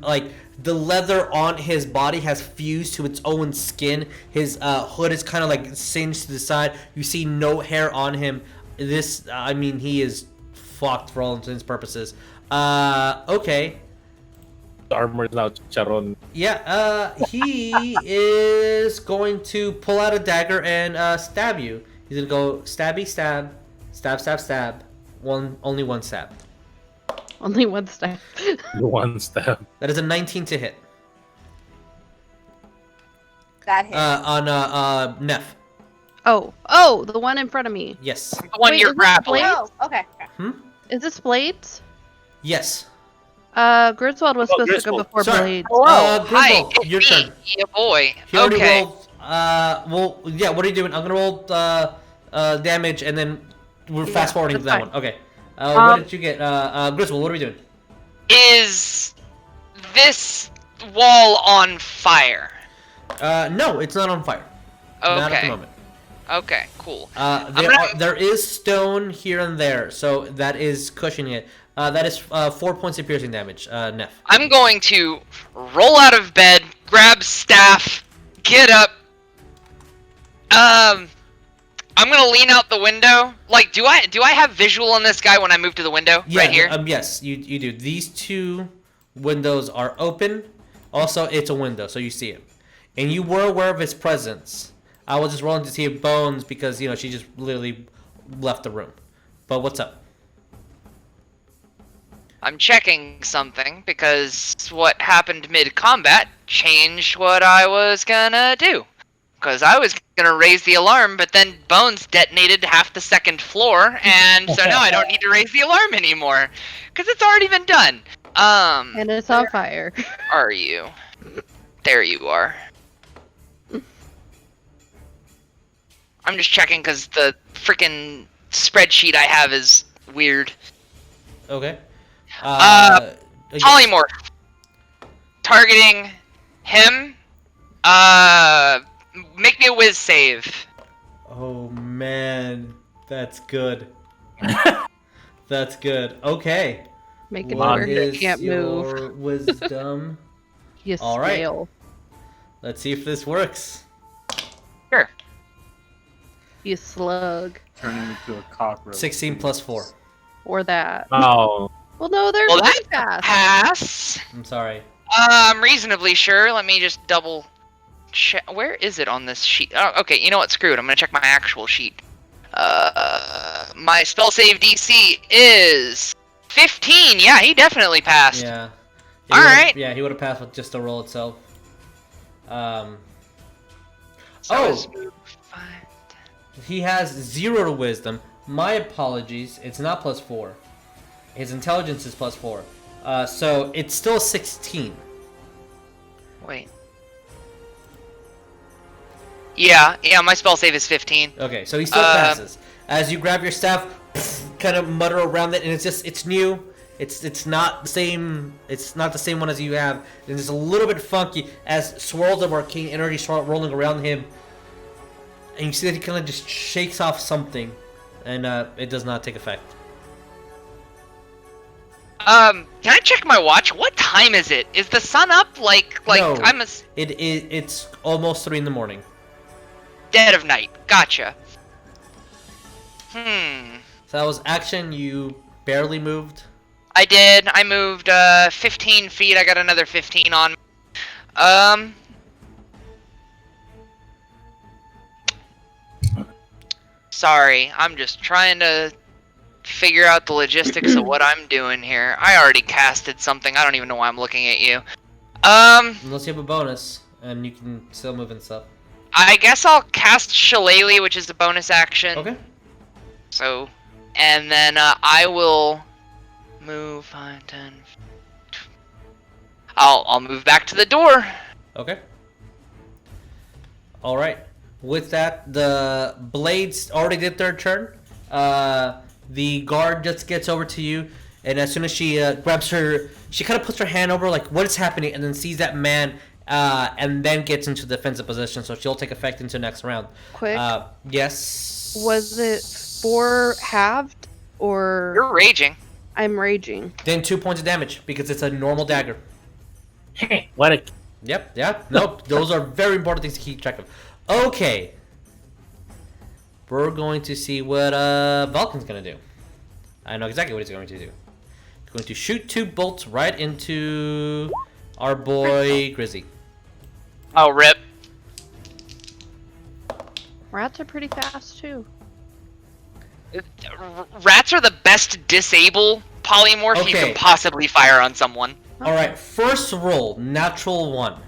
Like the leather on his body has fused to its own skin. His hood is kind of like singed to the side. You see no hair on him. This, I mean, he is fucked for all intents and purposes. Okay. The armor is now Charon. Yeah, he is going to pull out a dagger and stab you. He's gonna go stabby stab, stab stab stab. Only one stab. Only one stab. One stab. That is a 19 to hit. That hit. On Neff. Oh, the one in front of me. Yes. The one Wait, you're is this grappling. blade? Oh, okay. Is this blades? Yes. Griswold was supposed to go Griswold. before Sorry. blades. Hi, Griswold, it's your me, turn. yeah, boy. He already Okay. rolled. Well, yeah. What are you doing? I'm gonna roll damage, and then we're fast forwarding to that that's one. Okay. What did you get? Griswold, what are we doing? Is this wall on fire? No, it's not on fire. Not at the Okay. moment. Okay, cool. There is stone here and there, so that is cushioning it. That is 4 points of piercing damage, Neff. I'm going to roll out of bed, grab staff, get up. I'm gonna lean out the window. Like, do I have visual on this guy when I move to the window? Yeah, right here? Yes, you do. These two windows are open. Also, it's a window, so you see him. And you were aware of his presence. I was just rolling to see Bones because, you know, she just literally left the room. But what's up? I'm checking something because what happened mid-combat changed what I was gonna do. Because I was gonna raise the alarm, but then Bones detonated half the second floor, and so now I don't need to raise the alarm anymore. Because it's already been done. And it's on fire. Are you? There you are. I'm just checking because the freaking spreadsheet I have is weird. Okay. Polymorph. Targeting him. Make me a whiz save. Oh, man. That's good. That's good. Okay. Make it What where he is can't move. your wisdom? You All right. snail. Let's see if this works. Sure. You slug. Turning into a cockroach. 16 plus 4. Or that. Oh. Well, no, they're Well, really that fast. pass. I'm sorry. I'm reasonably sure. Let me just double check. Where is it on this sheet? Oh, okay. You know what? Screw it. I'm gonna check my actual sheet. My spell save DC is 15. Yeah, he definitely passed. Yeah. All right. Yeah, he would have passed with just the roll itself. So Oh. his move 5, 10. He has 0 to wisdom. My apologies. It's not plus 4. His intelligence is plus 4. So it's still 16. Wait. Yeah, my spell save is 15. Okay, so he still passes. As you grab your staff, kind of mutter around it, and it's new. It's not the same. It's not the same one as you have. And it's a little bit funky as swirls of arcane energy start rolling around him. And you see that he kind of just shakes off something, and it does not take effect. Can I check my watch? What time is it? Is the sun up? Like No. I'm a It's almost 3 in the morning. dead of night. Gotcha. So that was action. You barely moved. I did. I moved 15 feet. I got another 15 on. Sorry. I'm just trying to figure out the logistics of what I'm doing here. I already casted something. I don't even know why I'm looking at you. Unless you have a bonus, and you can still move and stuff. I guess I'll cast Shillelagh, which is a bonus action. Okay. So, and then I will move 5, 10. I'll move back to the door. Okay. All right. With that, the blades already did their turn. The guard just gets over to you, and as soon as she grabs her, she kind of puts her hand over, like, what is happening, and then sees that man, and then gets into defensive position, so she'll take effect into next round. Quick. Yes. Was it 4 halved or? You're raging. I'm raging. Then 2 points of damage because it's a normal dagger. What a... Yep. Yeah. Nope. Those are very important things to keep track of. Okay. We're going to see what Vulcan's gonna do. I know exactly what he's going to do. He's going to shoot 2 bolts right into our boy Grizzy. Oh, rip. Rats are pretty fast too. Rats are the best disable polymorph you Okay. can possibly fire on someone. All right. First roll, natural 1.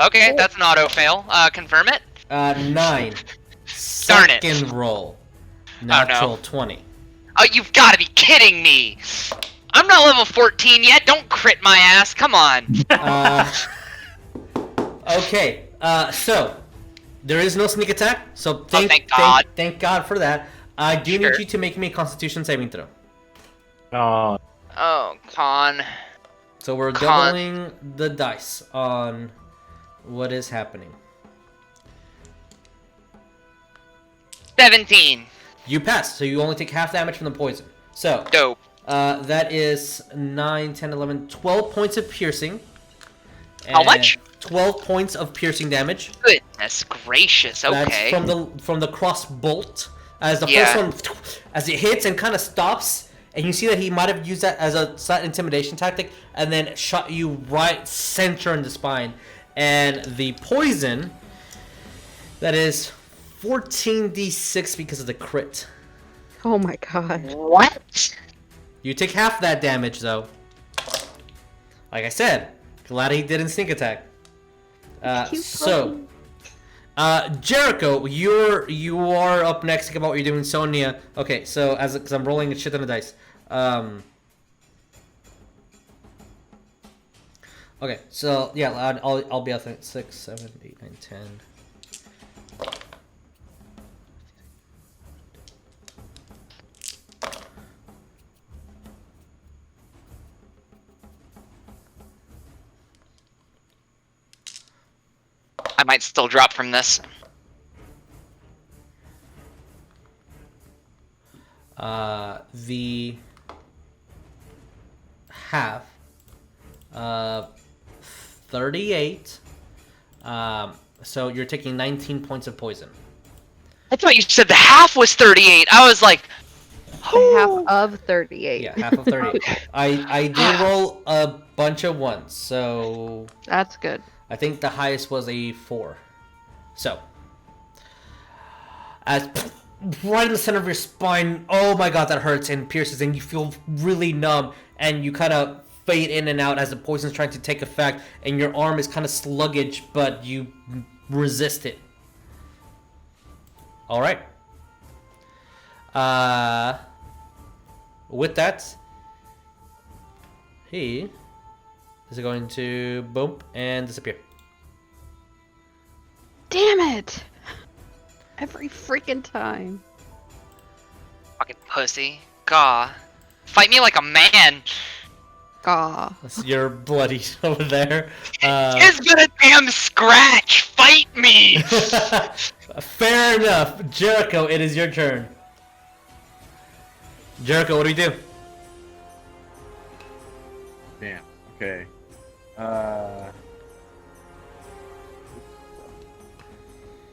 Okay, that's an auto fail. Confirm it. 9. Darn it. Second roll, no. natural 20. Oh, you've got to be kidding me! I'm not level 14 yet. Don't crit my ass. Come on. Okay. So there is no sneak attack. So thank God. Thank God for that. I do Sure. need you to make me a Constitution saving throw. Oh, Oh, con. So we're Con. doubling the dice on what is happening. 17. You pass, so you only take half damage from the poison. So Dope. that is 9, 10, 11, 12 points of piercing. How And much? 12 points of piercing damage. Goodness gracious. Okay. That's from the cross bolt. As the Yeah. first one, as it hits and kind of stops, and you see that he might have used that as a slight intimidation tactic, and then shot you right center in the spine. And the poison, that is 14d6 because of the crit. Oh my god. What? You take half that damage though. Like I said, glad he didn't sneak attack. Jericho, you are up next. Think about what you're doing, Sonya. Okay, so because I'm rolling a shit ton of dice. Okay, so yeah, I'll be out there. 6, 7, 8, 9, 10. I might still drop from this. The half, 38. So you're taking 19 points of poison. I thought you said the half was 38. I was like, Half of 38. Yeah, half of 38. I did roll a bunch of ones, so That's good. I think the highest was a 4. So, as right in the center of your spine, oh my god, that hurts and pierces, and you feel really numb, and you kind of fade in and out as the poison's trying to take effect, and your arm is kind of sluggish, but you resist it. All right. With that, he is going to boom and disappear. Damn it! Every freaking time. fucking pussy. Gah. Fight me like a man. Gah. You're bloody over there. It's been a damn scratch. Fight me. Fair enough. Jericho, it is your turn. Jericho, what do we do? Damn. Okay.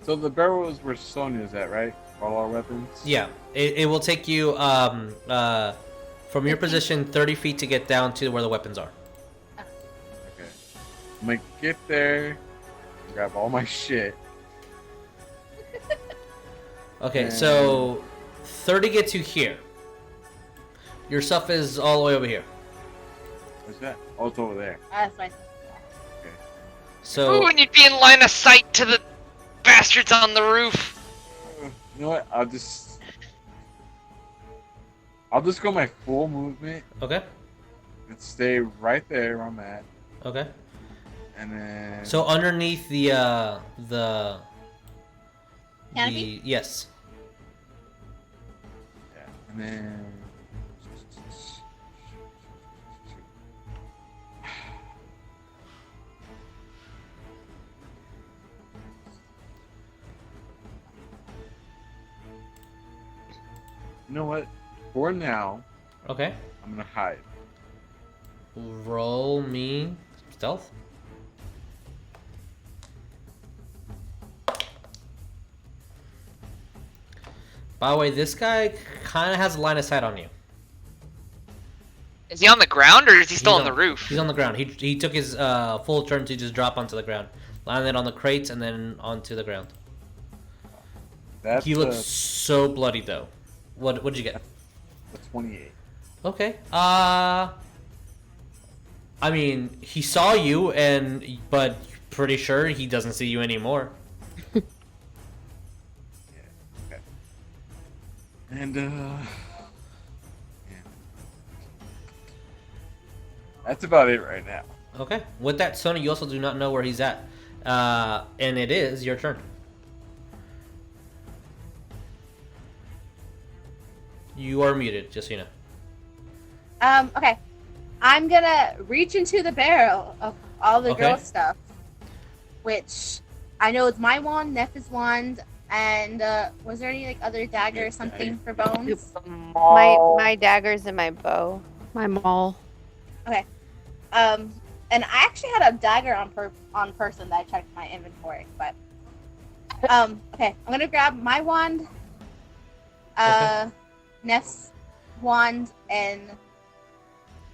So the barrels were Sonya's at, right? All our weapons? Yeah, it will take you from your position 30 feet to get down to where the weapons are. Okay. I'm gonna get there, grab all my shit. Okay, And- so 30 gets you here. Your stuff is all the way over here. What's that? Oh, it's over there. That's my. So Ooh, and you'd be in line of sight to the bastards on the roof. You know what? I'll just I'll just go my full movement Okay. and stay right there where I'm at. Okay. And then. So underneath the Canopy? yes. Yeah. And then. You know what? For now, Okay. I'm gonna hide. Roll me stealth. By the way, this guy kind of has a line of sight on you. Is he on the ground or is he still He's on the roof? He's on the ground. He took his full turn to just drop onto the ground, landed on the crates and then onto the ground. That's He looks so bloody though. What did you get? a 28. Okay. I mean, he saw you, but pretty sure he doesn't see you anymore. Yeah. Okay. And yeah. That's about it right now. Okay. With that, Sonya, you also do not know where he's at, and it is your turn. You are muted, just so you know. Okay. I'm gonna reach into the barrel of all the Okay. girl stuff, which I know is my wand, Neph's wand, and was there any like other dagger or something for Bones? My daggers and my bow. My maul. Okay. And I actually had a dagger on person that I checked my inventory, but okay. I'm gonna grab my wand, Neph's wand, and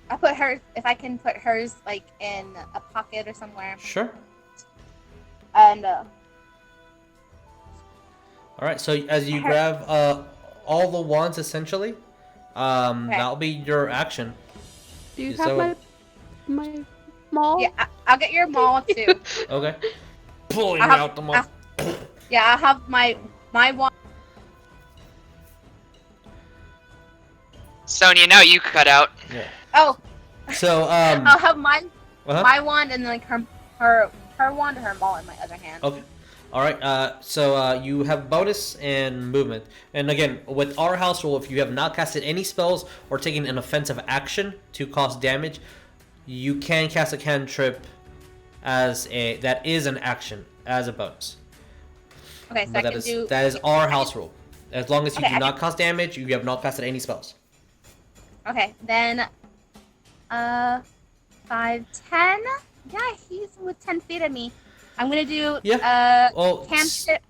I put hers, if I can put hers like in a pocket or somewhere. Sure. And All right. So as you grab all the wands, essentially, that'll be your action. Do you So- have my maul? yeah, I'll get your maul too. Okay. Pulling I have- out the maul. Yeah, I'll have my wand. Sonya, now you cut out. Yeah. Oh, So I'll have my uh-huh. wand and like her wand or her maul in my other hand. Okay. All right. So you have bonus and movement, and again, with our house rule, if you have not casted any spells or taken an offensive action to cause damage, you can cast a cantrip that is an action as a bonus. Okay, so But I can do. that is our house rule. As long as you Okay, do I not cause damage, you have not casted any spells. Okay, then 5, 10. Yeah, he's with 10 feet of me. I'm gonna do cantrip.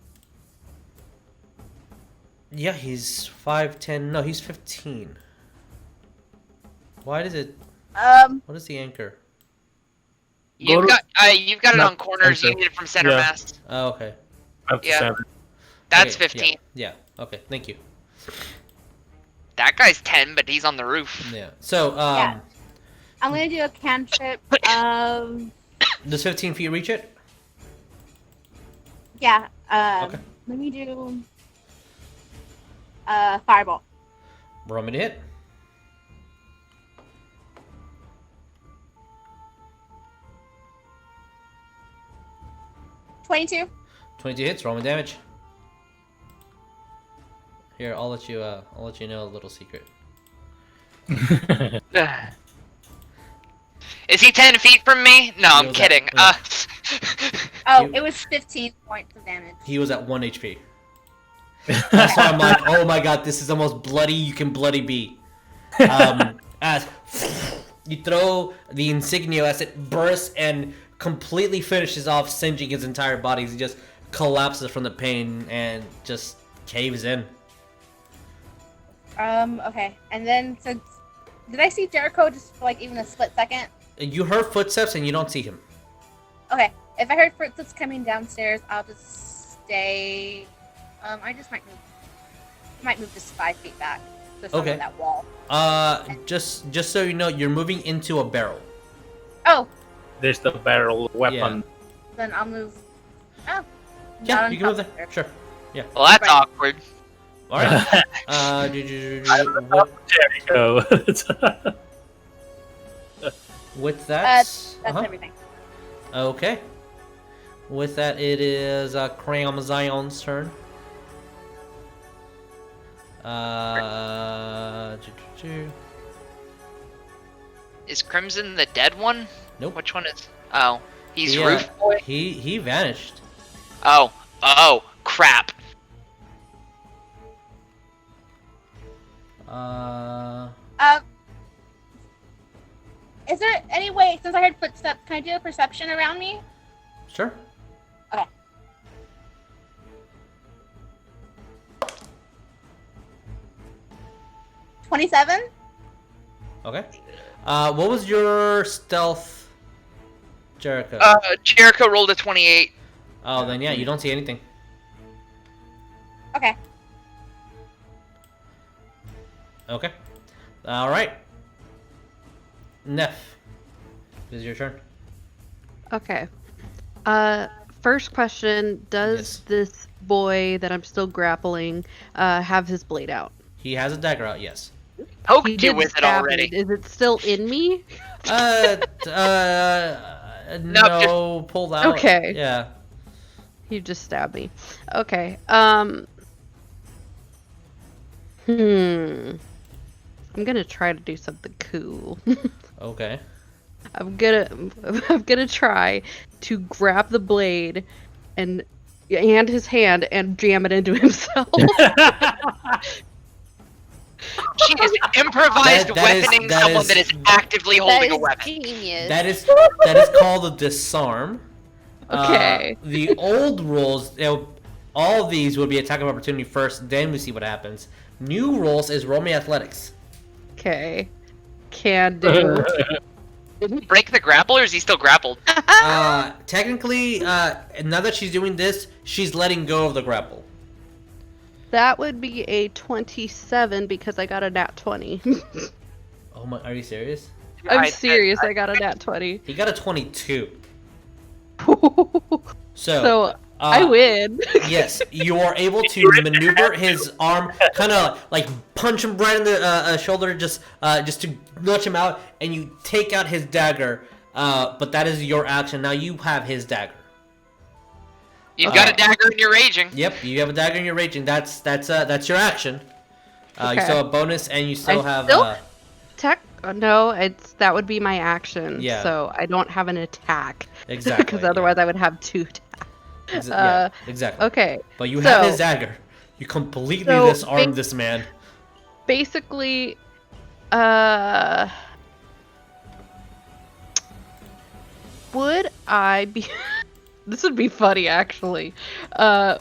Yeah, he's 5'10". No, he's 15. Why does it? What is the anchor? You've got it Not on corners. You center. need it from center Yeah. mast. Oh, okay. Yeah. That's Okay, 15. Yeah. Okay. Thank you. That guy's 10, but he's on the roof. Yeah. So Yeah. I'm gonna do a cantrip of. does 15 feet reach it? Yeah. Okay. Let me do. Fireball. Roll me to hit. $22. 22 hits. Roll me damage. Here, I'll let you know a little secret. Is he 10 feet from me? No, I'm was at- kidding. Oh, You- it was 15 points of damage. He was at 1 HP. That's why I'm like, oh my god, this is the most bloody you can bloody be. As you throw the insignia as it bursts and completely finishes off singeing his entire body. He just collapses from the pain and just caves in. Okay. And then, so, did I see Jericho just for, like, even a split second? You heard footsteps and you don't see him. Okay. If I heard footsteps coming downstairs, I'll just stay. I just might move just 5 feet back. Just Okay. on that wall. Just so you know, you're moving into a barrel. Oh, There's the barrel weapon. then I'll move. Oh. Yeah, not on you can move top there. of Sure. well, that's Right. awkward. All right. What, Jericho. with that, That's everything. Okay. With that, it is Cramzion's turn. Is Crimson the dead one? Nope. Which one is? Oh, he's He, Roof Boy. He vanished. Oh, crap. Is there any way, since I heard footsteps, can I do a perception around me? Sure. Okay. $27? Okay. What was your stealth, Jericho? Jericho rolled a 28. Oh, then yeah, you don't see anything. Okay. Okay. All right. Neff, it is your turn. Okay. First question: does Yes. this boy that I'm still grappling have his blade out? He has a dagger out. Yes. Poked He you did with it stab already. me. Is it still in me? No, pulled out. Okay. Yeah. He just stabbed me. Okay. I'm gonna try to do something cool. Okay. I'm gonna try to grab the blade and his hand and jam it into himself. She is improvised weaponing someone that is actively holding a weapon. Genius. That is called a disarm. Okay. The old rules, all of these would be attack of opportunity first, then we see what happens. New rules is roll me athletics. Okay. Can do. Did he break the grapple, or is he still grappled? Technically, now that she's doing this, she's letting go of the grapple. That would be a 27 because I got a nat 20. Oh my, are you serious? I'm serious, I got a nat 20. He got a 22. So I win. Yes, you are able to maneuver his arm, kind of like punch him right in the shoulder, just to nudge him out, and you take out his dagger. But that is your action. Now you have his dagger. You've got a dagger and you're raging. Yep, you have a dagger and you're raging. That's your action. You Okay. still have bonus, and you still have. No, that would be my action. Yeah. So I don't have an attack. Exactly. Because otherwise I would have 2 attacks. Yeah, exactly. Okay. But you have his dagger. You completely disarmed this man. Basically, would I be? This would be funny, actually. Can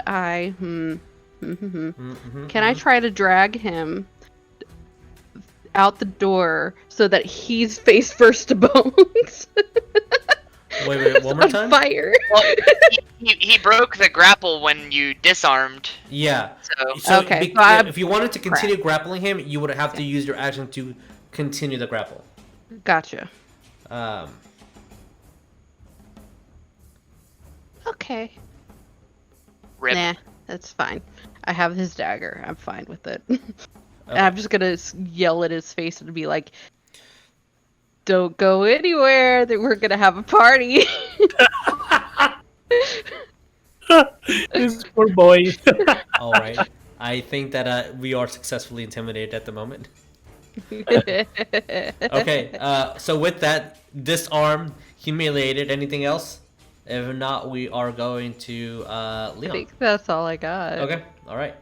I? Can I try to drag him out the door so that he's face first to Bones? Wait, one more time? Fire. Well, he broke the grapple when you disarmed. Yeah. So Okay, if you wanted to continue grappling him, you would have to use your action to continue the grapple. Gotcha. Okay. Rip. Nah, that's fine. I have his dagger. I'm fine with it. And I'm just gonna yell at his face and be like, "Don't go anywhere. That we're gonna have a party." This poor boy. All right. I think that we are successfully intimidated at the moment. Okay. So with that, disarmed, humiliated. Anything else? If not, we are going to Leon. I think that's all I got. Okay. All right.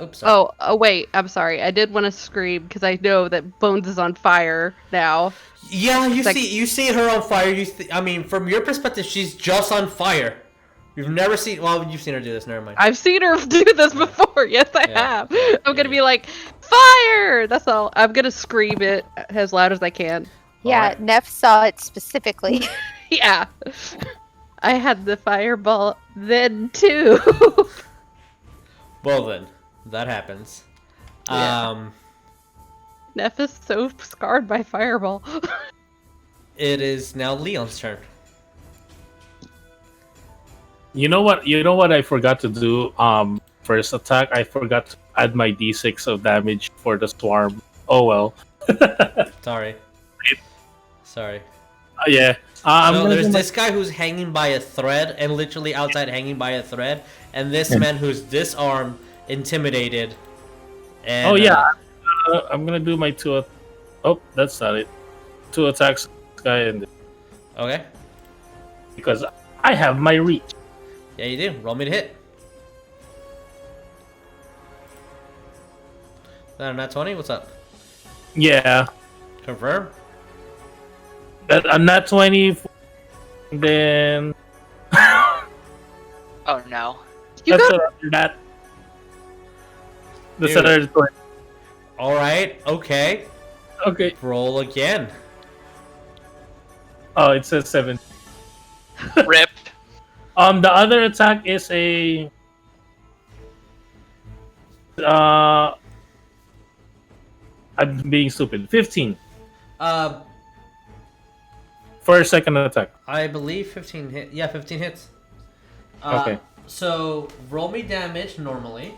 Oops. Sorry. Oh, wait. I'm sorry. I did want to scream because I know that Bones is on fire now. Yeah, you see her on fire. I mean, from your perspective, she's just on fire. You've never seen. Well, you've seen her do this. Never mind. I've seen her do this before. Yes, I have. I'm gonna be like, fire! That's all. I'm gonna scream it as loud as I can. Yeah, Alright. Neff saw it specifically. Yeah. I had the fireball then too. Well then, that happens. Yeah. Neff is so scarred by fireball. It is now Leon's turn. You know what I forgot to do? first attack. I forgot to add my d6 of damage for the swarm. Oh well. Sorry. Sorry. Yeah. So there's this guy who's hanging by a thread, and literally outside hanging by a thread, and this man who's disarmed, intimidated. And, oh yeah. I'm gonna do my two. Oh, that's not it. 2 attacks, this guy, and Okay. because I have my reach. Yeah, you do. Roll me to hit. Not 20. What's up? Yeah. Confirm. I'm not 20. Then. Oh no. You That's got after that. The Dude. center is going. All right. Okay. Okay. Roll again. Oh, it says 7. Rip. The other attack is a. I'm being stupid. 15 for a second attack. I believe 15 hit. Yeah, 15 hits. Okay. So roll me damage normally.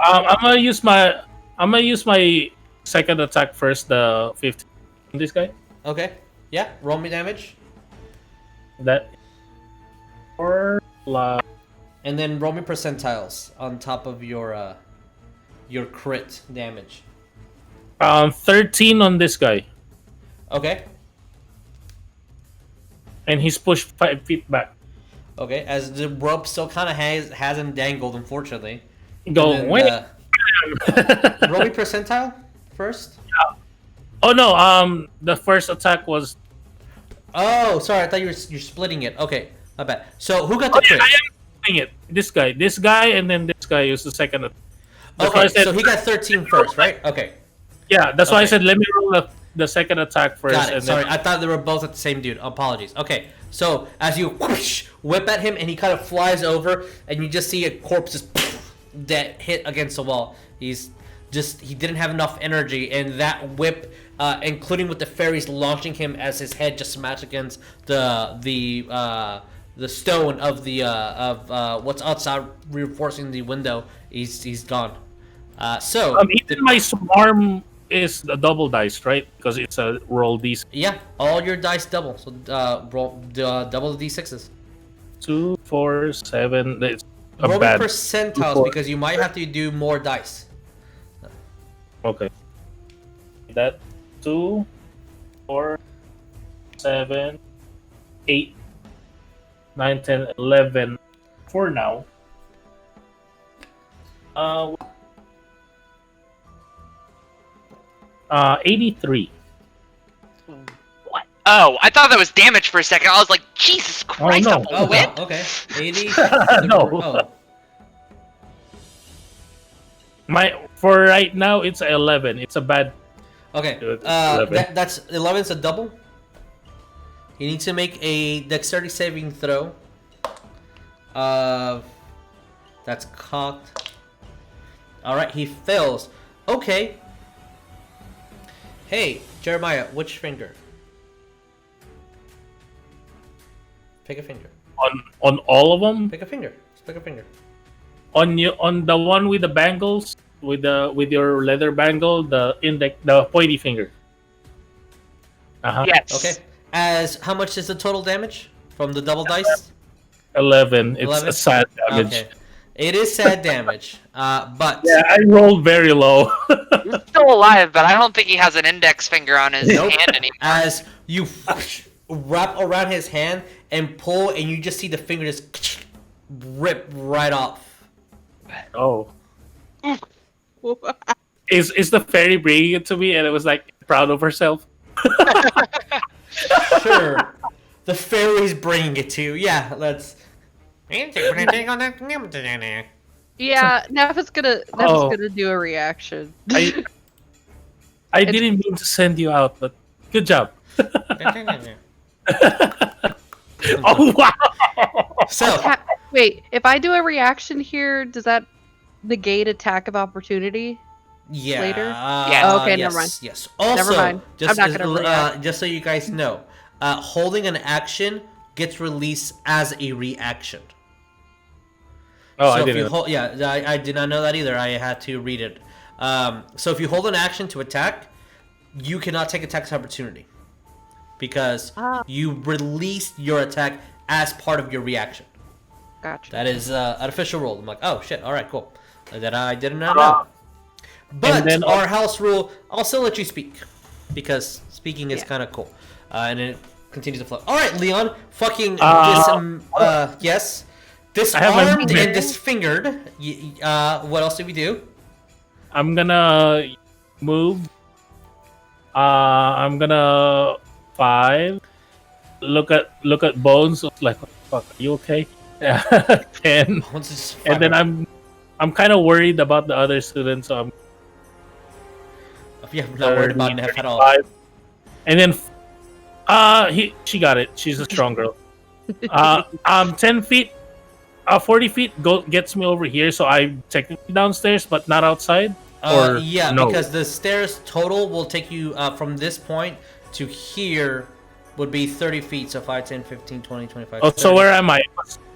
I'm gonna use my second attack first. The 15. This guy. Okay. Yeah. Roll me damage, That. Or and then roll me percentiles on top of your crit damage. 13 on this guy, Okay. and he's pushed 5 feet back. Okay. As the rope still kind of has him dangled, unfortunately. Go And then, wait. roll me percentile first. Oh no! The first attack was. Oh, sorry. I thought you're splitting it. Okay, my bad. So who got the Oh, yeah, crit? I am doing it. This guy, and then this guy is the second. That's why I Okay, said, so he got 13 first, right? Okay. yeah, that's why I Okay. said let me roll the second attack first. Got it. And Sorry, then, I thought they were both at the same dude. Apologies. Okay, so as you whoosh, whip at him and he kind of flies over, and you just see a corpse just that hit against the wall. He didn't have enough energy, and that whip, including with the fairies launching him as his head just smashed against the stone of what's outside, reinforcing the window. He's gone. even my swarm is a double dice, right? Because it's a roll d6. Yeah, all your dice double. So roll double the d6s. 2, 4, 7. It's a Roll me bad. percentiles 4. because you might have to do more dice. Okay. That 2, 4, 7, 8, 9, 10, 11 for now. 83. What? Oh, I thought that was damage for a second. I was like, Jesus Christ, no. I'm Oh, a wow. whip. Okay. 80. No. Oh. For right now it's 11. It's a bad. Okay. 11. That's 11's a double. You need to make a dexterity saving throw. That's cocked. All right, he fails. Okay. Hey, Jeremiah, which finger? Pick a finger. On all of them. Pick a finger. Just pick a finger. On the one with the bangles, with your leather bangle, the pointy finger. Yes. Okay. How much is the total damage from the double dice? 11. It's 11? a sad damage. Okay. It is sad damage. But Yeah, I rolled very low. He's still alive, but I don't think he has an index finger on his Nope. hand anymore. as you wrap around his hand and pull, and you just see the finger just rip right off. Oh. Is the fairy bringing it to me, and it was like proud of herself? Sure. The fairy's bringing it to you. Yeah, let's. Yeah, Neva's gonna do a reaction. I didn't mean to send you out, but good job. Oh wow! So, Wait, if I do a reaction here, does that negate attack of opportunity? yeah. Later? Yeah. Okay, yes, never mind. Yes. Also, Never mind. Just, I'm not gonna react. just so you guys know, holding an action gets released as a reaction. Oh, so I if didn't. you hold, I did not know that either. I had to read it. So if you hold an action to attack, you cannot take attack opportunity because you released your attack as part of your reaction. Gotcha. That is an official rule. I'm like, oh shit, all right, cool. That I did not know. But then, our house rule, I'll still let you speak because speaking is kind of cool, and it continues to flow. All right, Leon, fucking yes, disarmed and disfingered. What else do we do? I'm gonna move. I'm gonna 5. Look at Bones. Like, what the fuck? Are you okay? 10. And then I'm kind of worried about the other students. So I'm. Yeah, I'm not worried about Neff at all. And then, she got it. She's a strong girl. 10 feet, 40 feet gets me over here, so I'm technically downstairs, but not outside. Because the stairs total will take you from this point to here would be 30 feet. So 5, 10, 15, 20, 25. Oh, 30. So where am I?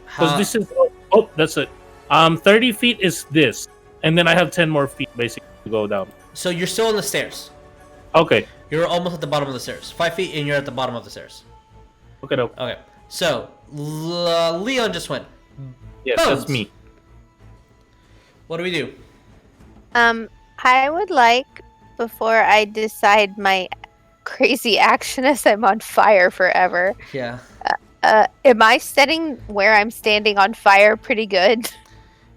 Because this is. Oh, that's it. 30 feet is this, and then I have 10 more feet basically to go down. So you're still on the stairs. Okay. You're almost at the bottom of the stairs. 5 feet, and you're at the bottom of the stairs. Okay. So Leon just went. Yes, Bones. That's me. What do we do? I would like, before I decide my crazy action as I'm on fire forever. Yeah. Am I setting where I'm standing on fire pretty good?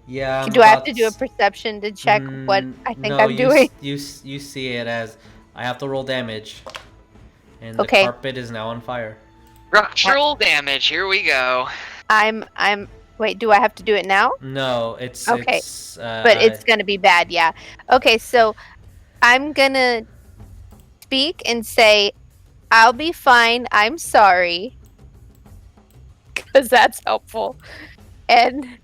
Yeah. Do I have to do a perception to check what I think I'm doing? You see it as I have to roll damage, and the carpet is now on fire. Structural damage. Here we go. Wait, do I have to do it now? No, it's okay. But it's gonna be bad, yeah. Okay, so I'm gonna speak and say, "I'll be fine. I'm sorry," because that's helpful. And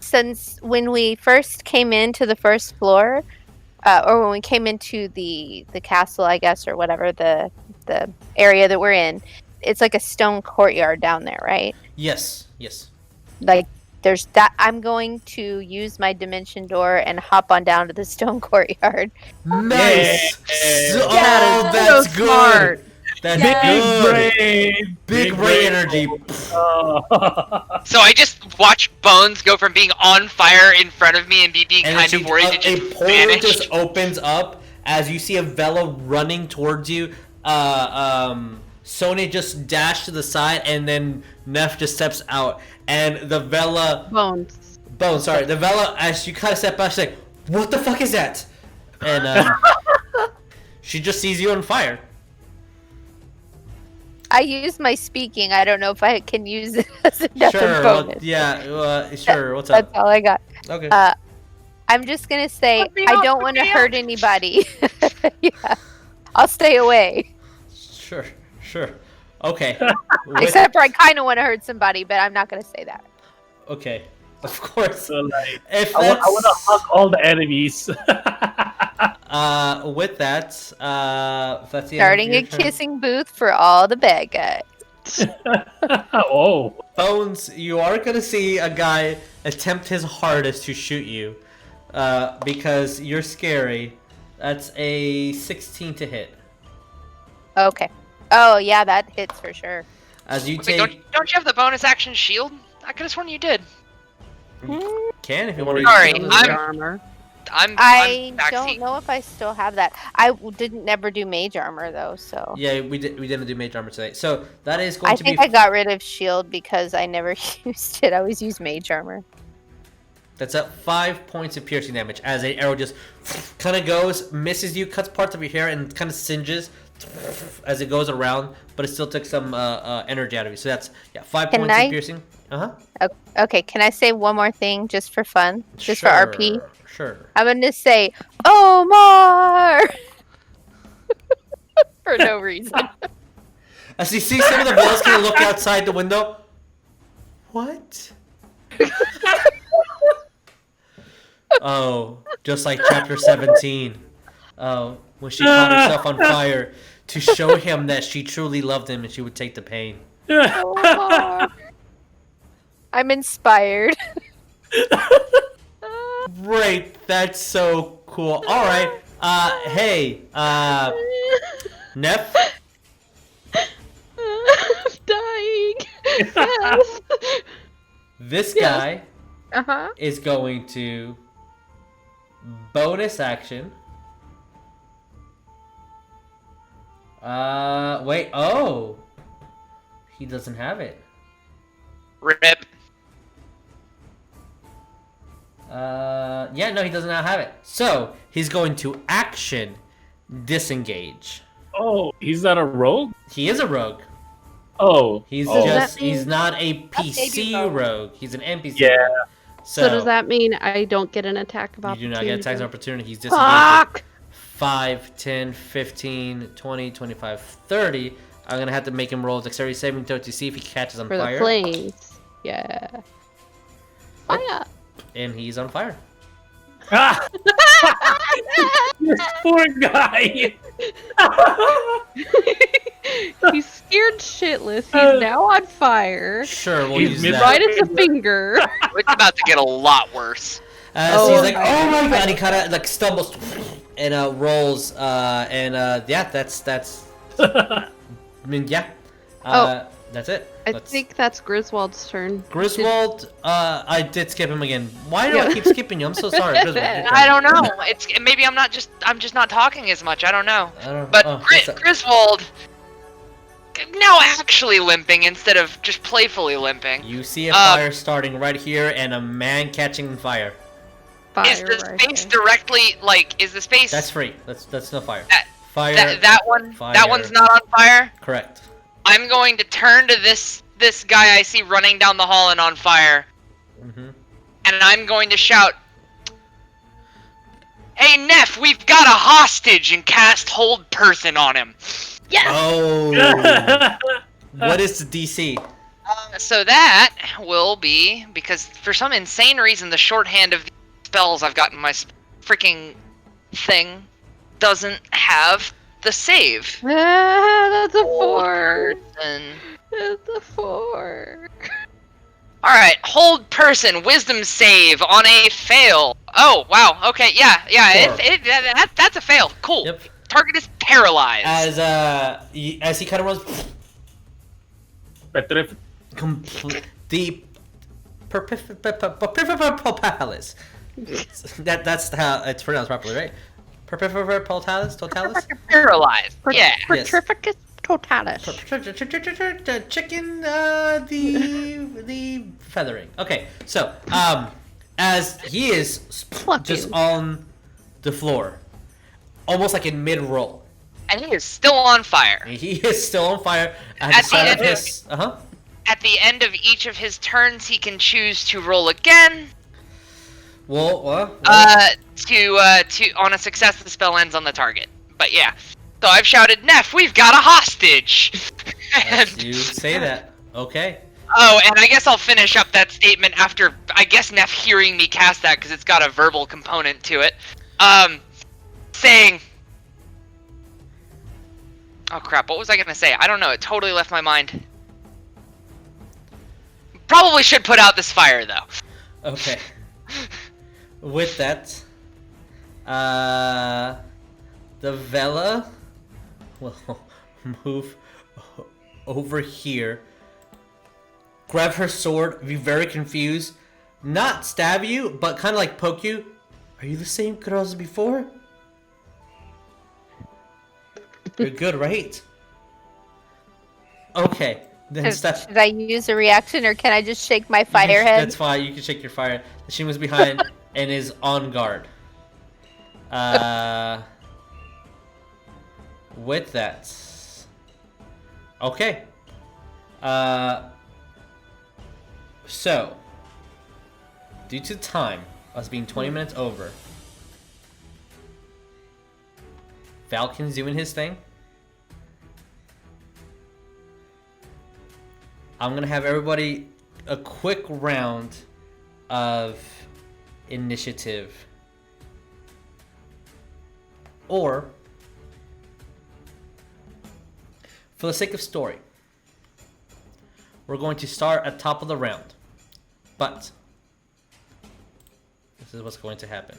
since when we first came into the first floor, or when we came into the castle, I guess, or whatever the area that we're in, it's like a stone courtyard down there, right? Yes. Like there's that. I'm going to use my dimension door and hop on down to the stone courtyard. Nice. Yeah, that's so good. Smart. That's Big brain energy. So I just watched Bones go from being on fire in front of me and me being kind of worried to just a portal vanish. just opens up as you see a Veela running towards you. Sonya just dashed to the side, and then Neff just steps out, and the Veela Bones. The Veela, as you kind of step back, she's like, "What the fuck is that?" And she just sees you on fire. I use my speaking. I don't know if I can use it as a bonus. Sure. What's up? That's all I got. Okay. I'm just gonna say I don't want to hurt anybody. Yeah, I'll stay away. Sure. Okay. Except for I kind of want to hurt somebody, but I'm not gonna say that. Okay. Of course. So, like, I want to hug all the enemies. With that, if that's the Starting a kissing booth for all the bad guys. Oh. Bones, you are gonna see a guy attempt his hardest to shoot you, because you're scary. That's a 16 to hit. Okay. Oh yeah, that hits for sure. As you Wait, take. don't you have the bonus action shield? I could have sworn you did. Can if you want to. Sorry, Armor. I'm don't know if I still have that. I didn't never do mage armor though, so. Yeah, we didn't do mage armor today. So that is going to be. I think I got rid of shield because I never used it. I always used mage armor. That's at 5 points of piercing damage as an arrow just kind of goes, misses you, cuts parts of your hair, and kind of singes as it goes around, but it still took some energy out of you. So that's 5 points of piercing. Okay, can I say one more thing just for fun? Just for RP? Sure. I'm going to say, Omar! For no reason. As you see some of the girls kind of look outside the window. What? Oh, just like chapter 17. Oh, when she caught herself on fire to show him that she truly loved him and she would take the pain. Omar. I'm inspired. Great, that's so cool. All right, hey, Neff. I'm dying. Yes. This Yes. guy is going to bonus action. Wait. Oh, he doesn't have it. Rip. Yeah, no, he does not have it. So he's going to action disengage. Oh, he's not a rogue? He is a rogue. Oh. He's oh. just, mean- he's not a PC rogue. rogue. He's an NPC Yeah. rogue. So does that mean I don't get an attack of You opportunity? do not get attacks of opportunity. He's disengaged. Fuck! 5, 10, 15, 20, 25, 30. I'm going to have to make him roll a dexterity saving throw to see if he catches on For fire. the flames. Yeah. Fire! And he's on fire. Ah! This poor guy. He's scared shitless. He's now on fire. Sure, we'll He's use mid- that. Right as a finger. It's about to get a lot worse. So he's like, my oh my god, he kind of like stumbles and rolls, yeah, that's, I mean, yeah, that's it. I That's- think that's Griswold's turn. Griswold, I did skip him again. Why do I keep skipping you? I'm so sorry, Griswold. your turn. I don't know. It's maybe I'm just not talking as much. I don't know. I don't- But oh, what's that? Griswold now actually limping instead of just playfully limping. You see a fire starting right here and a man catching fire. Fire Is the right space there. directly like? Is the space That's free. That's no fire. That- Fire. that one? fire. That one's not on fire. Correct. I'm going to turn to this guy I see running down the hall and on fire, Mm-hmm. and I'm going to shout, "Hey Neff, we've got a hostage!" and cast Hold Person on him. Yes. Oh. What is the DC? So that will be, because for some insane reason the shorthand of the spells I've got in my freaking thing doesn't have the save. That's a 4. And That's a 4. alright, Hold Person, Wisdom save on a fail. Oh, wow, okay, yeah, that's a fail. Cool. Yep. Target is paralyzed. As he kind of runs, the palace. That's how it's pronounced properly, right? Totalis? Paralyzed. Yeah. Petrificus totalis. Chicken, the feathering. Okay, so as he is just on the floor, almost like in mid-roll. And he is still on fire. He is still on fire. At the end of each of his turns, he can choose to roll again. Well, To on a success, the spell ends on the target. But yeah. So I've shouted, "Neff, we've got a hostage!" And, you say that. Okay. oh, and I guess I'll finish up that statement after, I guess, Neff hearing me cast that, because it's got a verbal component to it. Saying... Oh crap, what was I gonna say? I don't know, it totally left my mind. Probably should put out this fire, though. Okay. With that, the Veela will move over here, grab her sword, be very confused, not stab you, but kind of like poke you. Are you the same girl as before? You're good, right? Okay. Then stop. Should I use a reaction or can I just shake my fire head? That's fine. You can shake your fire. She was behind and is on guard. With that. Okay. So, due to time, us being 20 minutes over, Falcon's doing his thing. I'm gonna have everybody a quick round of initiative. Or, for the sake of story, we're going to start at top of the round. But this is what's going to happen.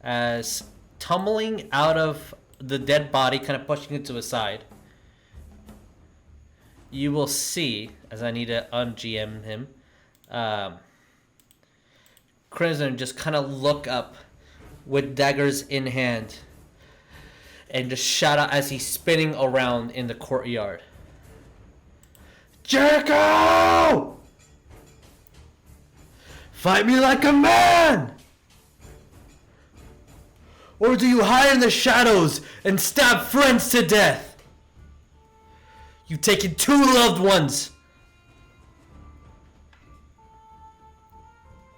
As tumbling out of the dead body, kind of pushing it to a side, you will see, as I need to un-GM him, Crimson just kind of look up with daggers in hand and just shout out as he's spinning around in the courtyard. Jericho! Fight me like a man! Or do you hide in the shadows and stab friends to death? You've taken 2 loved ones.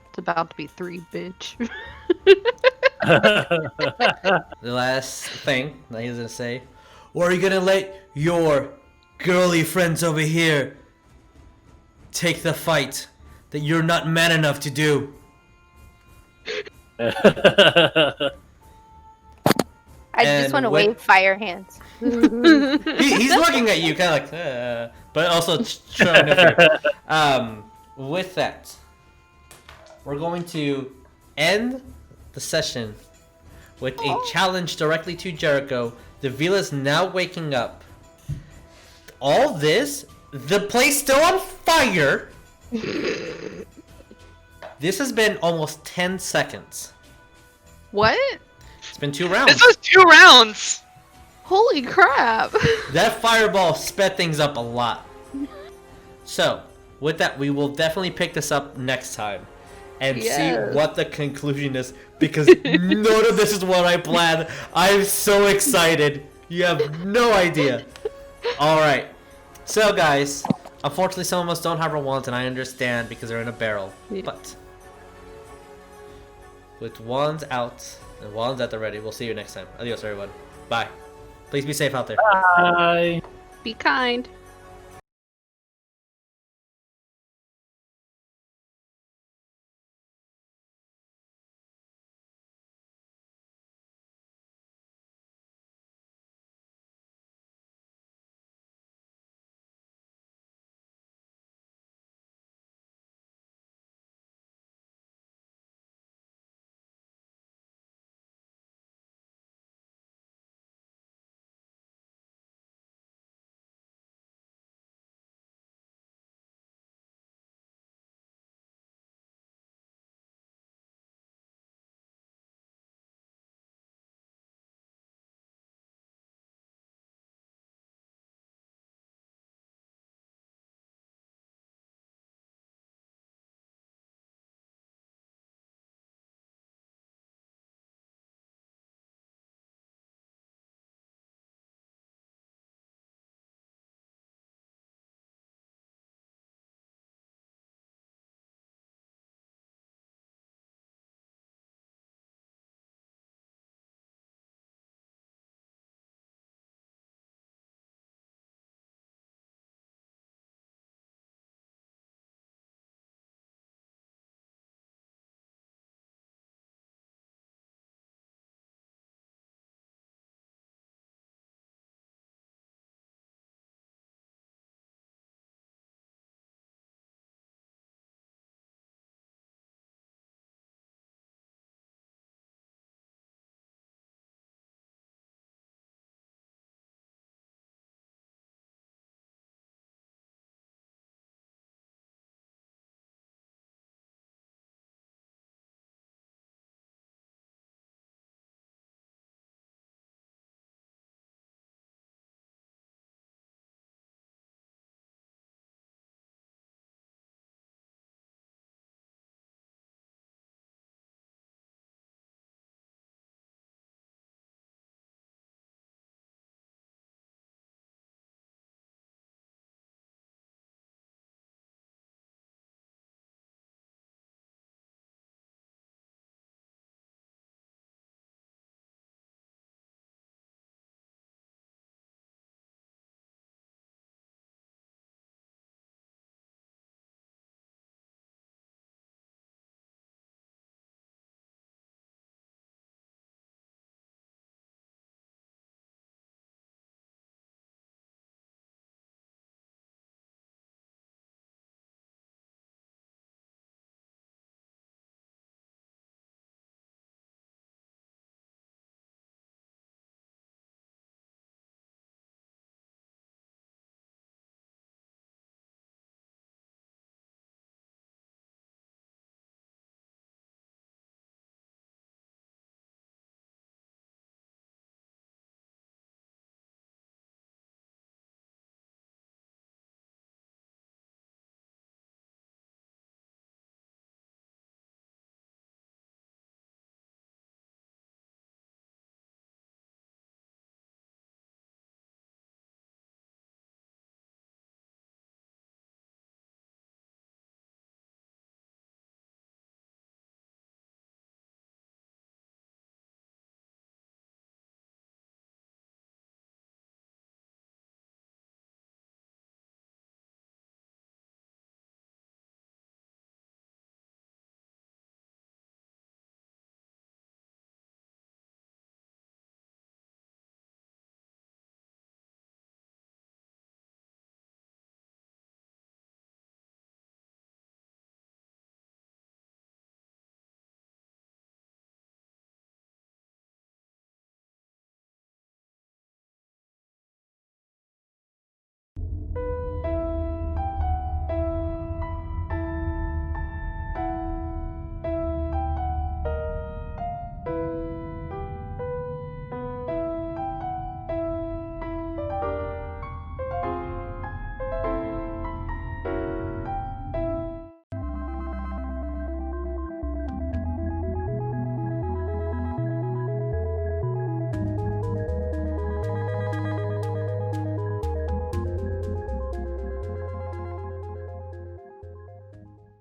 It's about to be 3, bitch. The last thing that he's gonna say, or are you gonna let your girly friends over here take the fight that you're not man enough to do? I just want to wave fire hands. He's looking at you, kind of like, but also showing fear. With that, we're going to end the session with a challenge directly to Jericho. The Veela's now waking up. All this, the place still on fire. This has been almost 10 seconds. What? It's been 2 rounds. This was 2 rounds! Holy crap! That fireball sped things up a lot. So, with that, we will definitely pick this up next time and see what the conclusion is, because none of this is what I planned. I'm so excited. You have no idea. Alright. So, guys, unfortunately some of us don't have our wands, and I understand because they're in a barrel. Yeah. But with wands out and wands at the ready, we'll see you next time. Adios, everyone. Bye. Please be safe out there. Bye. Be kind.